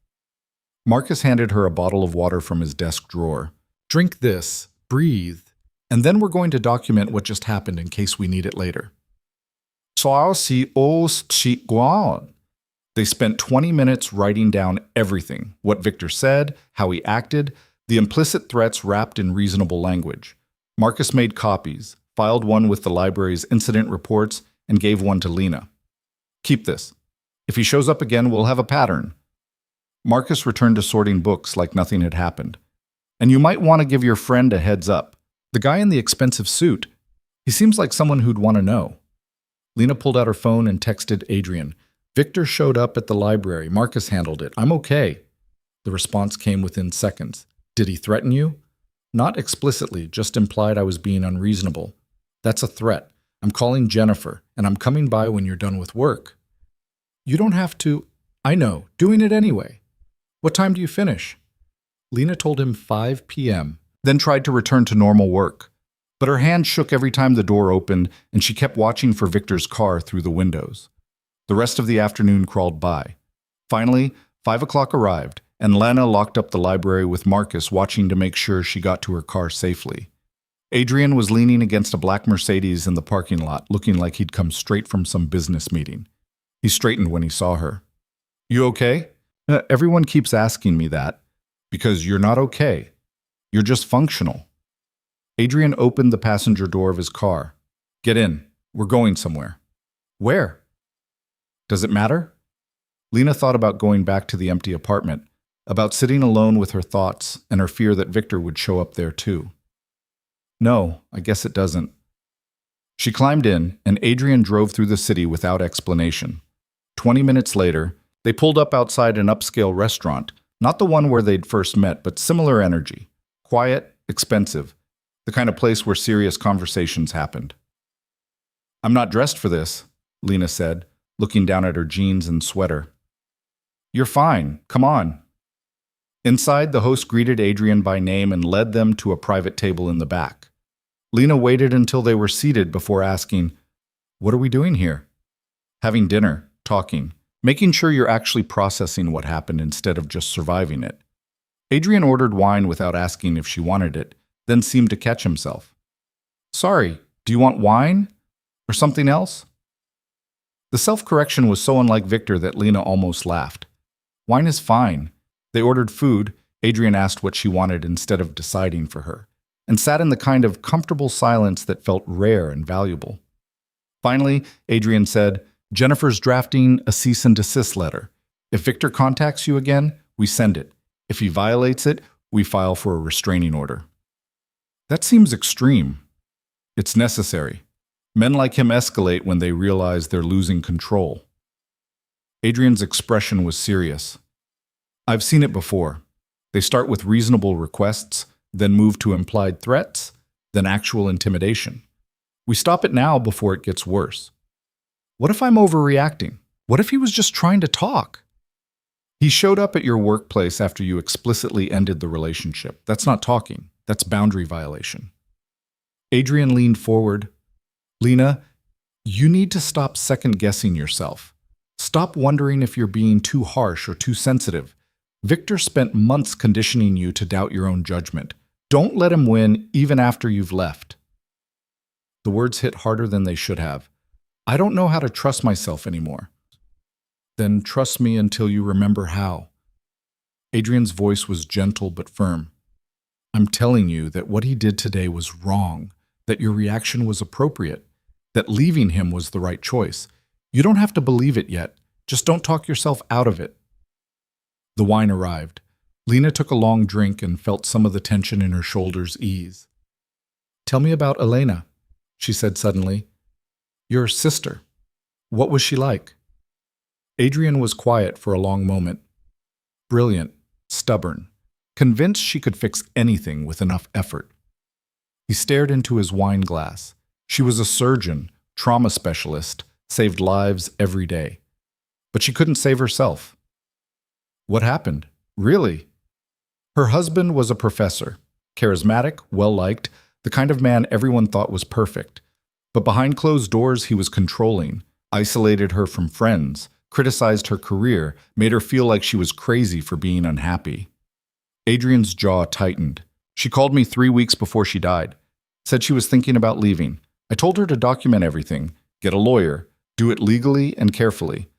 Marcus handed her a bottle of water from his desk drawer. Drink this. Breathe. And then we're going to document what just happened in case we need it later. They spent 20 minutes writing down everything, what Victor said, how he acted, the implicit threats wrapped in reasonable language. Marcus made copies, filed one with the library's incident reports, and gave one to Lena. Keep this. If he shows up again, we'll have a pattern. Marcus returned to sorting books like nothing had happened. And you might want to give your friend a heads up. The guy in the expensive suit, he seems like someone who'd want to know. Lena pulled out her phone and texted Adrian. Victor showed up at the library. Marcus handled it. I'm okay. The response came within seconds. Did he threaten you? Not explicitly, just implied I was being unreasonable. That's a threat. I'm calling Jennifer, and I'm coming by when you're done with work. You don't have to. I know. Doing it anyway. What time do you finish? Lena told him 5 p.m., then tried to return to normal work. But her hand shook every time the door opened, and she kept watching for Victor's car through the windows. The rest of the afternoon crawled by. Finally, 5 o'clock arrived, and Lena locked up the library with Marcus watching to make sure she got to her car safely. Adrian was leaning against a black Mercedes in the parking lot, looking like he'd come straight from some business meeting. He straightened when he saw her. You okay? Everyone keeps asking me that. Because you're not okay. You're just functional. Adrian opened the passenger door of his car. Get in. We're going somewhere. Where? Does it matter? Lena thought about going back to the empty apartment, about sitting alone with her thoughts and her fear that Victor would show up there too. No, I guess it doesn't. She climbed in, and Adrian drove through the city without explanation. 20 minutes later, they pulled up outside an upscale restaurant, not the one where they'd first met, but similar energy. Quiet, expensive, the kind of place where serious conversations happened. I'm not dressed for this, Lena said, looking down at her jeans and sweater. You're fine. Come on. Inside, the host greeted Adrian by name and led them to a private table in the back. Lena waited until they were seated before asking, What are we doing here? Having dinner, talking, making sure you're actually processing what happened instead of just surviving it. Adrian ordered wine without asking if she wanted it, then seemed to catch himself. Sorry, do you want wine? Or something else? The self-correction was so unlike Victor that Lena almost laughed. Wine is fine. They ordered food. Adrian asked what she wanted instead of deciding for her, and sat in the kind of comfortable silence that felt rare and valuable. Finally, Adrian said, Jennifer's drafting a cease and desist letter. If Victor contacts you again, we send it. If he violates it, we file for a restraining order. That seems extreme. It's necessary. Men like him escalate when they realize they're losing control. Adrian's expression was serious. I've seen it before. They start with reasonable requests, then move to implied threats, then actual intimidation. We stop it now before it gets worse. What if I'm overreacting? What if he was just trying to talk? He showed up at your workplace after you explicitly ended the relationship. That's not talking. That's boundary violation. Adrian leaned forward. Lena, you need to stop second-guessing yourself. Stop wondering if you're being too harsh or too sensitive. Victor spent months conditioning you to doubt your own judgment. Don't let him win even after you've left. The words hit harder than they should have. I don't know how to trust myself anymore. Then trust me until you remember how. Adrian's voice was gentle but firm. I'm telling you that what he did today was wrong, that your reaction was appropriate, that leaving him was the right choice. You don't have to believe it yet. Just don't talk yourself out of it. The wine arrived. Lena took a long drink and felt some of the tension in her shoulders ease. Tell me about Elena, she said suddenly. Your sister. What was she like? Adrian was quiet for a long moment. Brilliant, stubborn, convinced she could fix anything with enough effort. He stared into his wine glass. She was a surgeon, trauma specialist, saved lives every day. But she couldn't save herself. What happened? Really? Her husband was a professor, charismatic, well-liked, the kind of man everyone thought was perfect. But behind closed doors, he was controlling, isolated her from friends, criticized her career, made her feel like she was crazy for being unhappy. Adrian's jaw tightened. She called me 3 weeks before she died. Said she was thinking about leaving. I told her to document everything, get a lawyer, do it legally and carefully.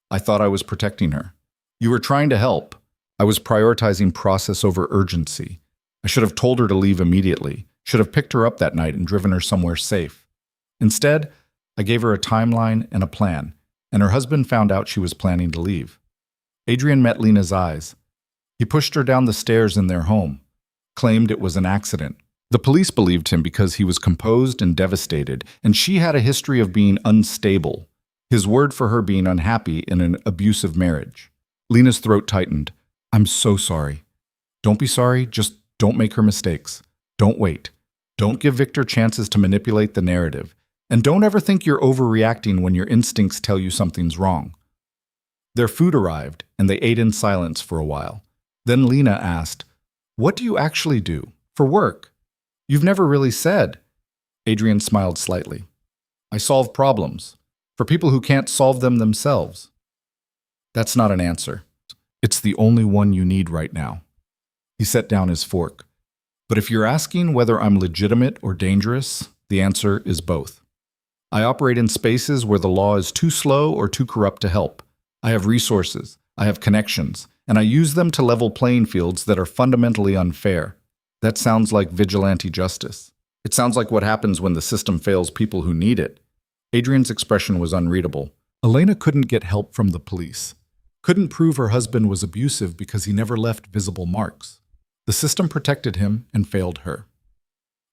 I thought I was protecting her. You were trying to help. I was prioritizing process over urgency. I should have told her to leave immediately, should have picked her up that night and driven her somewhere safe. Instead, I gave her a timeline and a plan, and her husband found out she was planning to leave. Adrian met Lena's eyes. He pushed her down the stairs in their home, claimed it was an accident. The police believed him because he was composed and devastated, and she had a history of being unstable, his word for her being unhappy in an abusive marriage. Lena's throat tightened. I'm so sorry. Don't be sorry, just don't make her mistakes. Don't wait. Don't give Victor chances to manipulate the narrative. And don't ever think you're overreacting when your instincts tell you something's wrong. Their food arrived, and they ate in silence for a while. Then Lena asked, What do you actually do? For work? You've never really said. Adrian smiled slightly. I solve problems. For people who can't solve them themselves. That's not an answer. It's the only one you need right now. He set down his fork. But if you're asking whether I'm legitimate or dangerous, the answer is both. I operate in spaces where the law is too slow or too corrupt to help. I have resources, I have connections, and I use them to level playing fields that are fundamentally unfair. That sounds like vigilante justice. It sounds like what happens when the system fails people who need it. Adrian's expression was unreadable. Elena couldn't get help from the police. Couldn't prove her husband was abusive because he never left visible marks. The system protected him and failed her.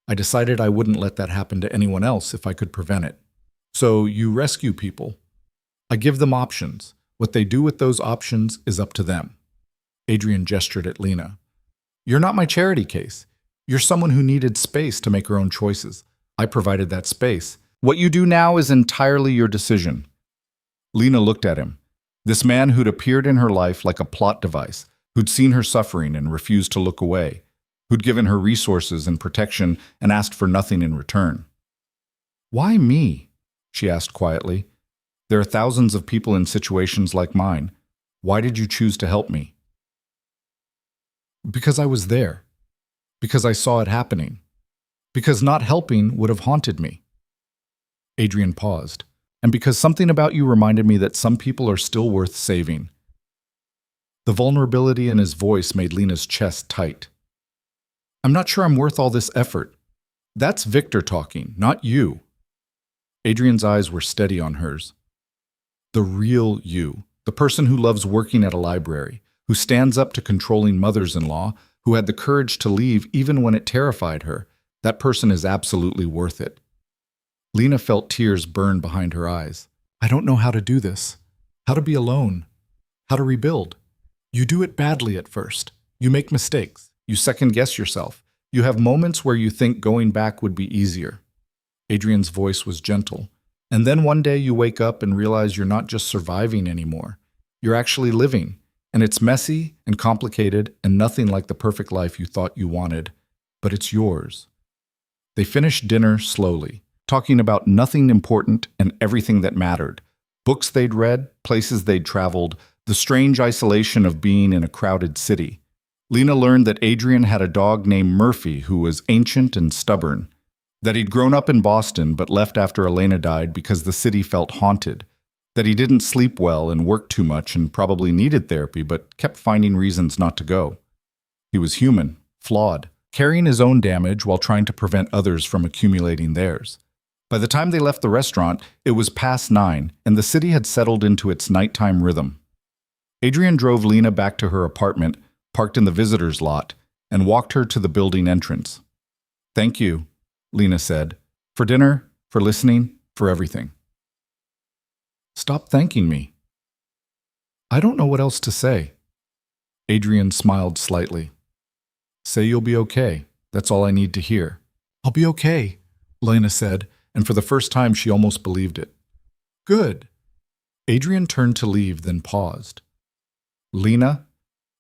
I decided I wouldn't let that happen to anyone else if I could prevent it. So you rescue people. I give them options. What they do with those options is up to them. Adrian gestured at Lena. You're not my charity case. You're someone who needed space to make her own choices. I provided that space. What you do now is entirely your decision. Lena looked at him. This man who'd appeared in her life like a plot device, who'd seen her suffering and refused to look away, who'd given her resources and protection and asked for nothing in return. Why me? She asked quietly. There are thousands of people in situations like mine. Why did you choose to help me? Because I was there. Because I saw it happening. Because not helping would have haunted me. Adrian paused. And because something about you reminded me that some people are still worth saving. The vulnerability in his voice made Lena's chest tight. I'm not sure I'm worth all this effort. That's Victor talking, not you. Adrian's eyes were steady on hers. The real you, the person who loves working at a library, who stands up to controlling mothers-in-law, who had the courage to leave even when it terrified her, that person is absolutely worth it. Lena felt tears burn behind her eyes. I don't know how to do this. How to be alone. How to rebuild. You do it badly at first. You make mistakes. You second-guess yourself. You have moments where you think going back would be easier. Adrian's voice was gentle. And then one day you wake up and realize you're not just surviving anymore. You're actually living. And it's messy and complicated and nothing like the perfect life you thought you wanted, but it's yours. They finished dinner slowly, talking about nothing important and everything that mattered. Books they'd read, places they'd traveled, the strange isolation of being in a crowded city. Lena learned that Adrian had a dog named Murphy who was ancient and stubborn, that he'd grown up in Boston but left after Elena died because the city felt haunted, that he didn't sleep well and worked too much and probably needed therapy but kept finding reasons not to go. He was human, flawed, carrying his own damage while trying to prevent others from accumulating theirs. By the time they left the restaurant, it was past 9, and the city had settled into its nighttime rhythm. Adrian drove Lena back to her apartment, parked in the visitor's lot, and walked her to the building entrance. "Thank you," Lena said, "for dinner, for listening, for everything." "Stop thanking me." "I don't know what else to say." Adrian smiled slightly. "Say you'll be okay. That's all I need to hear." "I'll be okay," Lena said, and for the first time she almost believed it. "Good." Adrian turned to leave, then paused. "Lena,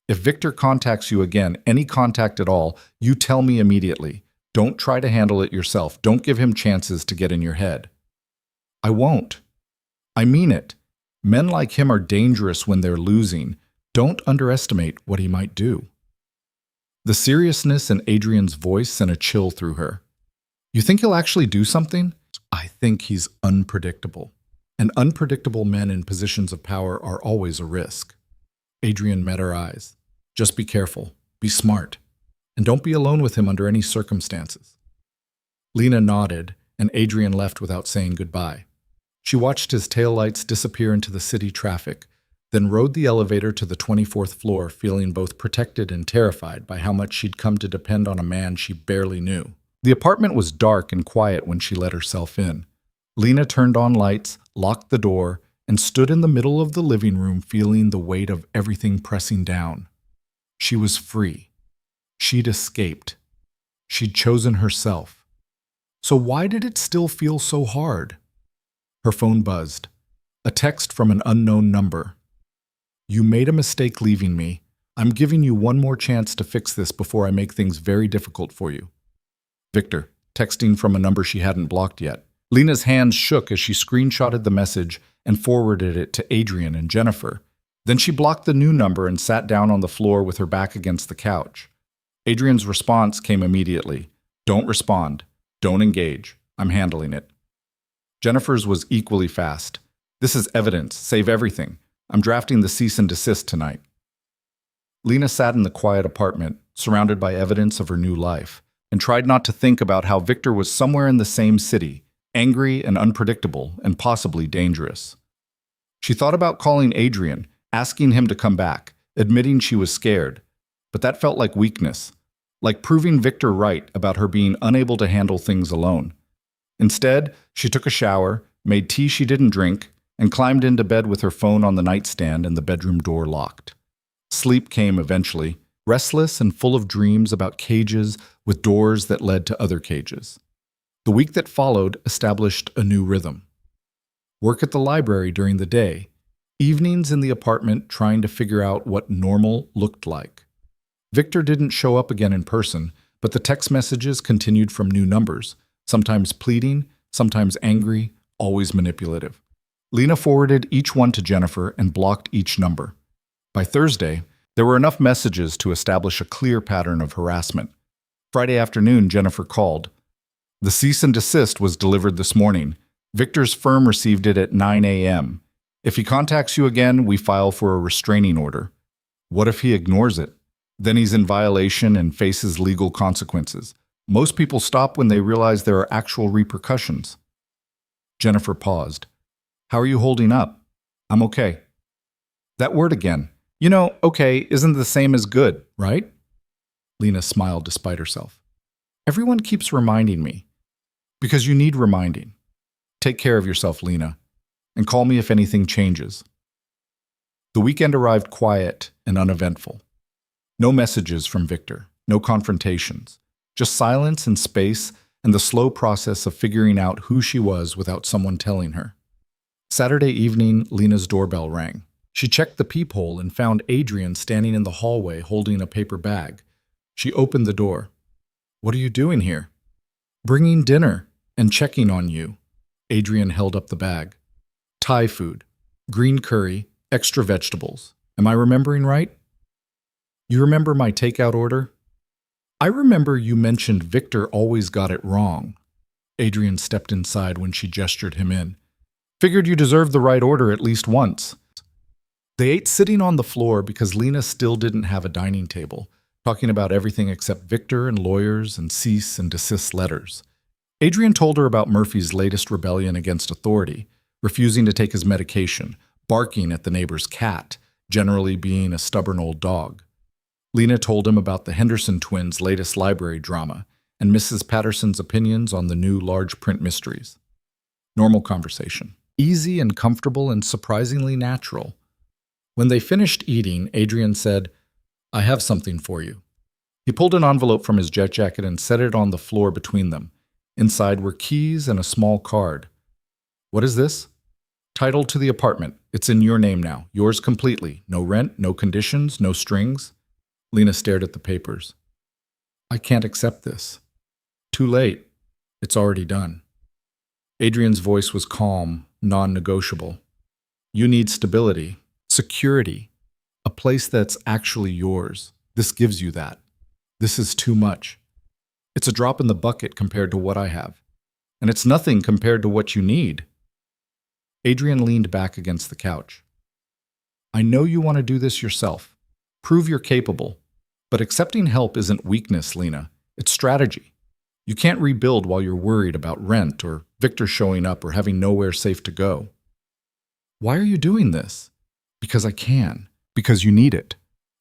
if Victor contacts you again, any contact at all, you tell me immediately. Don't try to handle it yourself. Don't give him chances to get in your head." "I won't. I mean it. Men like him are dangerous when they're losing. Don't underestimate what he might do." The seriousness in Adrian's voice sent a chill through her. "You think he'll actually do something?" "I think he's unpredictable. And unpredictable men in positions of power are always a risk." Adrian met her eyes. "Just be careful. Be smart. And don't be alone with him under any circumstances." Lena nodded, and Adrian left without saying goodbye. She watched his taillights disappear into the city traffic, then rode the elevator to the 24th floor, feeling both protected and terrified by how much she'd come to depend on a man she barely knew. The apartment was dark and quiet when she let herself in. Lena turned on lights, locked the door, and stood in the middle of the living room feeling the weight of everything pressing down. She was free. She'd escaped. She'd chosen herself. So why did it still feel so hard? Her phone buzzed. A text from an unknown number. "You made a mistake leaving me. I'm giving you one more chance to fix this before I make things very difficult for you. Victor," texting from a number she hadn't blocked yet. Lena's hands shook as she screenshotted the message and forwarded it to Adrian and Jennifer. Then she blocked the new number and sat down on the floor with her back against the couch. Adrian's response came immediately. "Don't respond. Don't engage. I'm handling it." Jennifer's was equally fast. "This is evidence. Save everything. I'm drafting the cease and desist tonight." Lena sat in the quiet apartment, surrounded by evidence of her new life, and tried not to think about how Victor was somewhere in the same city, angry and unpredictable, and possibly dangerous. She thought about calling Adrian, asking him to come back, admitting she was scared, but that felt like weakness, like proving Victor right about her being unable to handle things alone. Instead, she took a shower, made tea she didn't drink, and climbed into bed with her phone on the nightstand and the bedroom door locked. Sleep came eventually, restless and full of dreams about cages with doors that led to other cages. The week that followed established a new rhythm. Work at the library during the day, evenings in the apartment trying to figure out what normal looked like. Victor didn't show up again in person, but the text messages continued from new numbers, sometimes pleading, sometimes angry, always manipulative. Lena forwarded each one to Jennifer and blocked each number. By Thursday, there were enough messages to establish a clear pattern of harassment. Friday afternoon, Jennifer called. "The cease and desist was delivered this morning. Victor's firm received it at 9 a.m. If he contacts you again, we file for a restraining order." What if he ignores it? Then he's in violation and faces legal consequences. Most people stop when they realize there are actual repercussions. Jennifer paused. "How are you holding up?" "I'm okay." That word again. You know, okay isn't the same as good, right? Lena smiled despite herself. "Everyone keeps reminding me." "Because you need reminding. Take care of yourself, Lena, and call me if anything changes." The weekend arrived quiet and uneventful. No messages from Victor, no confrontations, just silence and space and the slow process of figuring out who she was without someone telling her. Saturday evening, Lena's doorbell rang. She checked the peephole and found Adrian standing in the hallway holding a paper bag. She opened the door. "What are you doing here?" "Bringing dinner and checking on you." Adrian held up the bag. "Thai food, green curry, extra vegetables. Am I remembering right?" "You remember my takeout order?" "I remember you mentioned Victor always got it wrong." Adrian stepped inside when she gestured him in. "Figured you deserved the right order at least once." They ate sitting on the floor because Lena still didn't have a dining table, talking about everything except Victor and lawyers and cease and desist letters. Adrian told her about Murphy's latest rebellion against authority, refusing to take his medication, barking at the neighbor's cat, generally being a stubborn old dog. Lena told him about the Henderson twins' latest library drama and Mrs. Patterson's opinions on the new large print mysteries. Normal conversation. Easy and comfortable and surprisingly natural. When they finished eating, Adrian said, "I have something for you." He pulled an envelope from his jet jacket and set it on the floor between them. Inside were keys and a small card. "What is this?" "Title to the apartment. It's in your name now. Yours completely. No rent, no conditions, no strings." Lena stared at the papers. "I can't accept this." "Too late. It's already done." Adrian's voice was calm, non-negotiable. "You need stability, security, a place that's actually yours. This gives you that. This is too much. It's a drop in the bucket compared to what I have. And it's nothing compared to what you need." Adrian leaned back against the couch. "I know you want to do this yourself. Prove you're capable. But accepting help isn't weakness, Lena. It's strategy. You can't rebuild while you're worried about rent or Victor showing up or having nowhere safe to go." "Why are you doing this?" "Because I can. Because you need it.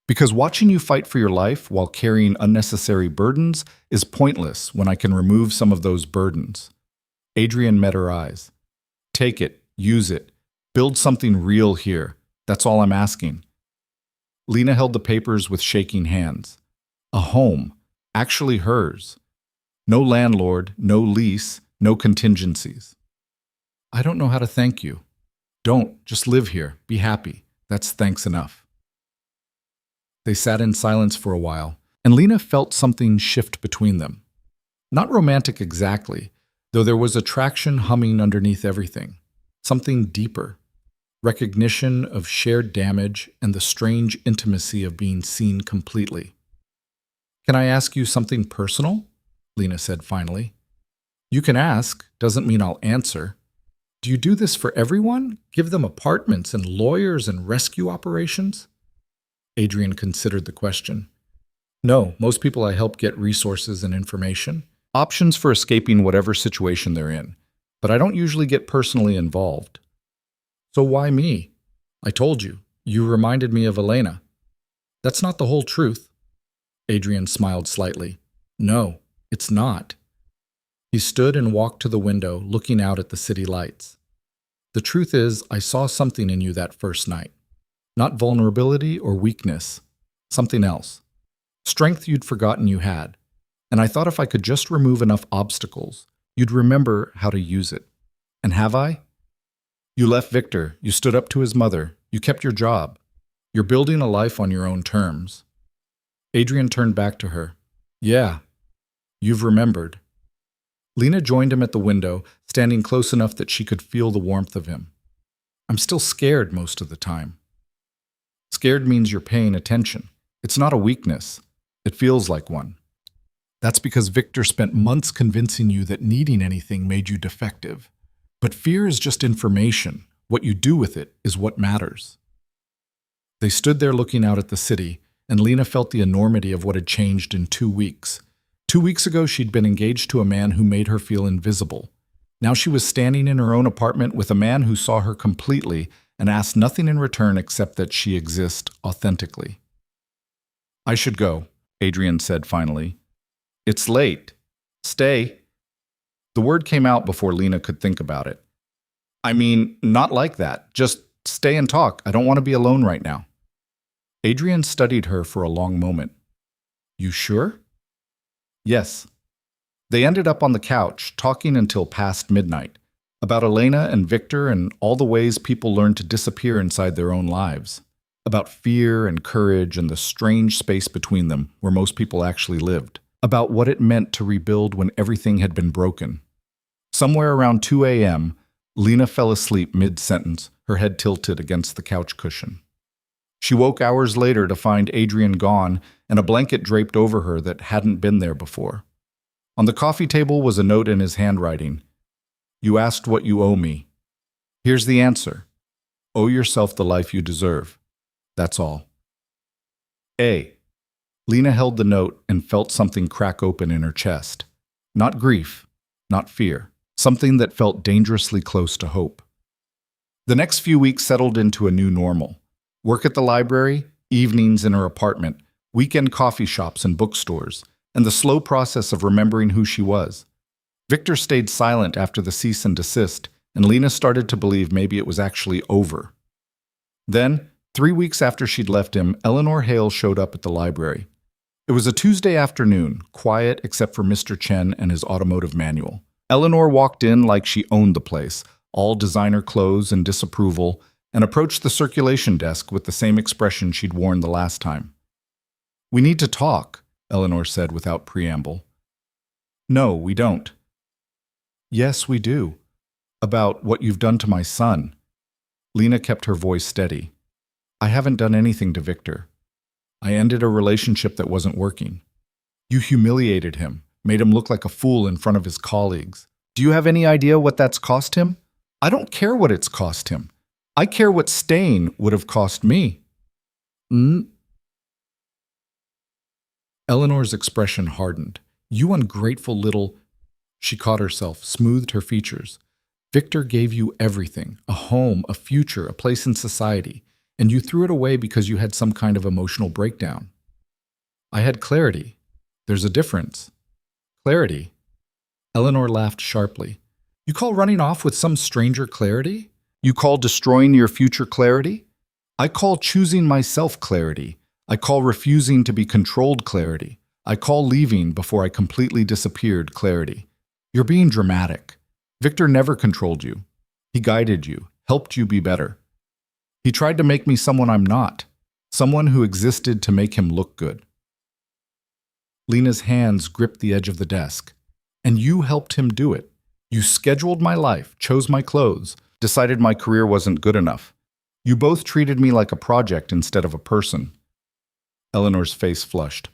Because watching you fight for your life while carrying unnecessary burdens is pointless when I can remove some of those burdens." Adrian met her eyes. "Take it. Use it. Build something real here. That's all I'm asking." Lena held the papers with shaking hands. A home. Actually hers. No landlord, no lease, no contingencies. "I don't know how to thank you." "Don't. Just live here. Be happy. That's thanks enough." They sat in silence for a while, and Lena felt something shift between them. Not romantic exactly, though there was attraction humming underneath everything. Something deeper. Recognition of shared damage and the strange intimacy of being seen completely. "Can I ask you something personal?" Lena said finally. "You can ask, doesn't mean I'll answer. Do you do this for everyone? Give them apartments and lawyers and rescue operations?" Adrian considered the question. "No, most people I help get resources and information. Options for escaping whatever situation they're in. But I don't usually get personally involved." "So why me?" "I told you. You reminded me of Elena." "That's not the whole truth." Adrian smiled slightly. "No, it's not." He stood and walked to the window, looking out at the city lights. "The truth is, I saw something in you that first night. Not vulnerability or weakness. Something else. Strength you'd forgotten you had. And I thought if I could just remove enough obstacles, you'd remember how to use it. And have I? You left Victor. You stood up to his mother. You kept your job. You're building a life on your own terms." Adrian turned back to her. "Yeah, you've remembered." Lena joined him at the window, standing close enough that she could feel the warmth of him. "I'm still scared most of the time." "Scared means you're paying attention. It's not a weakness. It feels like one. That's because Victor spent months convincing you that needing anything made you defective. But fear is just information. What you do with it is what matters." They stood there looking out at the city, and Lena felt the enormity of what had changed in 2 weeks. 2 weeks ago, she'd been engaged to a man who made her feel invisible. Now she was standing in her own apartment with a man who saw her completely and asked nothing in return except that she exist authentically. "I should go," Adrian said finally. "It's late. Stay." The word came out before Lena could think about it. "I mean, not like that. Just stay and talk. I don't want to be alone right now." Adrian studied her for a long moment. "You sure?" "Yes." They ended up on the couch, talking until past midnight. About Elena and Victor and all the ways people learn to disappear inside their own lives. About fear and courage and the strange space between them where most people actually lived. About what it meant to rebuild when everything had been broken. Somewhere around 2 a.m., Lena fell asleep mid-sentence, her head tilted against the couch cushion. She woke hours later to find Adrian gone and a blanket draped over her that hadn't been there before. On the coffee table was a note in his handwriting. "You asked what you owe me. Here's the answer. Owe yourself the life you deserve. That's all." A. Lena held the note and felt something crack open in her chest. Not grief, not fear. Something that felt dangerously close to hope. The next few weeks settled into a new normal. Work at the library, evenings in her apartment, weekend coffee shops and bookstores, and the slow process of remembering who she was. Victor stayed silent after the cease and desist, and Lena started to believe maybe it was actually over. Then, 3 weeks after she'd left him, Eleanor Hale showed up at the library. It was a Tuesday afternoon, quiet except for Mr. Chen and his automotive manual. Eleanor walked in like she owned the place, all designer clothes and disapproval, and approached the circulation desk with the same expression she'd worn the last time. "We need to talk," Eleanor said without preamble. "No, we don't." "Yes, we do. About what you've done to my son." Lena kept her voice steady. "I haven't done anything to Victor. I ended a relationship that wasn't working. You humiliated him, made him look like a fool in front of his colleagues. Do you have any idea what that's cost him? I don't care what it's cost him. I care what staying would have cost me." Eleanor's expression hardened. "You ungrateful little—" She caught herself, smoothed her features. "Victor gave you everything, a home, a future, a place in society, and you threw it away because you had some kind of emotional breakdown." "I had clarity. There's a difference." "Clarity?" Eleanor laughed sharply. "You call running off with some stranger clarity? You call destroying your future clarity? I call choosing myself clarity. I call refusing to be controlled clarity. I call leaving before I completely disappeared clarity. You're being dramatic. Victor never controlled you. He guided you, helped you be better. He tried to make me someone I'm not, someone who existed to make him look good." Lena's hands gripped the edge of the desk. "And you helped him do it. You scheduled my life, chose my clothes, decided my career wasn't good enough. You both treated me like a project instead of a person." Eleanor's face flushed.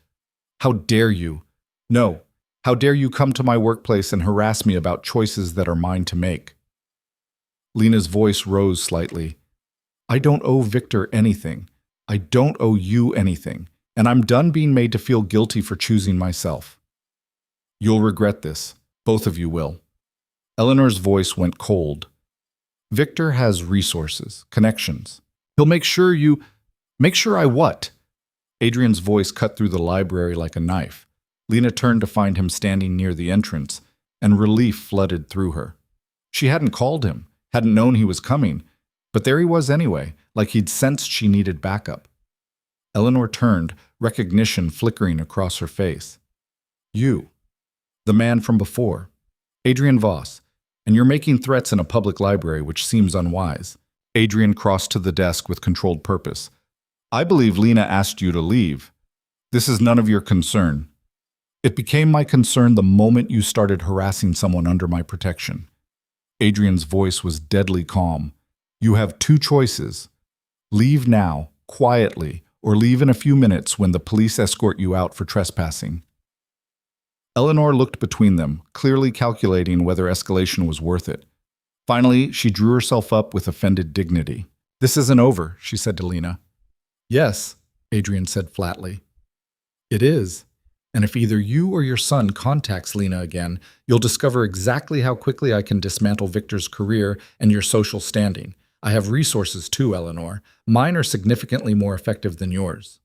"How dare you? No, how dare you come to my workplace and harass me about choices that are mine to make?" Lena's voice rose slightly. "I don't owe Victor anything. I don't owe you anything, and I'm done being made to feel guilty for choosing myself. You'll regret this. Both of you will." Eleanor's voice went cold. "Victor has resources, connections. He'll make sure you—" "Make sure I what?" Adrian's voice cut through the library like a knife. Lena turned to find him standing near the entrance, and relief flooded through her. She hadn't called him, hadn't known he was coming, but there he was anyway, like he'd sensed she needed backup. Eleanor turned, recognition flickering across her face. "You. The man from before. Adrian Voss. And you're making threats in a public library, which seems unwise." Adrian crossed to the desk with controlled purpose. "I believe Lena asked you to leave. This is none of your concern. It became my concern the moment you started harassing someone under my protection." Adrian's voice was deadly calm. "You have two choices. Leave now, quietly, or leave in a few minutes when the police escort you out for trespassing." Eleanor looked between them, clearly calculating whether escalation was worth it. Finally, she drew herself up with offended dignity. "This isn't over," she said to Lena. "Yes," Adrian said flatly. "It is. And if either you or your son contacts Lena again, you'll discover exactly how quickly I can dismantle Victor's career and your social standing. I have resources too, Eleanor. Mine are significantly more effective than yours."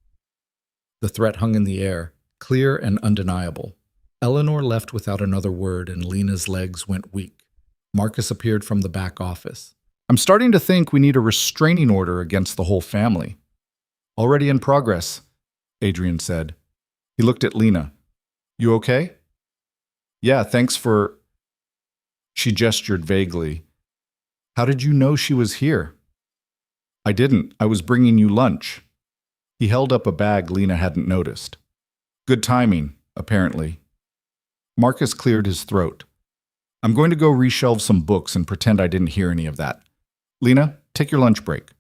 The threat hung in the air, clear and undeniable. Eleanor left without another word, and Lena's legs went weak. Marcus appeared from the back office. "I'm starting to think we need a restraining order against the whole family." "Already in progress," Adrian said. He looked at Lena. "You okay?" "Yeah, thanks for—" She gestured vaguely. How did you know she was here? I didn't. I was bringing you lunch. He held up a bag Lena hadn't noticed. Good timing, apparently. Marcus cleared his throat. I'm going to go reshelve some books and pretend I didn't hear any of that. Lena, take your lunch break.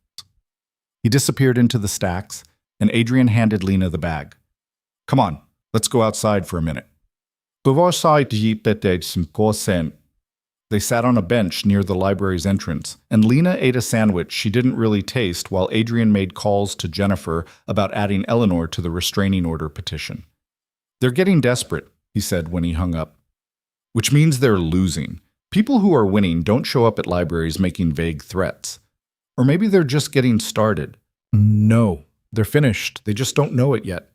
He disappeared into the stacks, and Adrian handed Lena the bag. Come on, let's go outside for a minute. They sat on a bench near the library's entrance, and Lena ate a sandwich she didn't really taste while Adrian made calls to Jennifer about adding Eleanor to the restraining order petition. They're getting desperate, he said when he hung up. Which means they're losing. People who are winning don't show up at libraries making vague threats. Or maybe they're just getting started. No, they're finished. They just don't know it yet.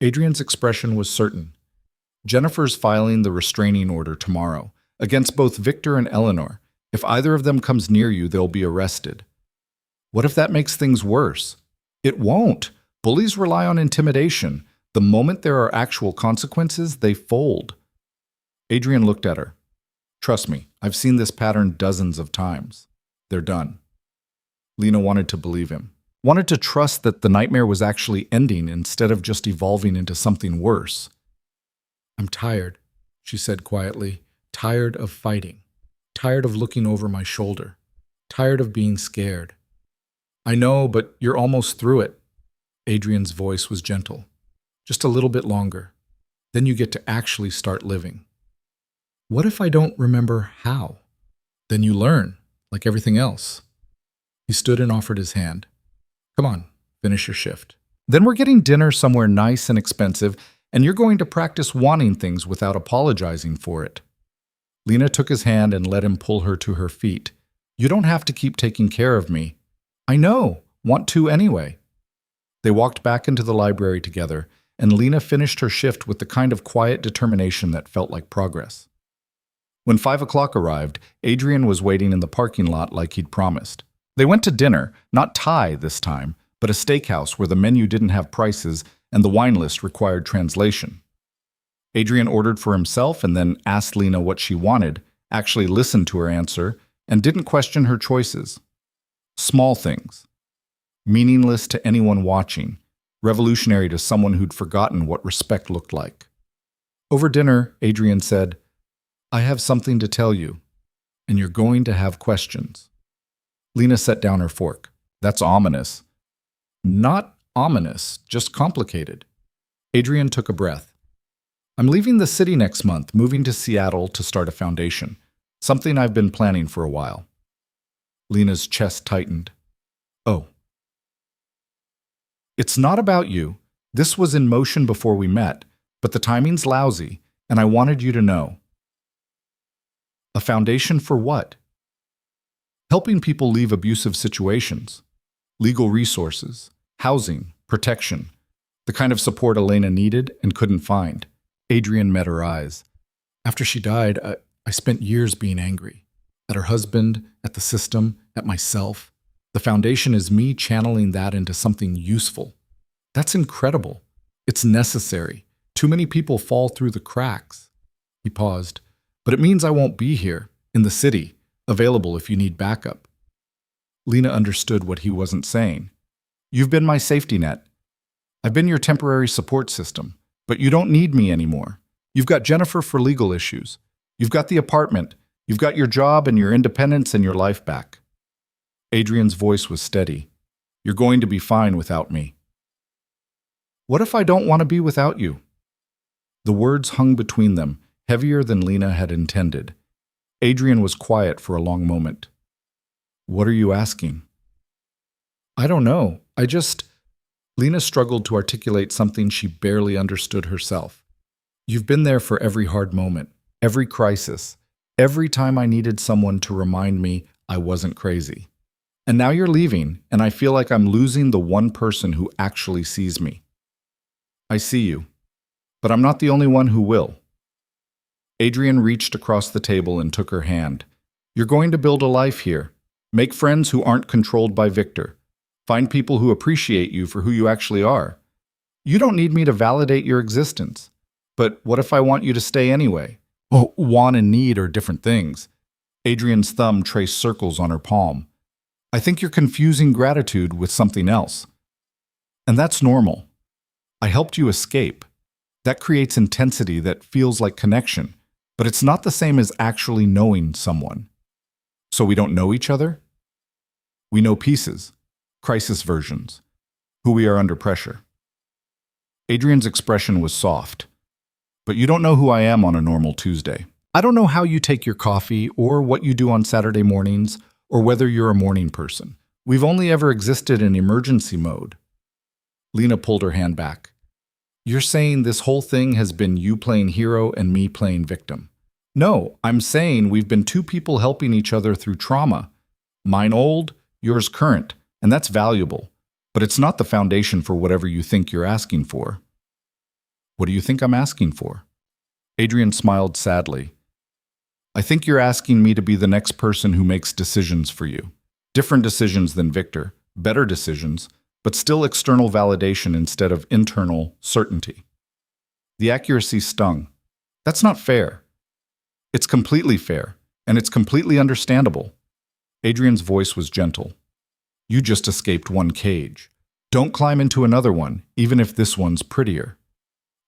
Adrian's expression was certain. Jennifer's filing the restraining order tomorrow, against both Victor and Eleanor. If either of them comes near you, they'll be arrested. What if that makes things worse? It won't. Bullies rely on intimidation. The moment there are actual consequences, they fold. Adrian looked at her. Trust me, I've seen this pattern dozens of times. They're done. Lena wanted to believe him. Wanted to trust that the nightmare was actually ending instead of just evolving into something worse. I'm tired, she said quietly. Tired of fighting. Tired of looking over my shoulder. Tired of being scared. I know, but you're almost through it. Adrian's voice was gentle. Just a little bit longer. Then you get to actually start living. What if I don't remember how? Then you learn, like everything else. He stood and offered his hand. Come on, finish your shift. Then we're getting dinner somewhere nice and expensive, and you're going to practice wanting things without apologizing for it. Lena took his hand and let him pull her to her feet. You don't have to keep taking care of me. I know, want to anyway. They walked back into the library together, and Lena finished her shift with the kind of quiet determination that felt like progress. When 5 o'clock arrived, Adrian was waiting in the parking lot like he'd promised. They went to dinner, not Thai this time, but a steakhouse where the menu didn't have prices and the wine list required translation. Adrian ordered for himself and then asked Lena what she wanted, actually listened to her answer, and didn't question her choices. Small things. Meaningless to anyone watching, revolutionary to someone who'd forgotten what respect looked like. Over dinner, Adrian said, I have something to tell you, and you're going to have questions. Lena set down her fork. That's ominous. Not ominous, just complicated. Adrian took a breath. I'm leaving the city next month, moving to Seattle to start a foundation, something I've been planning for a while. Lena's chest tightened. Oh. It's not about you. This was in motion before we met, but the timing's lousy, and I wanted you to know. A foundation for what? Helping people leave abusive situations. Legal resources, housing, protection, the kind of support Elena needed and couldn't find. Adrian met her eyes. After she died, I spent years being angry. At her husband, at the system, at myself. The foundation is me channeling that into something useful. That's incredible. It's necessary. Too many people fall through the cracks. He paused. But it means I won't be here, in the city, available if you need backup. Lena understood what he wasn't saying. You've been my safety net. I've been your temporary support system. But you don't need me anymore. You've got Jennifer for legal issues. You've got the apartment. You've got your job and your independence and your life back. Adrian's voice was steady. You're going to be fine without me. What if I don't want to be without you? The words hung between them, heavier than Lena had intended. Adrian was quiet for a long moment. What are you asking? I don't know. Lena struggled to articulate something she barely understood herself. You've been there for every hard moment, every crisis, every time I needed someone to remind me I wasn't crazy. And now you're leaving, and I feel like I'm losing the one person who actually sees me. I see you, but I'm not the only one who will. Adrian reached across the table and took her hand. You're going to build a life here. Make friends who aren't controlled by Victor. Find people who appreciate you for who you actually are. You don't need me to validate your existence. But what if I want you to stay anyway? Oh, want and need are different things. Adrian's thumb traced circles on her palm. I think you're confusing gratitude with something else. And that's normal. I helped you escape. That creates intensity that feels like connection, but it's not the same as actually knowing someone. So we don't know each other? We know pieces, crisis versions, who we are under pressure. Adrian's expression was soft. But you don't know who I am on a normal Tuesday. I don't know how you take your coffee or what you do on Saturday mornings or whether you're a morning person. We've only ever existed in emergency mode. Lena pulled her hand back. You're saying this whole thing has been you playing hero and me playing victim. No, I'm saying we've been two people helping each other through trauma. Mine old, yours current, and that's valuable. But it's not the foundation for whatever you think you're asking for. What do you think I'm asking for? Adrian smiled sadly. I think you're asking me to be the next person who makes decisions for you. Different decisions than Victor, better decisions, but still external validation instead of internal certainty. The accuracy stung. That's not fair. It's completely fair, and it's completely understandable. Adrian's voice was gentle. You just escaped one cage. Don't climb into another one, even if this one's prettier.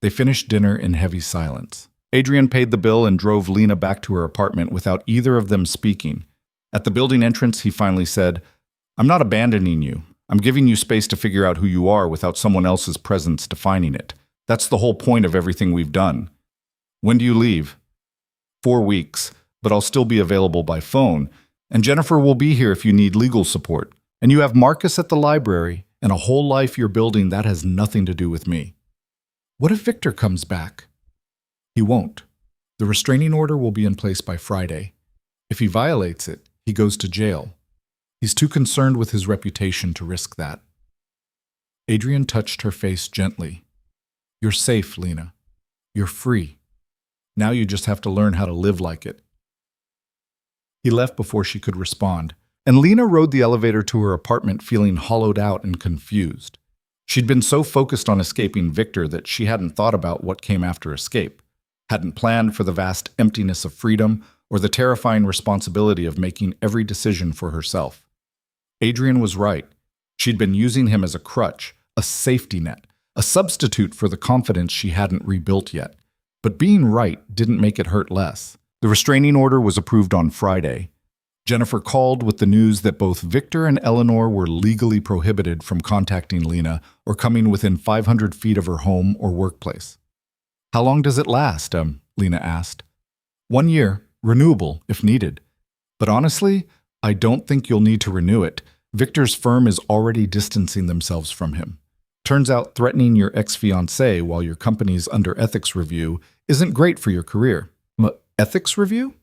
They finished dinner in heavy silence. Adrian paid the bill and drove Lena back to her apartment without either of them speaking. At the building entrance, he finally said, I'm not abandoning you. I'm giving you space to figure out who you are without someone else's presence defining it. That's the whole point of everything we've done. When do you leave? 4 weeks, but I'll still be available by phone. And Jennifer will be here if you need legal support. And you have Marcus at the library and a whole life you're building that has nothing to do with me. What if Victor comes back? He won't. The restraining order will be in place by Friday. If he violates it, he goes to jail. He's too concerned with his reputation to risk that. Adrian touched her face gently. You're safe, Lena. You're free. Now you just have to learn how to live like it. He left before she could respond, and Lena rode the elevator to her apartment feeling hollowed out and confused. She'd been so focused on escaping Victor that she hadn't thought about what came after escape, hadn't planned for the vast emptiness of freedom or the terrifying responsibility of making every decision for herself. Adrian was right. She'd been using him as a crutch, a safety net, a substitute for the confidence she hadn't rebuilt yet. But being right didn't make it hurt less. The restraining order was approved on Friday. Jennifer called with the news that both Victor and Eleanor were legally prohibited from contacting Lena or coming within 500 feet of her home or workplace. How long does it last? Lena asked. 1 year, renewable if needed. But honestly, I don't think you'll need to renew it. Victor's firm is already distancing themselves from him. Turns out threatening your ex-fiancé while your company's under ethics review isn't great for your career. Ethics review?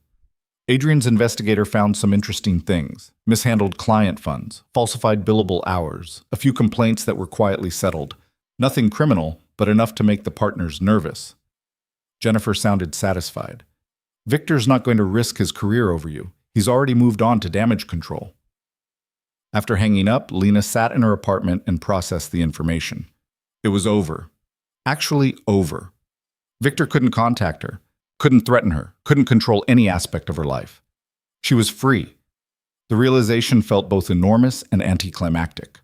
Adrian's investigator found some interesting things. Mishandled client funds, falsified billable hours, a few complaints that were quietly settled. Nothing criminal, but enough to make the partners nervous. Jennifer sounded satisfied. Victor's not going to risk his career over you. He's already moved on to damage control. After hanging up, Lena sat in her apartment and processed the information. It was over. Actually over. Victor couldn't contact her, couldn't threaten her, couldn't control any aspect of her life. She was free. The realization felt both enormous and anticlimactic.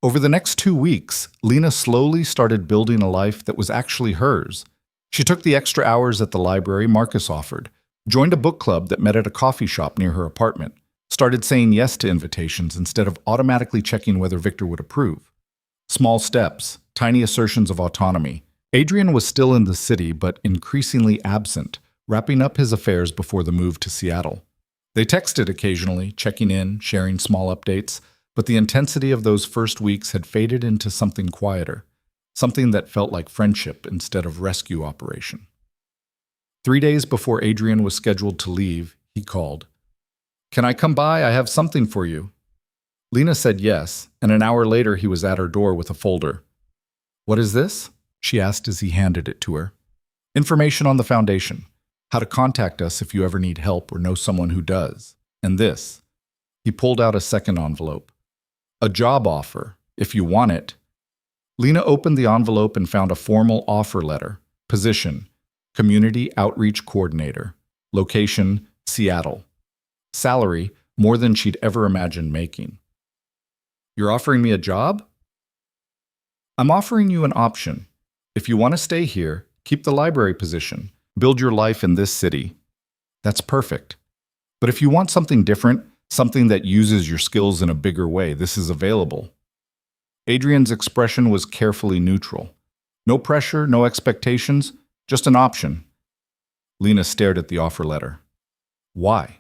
Over the next 2 weeks, Lena slowly started building a life that was actually hers. She took the extra hours at the library Marcus offered, joined a book club that met at a coffee shop near her apartment, started saying yes to invitations instead of automatically checking whether Victor would approve. Small steps, tiny assertions of autonomy. Adrian was still in the city, but increasingly absent, wrapping up his affairs before the move to Seattle. They texted occasionally, checking in, sharing small updates, but the intensity of those first weeks had faded into something quieter, something that felt like friendship instead of rescue operation. 3 days before Adrian was scheduled to leave, he called. Can I come by? I have something for you. Lena said yes, and an hour later he was at her door with a folder. What is this? She asked as he handed it to her. Information on the foundation. How to contact us if you ever need help or know someone who does. And this. He pulled out a second envelope. A job offer, if you want it. Lena opened the envelope and found a formal offer letter. Position. Community Outreach Coordinator. Location. Seattle. Salary, more than she'd ever imagined making. You're offering me a job? I'm offering you an option. If you want to stay here, keep the library position, build your life in this city. That's perfect. But if you want something different, something that uses your skills in a bigger way, this is available. Adrian's expression was carefully neutral. No pressure, no expectations, just an option. Lena stared at the offer letter. Why?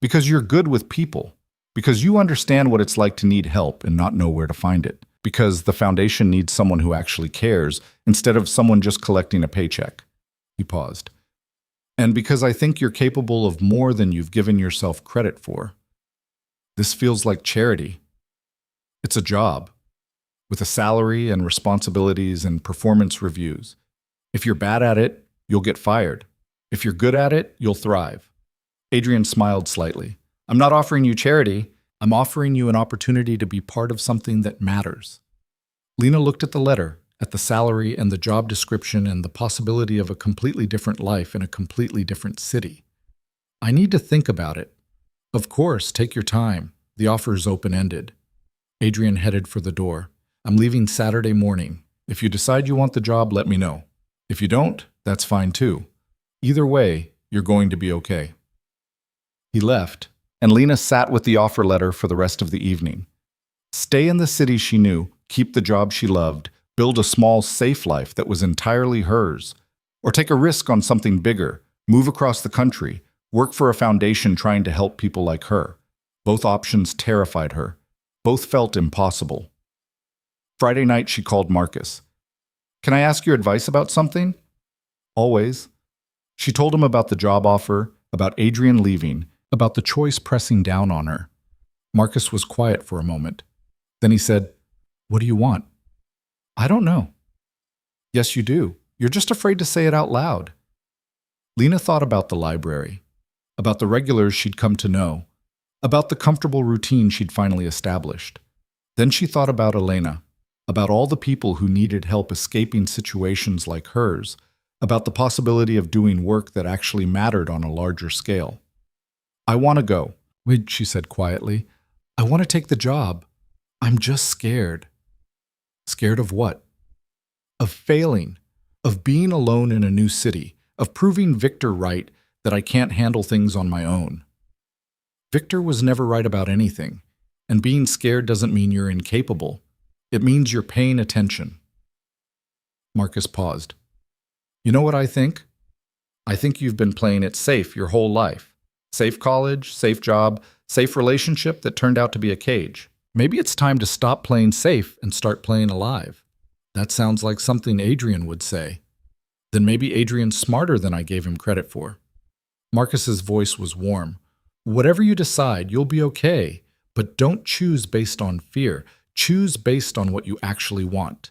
Because you're good with people. Because you understand what it's like to need help and not know where to find it. Because the foundation needs someone who actually cares instead of someone just collecting a paycheck. He paused. And because I think you're capable of more than you've given yourself credit for. This feels like charity. It's a job, with a salary and responsibilities and performance reviews. If you're bad at it, you'll get fired. If you're good at it, you'll thrive. Adrian smiled slightly. I'm not offering you charity. I'm offering you an opportunity to be part of something that matters. Lena looked at the letter, at the salary and the job description and the possibility of a completely different life in a completely different city. I need to think about it. Of course, take your time. The offer's open-ended. Adrian headed for the door. I'm leaving Saturday morning. If you decide you want the job, let me know. If you don't, that's fine too. Either way, you're going to be okay. He left, and Lena sat with the offer letter for the rest of the evening. Stay in the city she knew, keep the job she loved, build a small, safe life that was entirely hers, or take a risk on something bigger, move across the country, work for a foundation trying to help people like her. Both options terrified her. Both felt impossible. Friday night, she called Marcus. Can I ask your advice about something? Always. She told him about the job offer, about Adrian leaving, about the choice pressing down on her. Marcus was quiet for a moment. Then he said, What do you want? I don't know. Yes, you do. You're just afraid to say it out loud. Lena thought about the library, about the regulars she'd come to know, about the comfortable routine she'd finally established. Then she thought about Elena, about all the people who needed help escaping situations like hers, about the possibility of doing work that actually mattered on a larger scale. I want to go, she said quietly. I want to take the job. I'm just scared. Scared of what? Of failing, of being alone in a new city, of proving Victor right that I can't handle things on my own. Victor was never right about anything, and being scared doesn't mean you're incapable. It means you're paying attention. Marcus paused. You know what I think? I think you've been playing it safe your whole life. Safe college, safe job, safe relationship that turned out to be a cage. Maybe it's time to stop playing safe and start playing alive. That sounds like something Adrian would say. Then maybe Adrian's smarter than I gave him credit for. Marcus's voice was warm. Whatever you decide, you'll be okay, but don't choose based on fear. Choose based on what you actually want.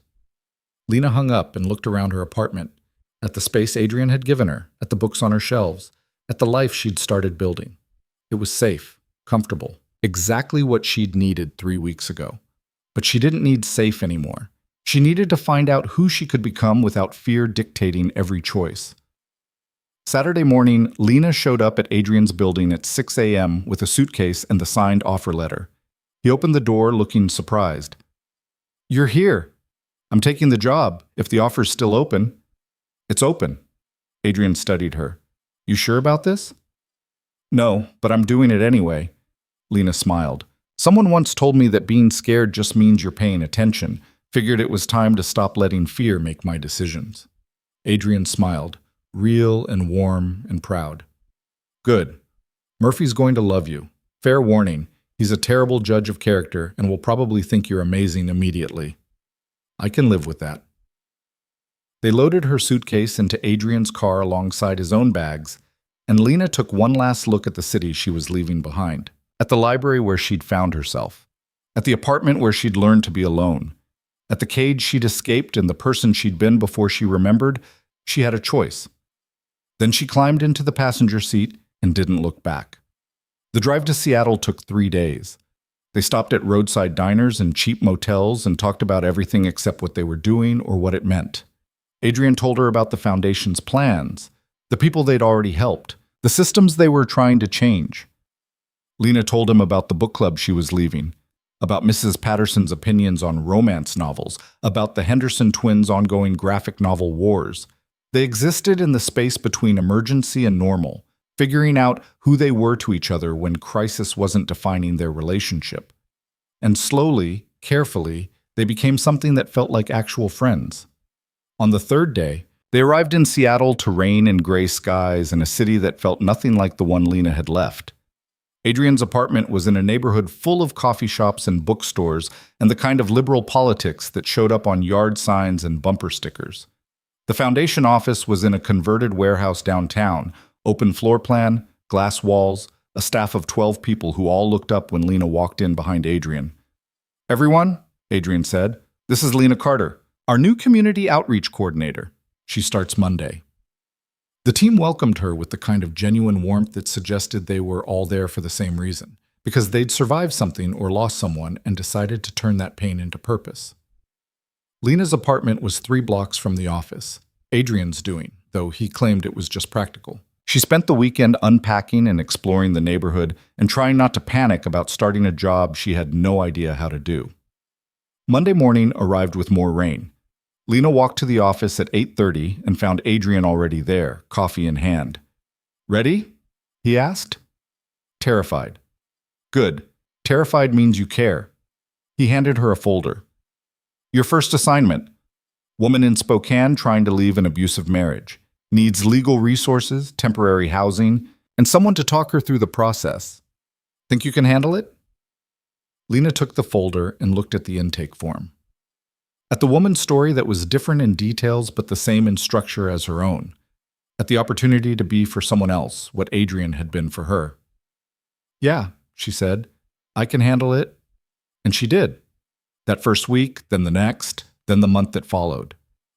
Lena hung up and looked around her apartment, at the space Adrian had given her, at the books on her shelves, at the life she'd started building. It was safe, comfortable, exactly what she'd needed 3 weeks ago. But she didn't need safe anymore. She needed to find out who she could become without fear dictating every choice. Saturday morning, Lena showed up at Adrian's building at 6 a.m. with a suitcase and the signed offer letter. He opened the door looking surprised. You're here. I'm taking the job, if the offer's still open. It's open. Adrian studied her. You sure about this? No, but I'm doing it anyway. Lena smiled. Someone once told me that being scared just means you're paying attention. Figured it was time to stop letting fear make my decisions. Adrian smiled, real and warm and proud. Good. Murphy's going to love you. Fair warning. He's a terrible judge of character and will probably think you're amazing immediately. I can live with that. They loaded her suitcase into Adrian's car alongside his own bags, and Lena took one last look at the city she was leaving behind, at the library where she'd found herself, at the apartment where she'd learned to be alone, at the cage she'd escaped and the person she'd been before she remembered she had a choice. Then she climbed into the passenger seat and didn't look back. The drive to Seattle took 3 days. They stopped at roadside diners and cheap motels and talked about everything except what they were doing or what it meant. Adrian told her about the foundation's plans, the people they'd already helped, the systems they were trying to change. Lena told him about the book club she was leaving, about Mrs. Patterson's opinions on romance novels, about the Henderson twins' ongoing graphic novel wars. They existed in the space between emergency and normal, figuring out who they were to each other when crisis wasn't defining their relationship. And slowly, carefully, they became something that felt like actual friends. On the third day, they arrived in Seattle to rain and gray skies in a city that felt nothing like the one Lena had left. Adrian's apartment was in a neighborhood full of coffee shops and bookstores and the kind of liberal politics that showed up on yard signs and bumper stickers. The foundation office was in a converted warehouse downtown, open floor plan, glass walls, a staff of 12 people who all looked up when Lena walked in behind Adrian. "Everyone," Adrian said, "this is Lena Carter, our new community outreach coordinator. She starts Monday." The team welcomed her with the kind of genuine warmth that suggested they were all there for the same reason, because they'd survived something or lost someone and decided to turn that pain into purpose. Lena's apartment was 3 blocks from the office, Adrian's doing, though he claimed it was just practical. She spent the weekend unpacking and exploring the neighborhood and trying not to panic about starting a job she had no idea how to do. Monday morning arrived with more rain. Lena walked to the office at 8:30 and found Adrian already there, coffee in hand. "Ready?" he asked. "Terrified." "Good. Terrified means you care." He handed her a folder. "Your first assignment. Woman in Spokane trying to leave an abusive marriage. Needs legal resources, temporary housing, and someone to talk her through the process. Think you can handle it?" Lena took the folder and looked at the intake form. At the woman's story that was different in details but the same in structure as her own. At the opportunity to be for someone else what Adrian had been for her. "Yeah," she said, "I can handle it." And she did. That first week, then the next, then the month that followed.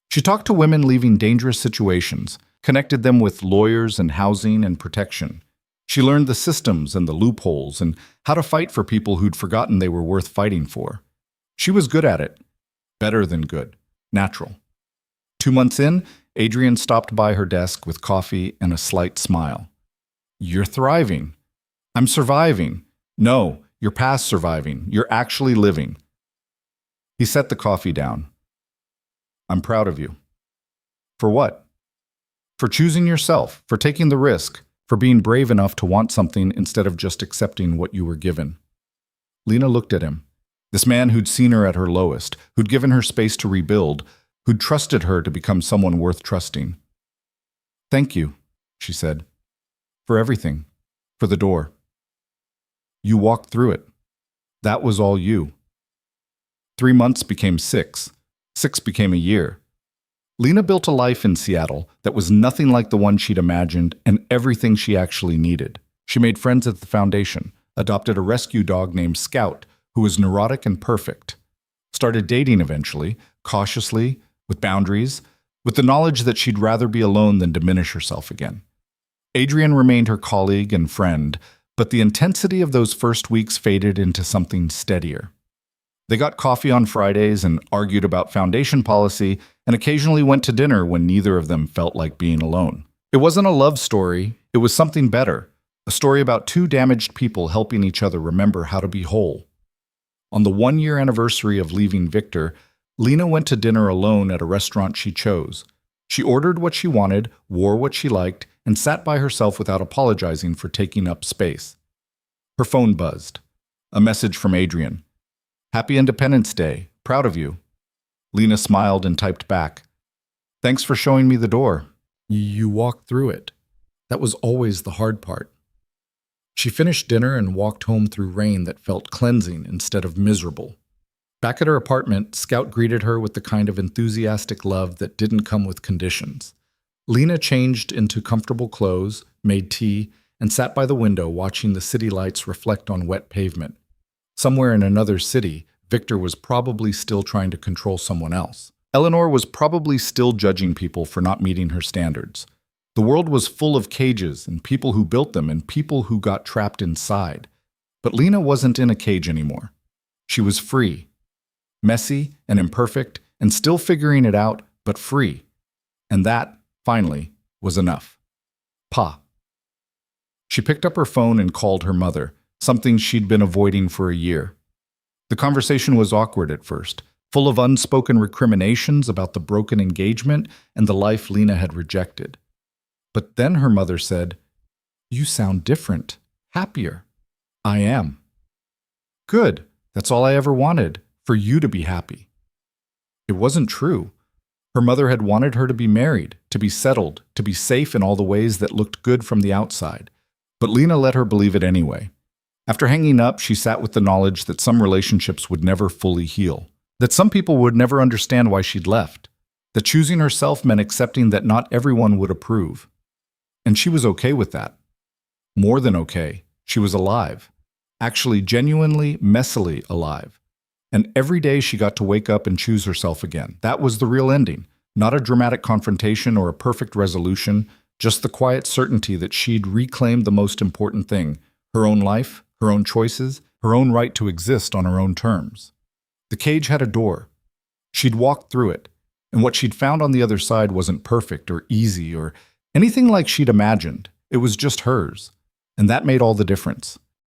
She talked to women leaving dangerous situations, connected them with lawyers and housing and protection. She learned the systems and the loopholes and how to fight for people who'd forgotten they were worth fighting for. She was good at it. Better than good. Natural. 2 months in, Adrian stopped by her desk with coffee and a slight smile. "You're thriving." "I'm surviving." "No, you're past surviving. You're actually living." He set the coffee down. "I'm proud of you." "For what?" "For choosing yourself, for taking the risk, for being brave enough to want something instead of just accepting what you were given." Lena looked at him. This man who'd seen her at her lowest, who'd given her space to rebuild, who'd trusted her to become someone worth trusting. "Thank you," she said, "for everything, for the door. You walked through it. That was all you." 3 months became 6. 6 became a year. Lena built a life in Seattle that was nothing like the one she'd imagined and everything she actually needed. She made friends at the foundation, adopted a rescue dog named Scout, who was neurotic and perfect. Started dating eventually, cautiously, with boundaries, with the knowledge that she'd rather be alone than diminish herself again. Adrian remained her colleague and friend, but the intensity of those first weeks faded into something steadier. They got coffee on Fridays and argued about foundation policy and occasionally went to dinner when neither of them felt like being alone. It wasn't a love story, it was something better, a story about 2 damaged people helping each other remember how to be whole. On the 1-year anniversary of leaving Victor, Lena went to dinner alone at a restaurant she chose. She ordered what she wanted, wore what she liked, and sat by herself without apologizing for taking up space. Her phone buzzed. A message from Adrian. "Happy Independence Day. Proud of you." Lena smiled and typed back. "Thanks for showing me the door. You walked through it. That was always the hard part." She finished dinner and walked home through rain that felt cleansing instead of miserable. Back at her apartment, Scout greeted her with the kind of enthusiastic love that didn't come with conditions. Lena changed into comfortable clothes, made tea, and sat by the window watching the city lights reflect on wet pavement. Somewhere in another city, Victor was probably still trying to control someone else. Eleanor was probably still judging people for not meeting her standards. The world was full of cages and people who built them and people who got trapped inside. But Lena wasn't in a cage anymore. She was free. Messy and imperfect and still figuring it out, but free. And that, finally, was enough. Pa. She picked up her phone and called her mother, something she'd been avoiding for a year. The conversation was awkward at first, full of unspoken recriminations about the broken engagement and the life Lena had rejected. But then her mother said, "You sound different, happier." "I am." "Good. That's all I ever wanted, for you to be happy." It wasn't true. Her mother had wanted her to be married, to be settled, to be safe in all the ways that looked good from the outside. But Lena let her believe it anyway. After hanging up, she sat with the knowledge that some relationships would never fully heal, that some people would never understand why she'd left, that choosing herself meant accepting that not everyone would approve. And she was okay with that. More than okay. She was alive. Actually, genuinely, messily alive. And every day she got to wake up and choose herself again. That was the real ending. Not a dramatic confrontation or a perfect resolution, just the quiet certainty that she'd reclaimed the most important thing, her own life, her own choices, her own right to exist on her own terms. The cage had a door. She'd walked through it, and what she'd found on the other side wasn't perfect or easy or anything like she'd imagined. It was just hers, and that made all the difference.